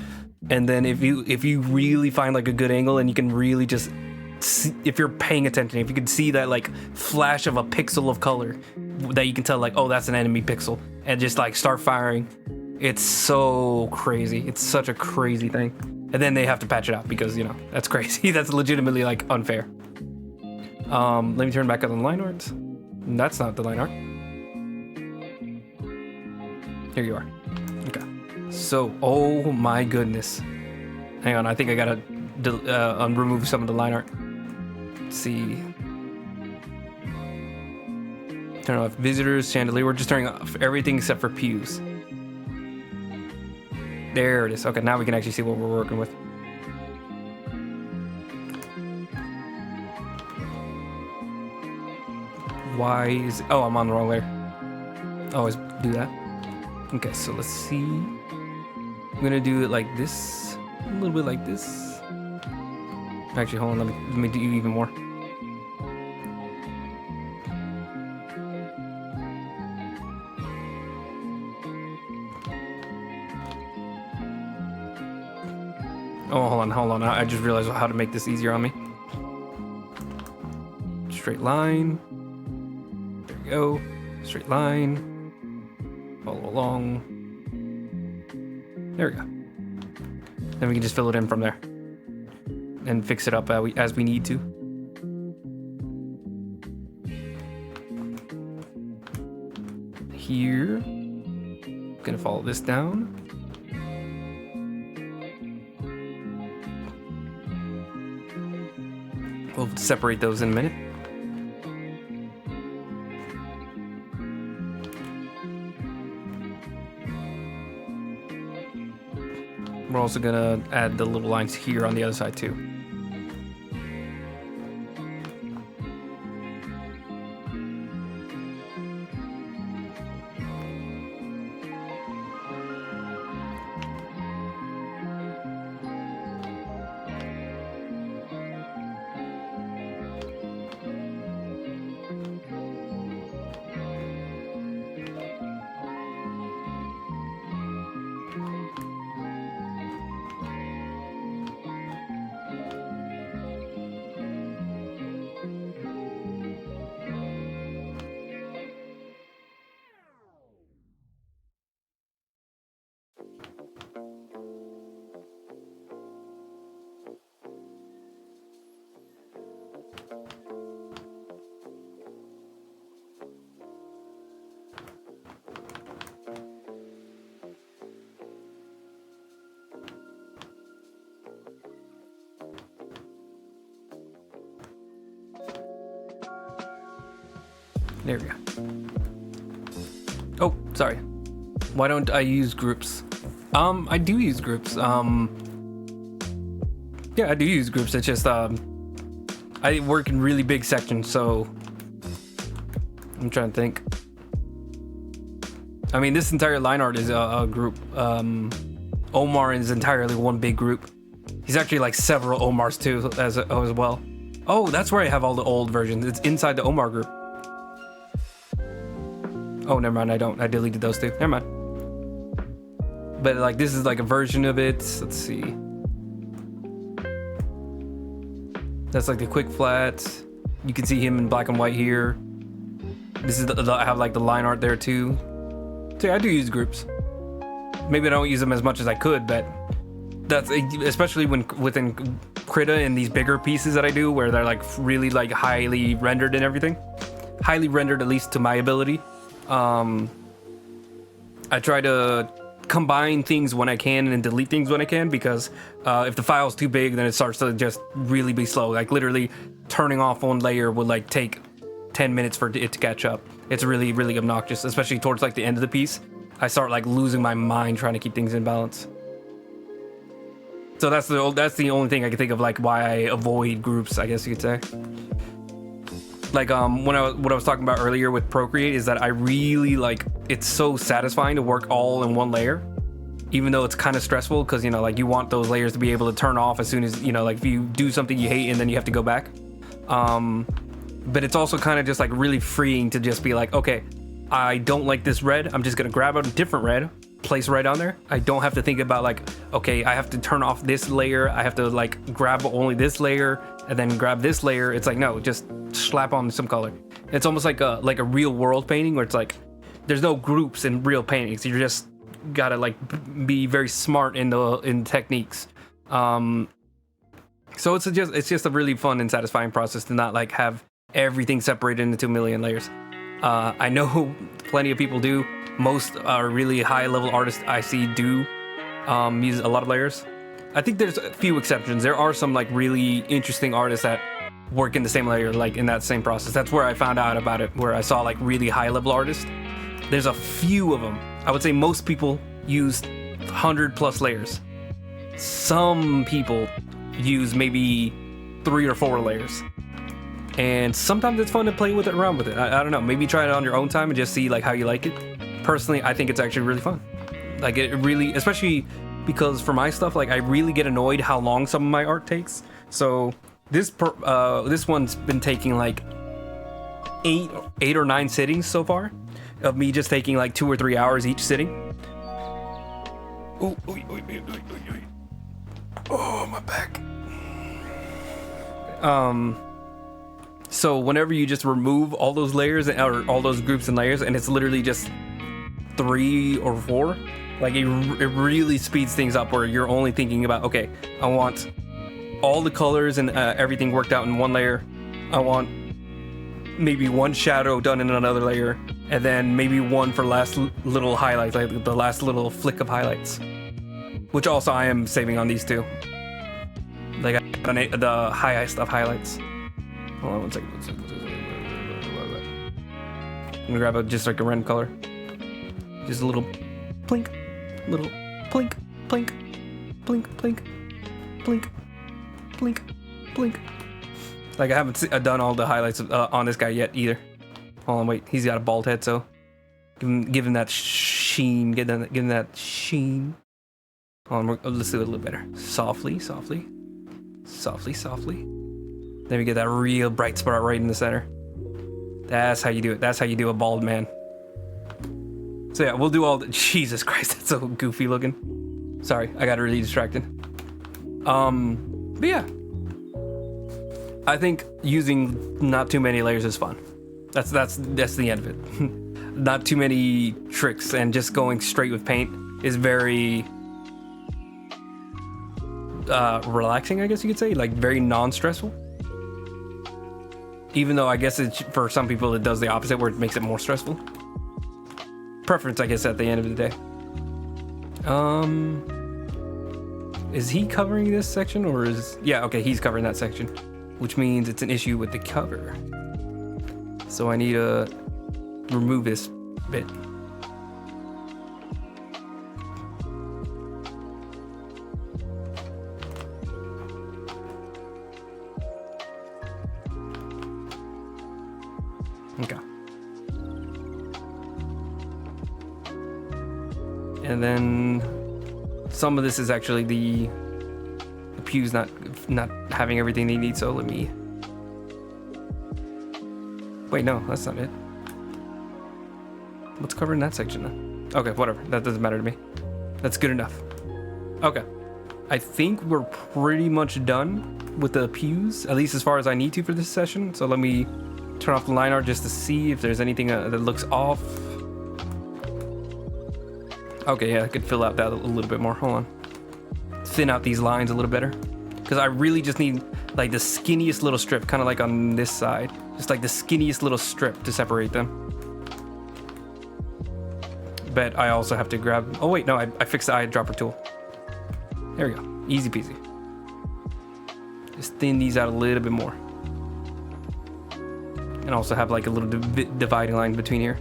And then if you really find like a good angle and you can really just see, if you're paying attention, if you can see that like flash of a pixel of color that you can tell like, oh, that's an enemy pixel, and just like start firing. It's so crazy. It's such a crazy thing. And then they have to patch it out because, you know, that's crazy. That's legitimately like unfair. Let me turn back on the line arts. That's not the line art. Here you are. Okay. So, oh my goodness. Hang on, I think I gotta remove some of the line art. Let's see. Turn off visitors, chandelier. We're just turning off everything except for pews. There it is. Okay, now we can actually see what we're working with. Why is... Oh, I'm on the wrong layer. Always do that. Okay, so let's see. I'm gonna do it like this. A little bit like this. Actually, hold on. Let me do even more. Oh, hold on. I just realized how to make this easier on me. Straight line. There we go. Straight line. Follow along. There we go. Then we can just fill it in from there. And fix it up as we need to. Here. Gonna follow this down. We'll separate those in a minute. We're also gonna add the little lines here on the other side too. There we go. Oh, sorry. Why don't I use groups? I do use groups. Yeah, I do use groups. It's just, I work in really big sections, so I'm trying to think. I mean, this entire line art is a group. Omar is entirely one big group. He's actually like several Omars too, as well. Oh, that's where I have all the old versions. It's inside the Omar group. Oh, never mind. I don't. I deleted those two. Never mind. But like, this is like a version of it. Let's see. That's like the quick flat. You can see him in black and white here. This is I have like the line art there too. So yeah, I do use groups. Maybe I don't use them as much as I could, but that's especially when within Krita and these bigger pieces that I do, where they're like really like highly rendered and everything. Highly rendered, at least to my ability. I try to combine things when I can and delete things when I can, because if the file's too big, then it starts to just really be slow. Like literally turning off one layer would like take 10 minutes for it to catch up. It's really, really obnoxious, especially towards like the end of the piece. I start like losing my mind trying to keep things in balance. So that's the only thing I can think of, like why I avoid groups, I guess you could say. Like what I was talking about earlier with Procreate is that I really like, it's so satisfying to work all in one layer, even though it's kind of stressful, because you know, like you want those layers to be able to turn off as soon as, you know, like if you do something you hate and then you have to go back. But it's also kind of just like really freeing to just be like, okay, I don't like this red, I'm just gonna grab a different red, place right on there. I don't have to think about like, okay, I have to turn off this layer, I have to like grab only this layer and then grab this layer. It's like, no, just slap on some color. It's almost like a real world painting where it's like there's no groups in real paintings. You just gotta like be very smart in techniques. So it's just a really fun and satisfying process to not like have everything separated into a million layers. I know plenty of people do. Most really high level artists I see do use a lot of layers. I think there's a few exceptions. There are some like really interesting artists that work in the same layer, like in that same process. That's where I found out about it, where I saw like really high level artists. There's a few of them. I would say most people use 100+ layers. Some people use maybe 3 or 4 layers. And sometimes it's fun to play with it, around with it. I don't know, maybe try it on your own time and just see like how you like it. Personally, I think it's actually really fun. Like it really, especially because for my stuff, like I really get annoyed how long some of my art takes. So this one's been taking like 8 or 9 sittings so far, of me just taking like 2 or 3 hours each sitting. Oh, my back. So whenever you just remove all those layers or all those groups and layers, and it's literally just 3 or 4, like it really speeds things up, where you're only thinking about, okay, I want all the colors and everything worked out in one layer. I want maybe one shadow done in another layer, and then maybe one for last little highlights, like the last little flick of highlights, which also I am saving on these too. Like the high stuff highlights. Hold on 1 second. I'm gonna grab just like a random color. Just a little plink, little plink, plink, plink, plink, plink, plink, plink. Like I haven't done all the highlights on this guy yet either. Hold on, wait. He's got a bald head, so give him that sheen. Give him that sheen. Hold on, let's do it a little better. Softly, softly, softly, softly. Then we get that real bright spot right in the center. That's how you do it. That's how you do a bald man. So yeah, we'll do all the... Jesus Christ, that's so goofy looking. Sorry, I got really distracted. But yeah. I think using not too many layers is fun. That's the end of it. Not too many tricks, and just going straight with paint is very relaxing, I guess you could say. Like very non-stressful. Even though I guess it's, for some people it does the opposite, where it makes it more stressful. Preference, I guess, at the end of the day. Is he covering this section, or is... Yeah, okay, he's covering that section, which means it's an issue with the cover. So I need to remove this bit. Okay. And then some of this is actually the pews not having everything they need, so let me... Wait, no, that's not it. What's covering that section then? Okay, whatever. That doesn't matter to me. That's good enough. Okay. I think we're pretty much done with the pews, at least as far as I need to for this session. So let me turn off the line art just to see if there's anything that looks off. Okay, yeah, I could fill out that a little bit more. Hold on. Thin out these lines a little better. Because I really just need like the skinniest little strip, kind of like on this side. Just like the skinniest little strip to separate them. bet I also have to grab... Oh, wait, no, I fixed the eyedropper tool. There we go. Easy peasy. Just thin these out a little bit more. And also have like a little dividing line between here.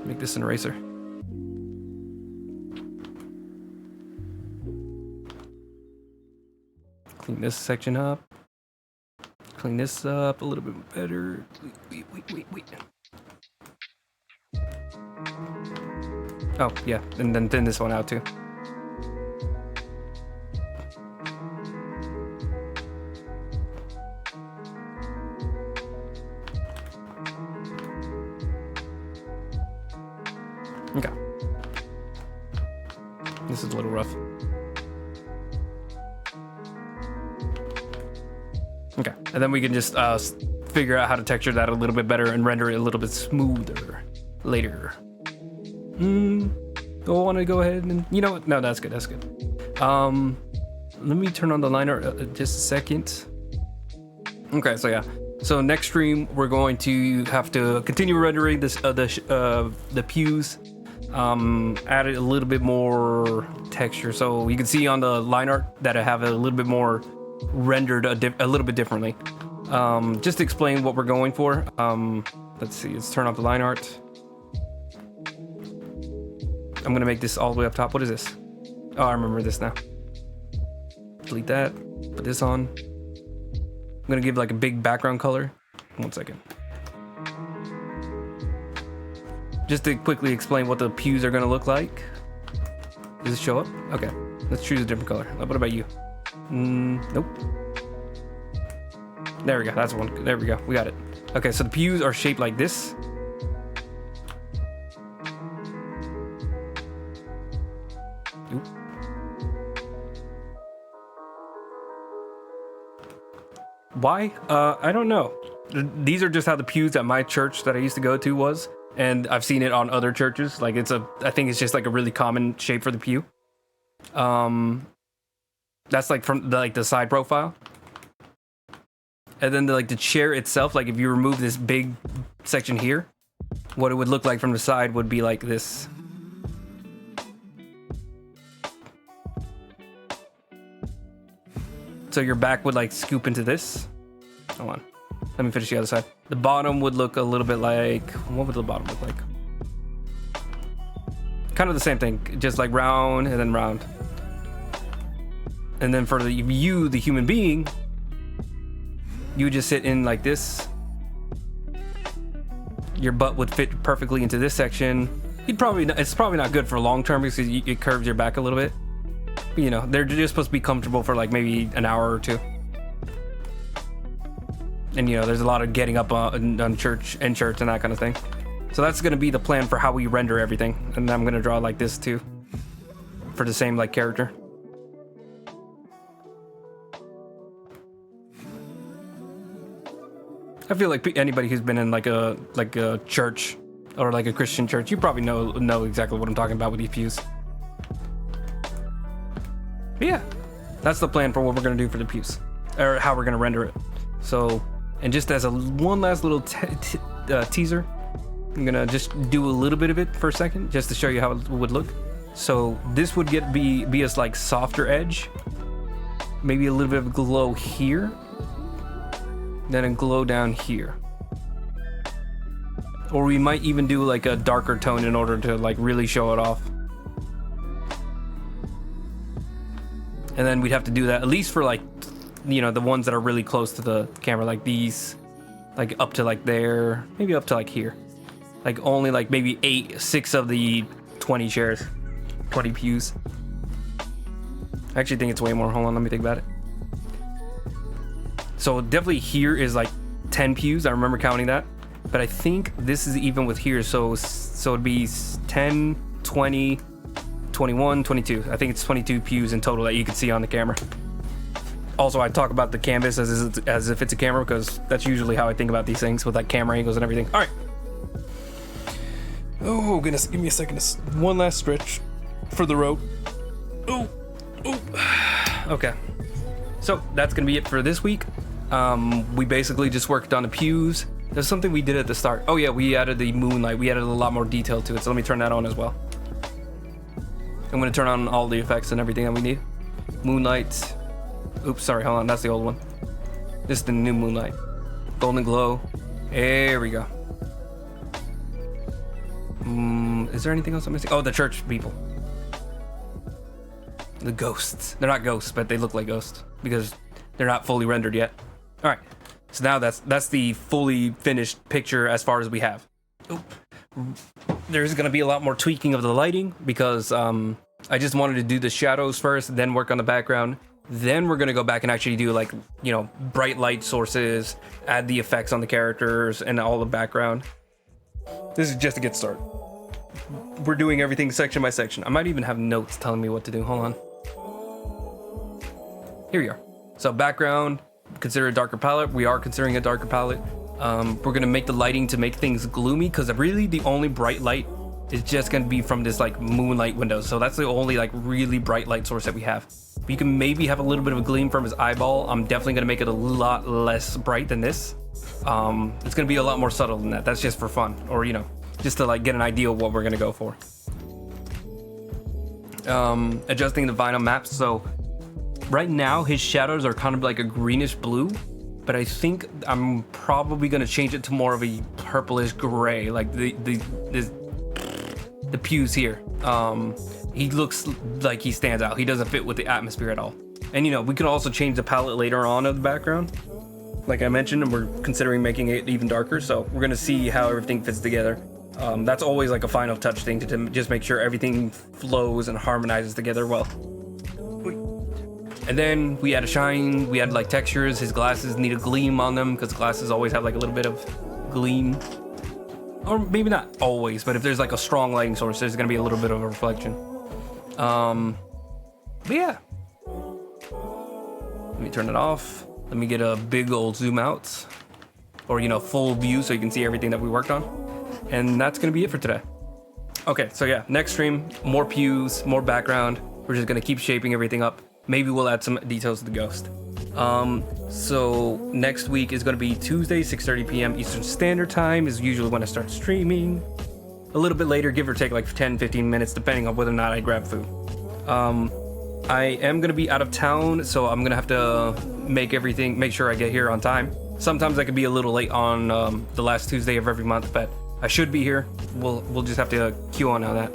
Make this an eraser. Clean this section up. Clean this up a little bit better. Wait. Oh, yeah, and then thin this one out too. Okay. This is a little rough. Okay, and then we can just figure out how to texture that a little bit better and render it a little bit smoother later. Do I want to go ahead and... You know what? No, that's good, that's good. Let me turn on the liner just a second. Okay, so yeah. So next stream, we're going to have to continue rendering this the pews. Add a little bit more texture. So you can see on the line art that I have a little bit more rendered a little bit differently. Just to explain what we're going for. Let's see, let's turn off the line art. I'm gonna make this all the way up top. What is this? Oh, I remember this now. Delete that, put this on. I'm gonna give like a big background color. 1 second. Just to quickly explain what the pews are gonna look like. Does this show up? Okay, let's choose a different color. What about you? Nope. There we go, that's one. There we go, we got it. Okay, so the pews are shaped like this. Oop. Why? I don't know. These are just how the pews at my church that I used to go to was, and I've seen it on other churches. Like I think it's just like a really common shape for the pew. That's like from the side profile. And then the chair itself, like if you remove this big section here, what it would look like from the side would be like this. So your back would like scoop into this. Hold on. Let me finish the other side. The bottom would look a little bit like... What would the bottom look like? Kind of the same thing. Just like round and then round. And then for you, the human being, you would just sit in like this. Your butt would fit perfectly into this section. It's probably not good for long term because it curves your back a little bit. You know, they're just supposed to be comfortable for like maybe an hour or two. And you know, there's a lot of getting up on church and that kind of thing. So that's going to be the plan for how we render everything. And I'm going to draw like this too, for the same like character. I feel like anybody who's been in like a church or like a Christian church, you probably know exactly what I'm talking about with these pews. But yeah, that's the plan for what we're gonna do for the pews, or how we're gonna render it. So, and just as one last little teaser, I'm gonna just do a little bit of it for a second, just to show you how it would look. So this would be a like softer edge, maybe a little bit of glow here, then a glow down here. Or we might even do like a darker tone in order to like really show it off. And then we'd have to do that at least for like, you know, the ones that are really close to the camera, like these, like up to like there, maybe up to like here. Like only like maybe 6 of the 20 chairs, 20 pews. I actually think it's way more. Hold on, let me think about it. So definitely here is like 10 pews. I remember counting that. But I think this is even with here. So it'd be 10, 20, 21, 22. I think it's 22 pews in total that you can see on the camera. Also, I talk about the canvas as if it's a camera because that's usually how I think about these things with like camera angles and everything. All right. Oh goodness, give me a second. One last stretch for the rope. Oh. Okay. So that's gonna be it for this week. We basically just worked on the pews. There's something we did at the start. Oh yeah, we added the moonlight. We added a lot more detail to it. So let me turn that on as well. I'm gonna turn on all the effects and everything that we need. Moonlight. Oops, sorry, hold on. That's the old one. This is the new moonlight. Golden glow. There we go. Is there anything else I'm missing? Oh, the church people. The ghosts. They're not ghosts, but they look like ghosts because they're not fully rendered yet. All right. So now that's the fully finished picture as far as we have. Oop. There's going to be a lot more tweaking of the lighting because I just wanted to do the shadows first, then work on the background. Then we're going to go back and actually do like, bright light sources, add the effects on the characters and all the background. This is just to get started. We're doing everything section by section. I might even have notes telling me what to do. Hold on. Here we are. So background, consider a darker palette. We are considering a darker palette. We're going to make the lighting to make things gloomy because really the only bright light is just going to be from this like moonlight window. So that's the only like really bright light source that we have. You can maybe have a little bit of a gleam from his eyeball. I'm definitely going to make it a lot less bright than this. It's going to be a lot more subtle than that. That's just for fun, or just to like get an idea of what we're going to go for. Adjusting the vinyl maps. So right now his shadows are kind of like a greenish blue, but I think I'm probably going to change it to more of a purplish gray, like the pews here. He looks like he stands out. He doesn't fit with the atmosphere at all. And we can also change the palette later on of the background. Like I mentioned, and we're considering making it even darker. So we're gonna see how everything fits together. That's always like a final touch thing to just make sure everything flows and harmonizes together well. And then we add a shine, we add like textures. His glasses need a gleam on them because glasses always have like a little bit of gleam. Or maybe not always, but if there's like a strong lighting source, there's gonna be a little bit of a reflection. But yeah. Let me turn it off. Let me get a big old zoom out. Or, full view so you can see everything that we worked on. And that's gonna be it for today. Okay, so yeah, next stream, more pews, more background. We're just gonna keep shaping everything up. Maybe we'll add some details to the ghost. So next week is gonna be Tuesday, 6:30 p.m. Eastern Standard Time is usually when I start streaming. A little bit later, give or take like 10-15 minutes, depending on whether or not I grab food. I am gonna be out of town, so I'm gonna have to make sure I get here on time. Sometimes I could be a little late on the last Tuesday of every month, but I should be here. We'll just have to queue on that.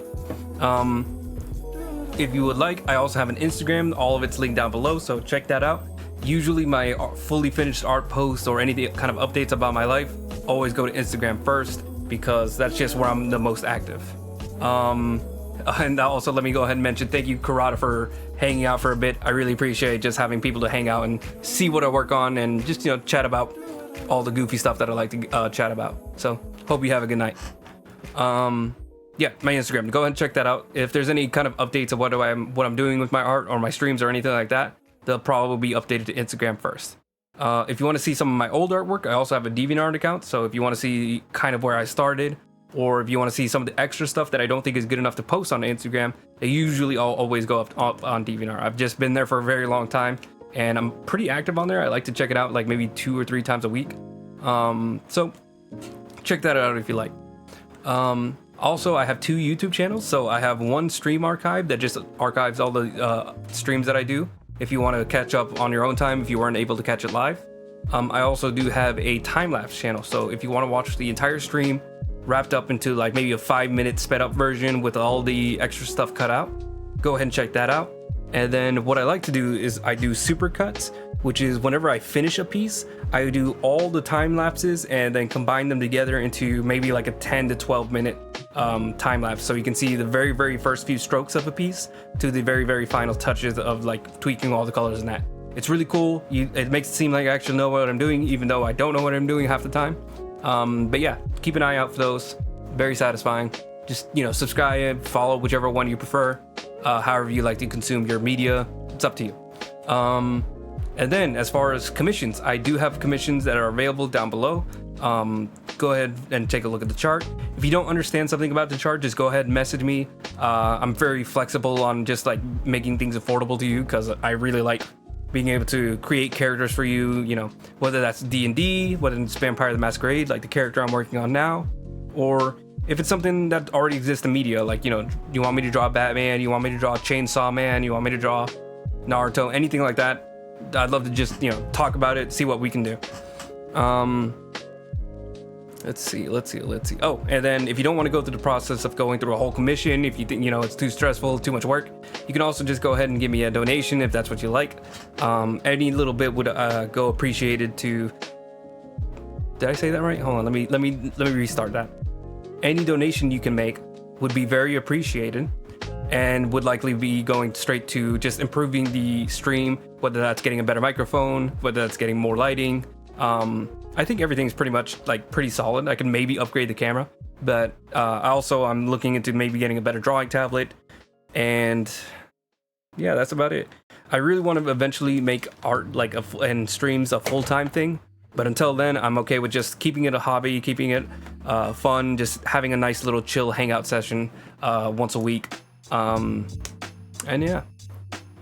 If you would like, I also have an Instagram. All of it's linked down below, so check that out. Usually my fully finished art posts or any kind of updates about my life always go to Instagram first because that's just where I'm the most active. And also let me go ahead and mention thank you Karada for hanging out for a bit. I really appreciate just having people to hang out and see what I work on and just chat about all the goofy stuff that I like to chat about. So hope you have a good night. Yeah, my Instagram, go ahead and check that out. If there's any kind of updates of what I'm doing with my art or my streams or anything like that, they'll probably be updated to Instagram first. If you want to see some of my old artwork, I also have a DeviantArt account. So if you want to see kind of where I started, or if you want to see some of the extra stuff that I don't think is good enough to post on Instagram, they usually always go up on DeviantArt. I've just been there for a very long time, and I'm pretty active on there. I like to check it out like maybe 2 or 3 times a week. So check that out if you like. Also, I have 2 YouTube channels. So I have one stream archive that just archives all the streams that I do. If you want to catch up on your own time, if you weren't able to catch it live. I also do have a time-lapse channel. So if you want to watch the entire stream wrapped up into like maybe a 5-minute sped up version with all the extra stuff cut out, go ahead and check that out. And then what I like to do is I do supercuts, which is whenever I finish a piece, I do all the time lapses and then combine them together into maybe like a 10 to 12 minute time lapse. So you can see the very, very first few strokes of a piece to the very, very final touches of like tweaking all the colors and that. It's really cool. It makes it seem like I actually know what I'm doing, even though I don't know what I'm doing half the time. But yeah, keep an eye out for those. Very satisfying. Just, subscribe, follow whichever one you prefer. However you like to consume your media, it's up to you. And then as far as commissions, I do have commissions that are available down below. Go ahead and take a look at the chart. If you don't understand something about the chart, just go ahead and message me. I'm very flexible on just like making things affordable to you because I really like being able to create characters for you, you know, whether that's D&D, whether it's Vampire the Masquerade, like the character I'm working on now, or if it's something that already exists in media, like, you know, you want me to draw Batman, you want me to draw Chainsaw Man, you want me to draw Naruto, anything like that, I'd love to just, you know, talk about it, see what we can do. Let's see. Oh, and then if you don't want to go through the process of going through a whole commission, if you think, you know, it's too stressful, too much work, you can also just go ahead and give me a donation if that's what you like. Any little bit would go appreciated to. Did I say that right? Hold on. Let me restart that. Any donation you can make would be very appreciated, and would likely be going straight to just improving the stream, whether that's getting a better microphone, whether that's getting more lighting. I think everything's pretty much like pretty solid. I can maybe upgrade the camera, but I'm looking into maybe getting a better drawing tablet, and yeah, that's about it. I really want to eventually make art like and streams a full-time thing, but until then, I'm okay with just keeping it a hobby, keeping it fun, just having a nice little chill hangout session once a week. And yeah,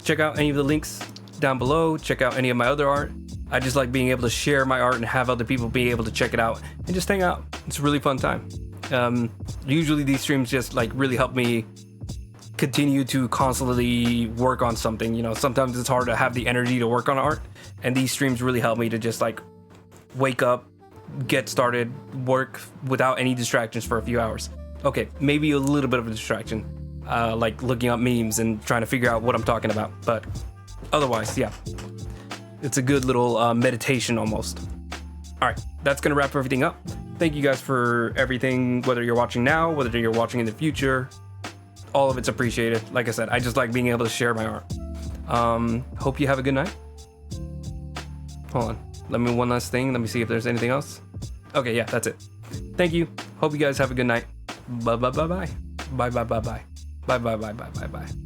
check out any of the links down below. Check out any of my other art. I just like being able to share my art and have other people be able to check it out and just hang out. It's a really fun time. Usually these streams just like really help me continue to constantly work on something. You know, sometimes it's hard to have the energy to work on art, and these streams really help me to just like wake up, get started, work without any distractions for a few hours. Okay, maybe a little bit of a distraction, like looking up memes and trying to figure out what I'm talking about, but otherwise, yeah. It's a good little meditation almost. All right, that's gonna wrap everything up. Thank you guys for everything, whether you're watching now, whether you're watching in the future. All of it's appreciated. Like I said, I just like being able to share my art. Hope you have a good night. Hold on, one last thing. Let me see if there's anything else. Okay, yeah, that's it. Thank you. Hope you guys have a good night. Bye bye bye bye. Bye bye bye bye. Bye bye bye bye bye bye.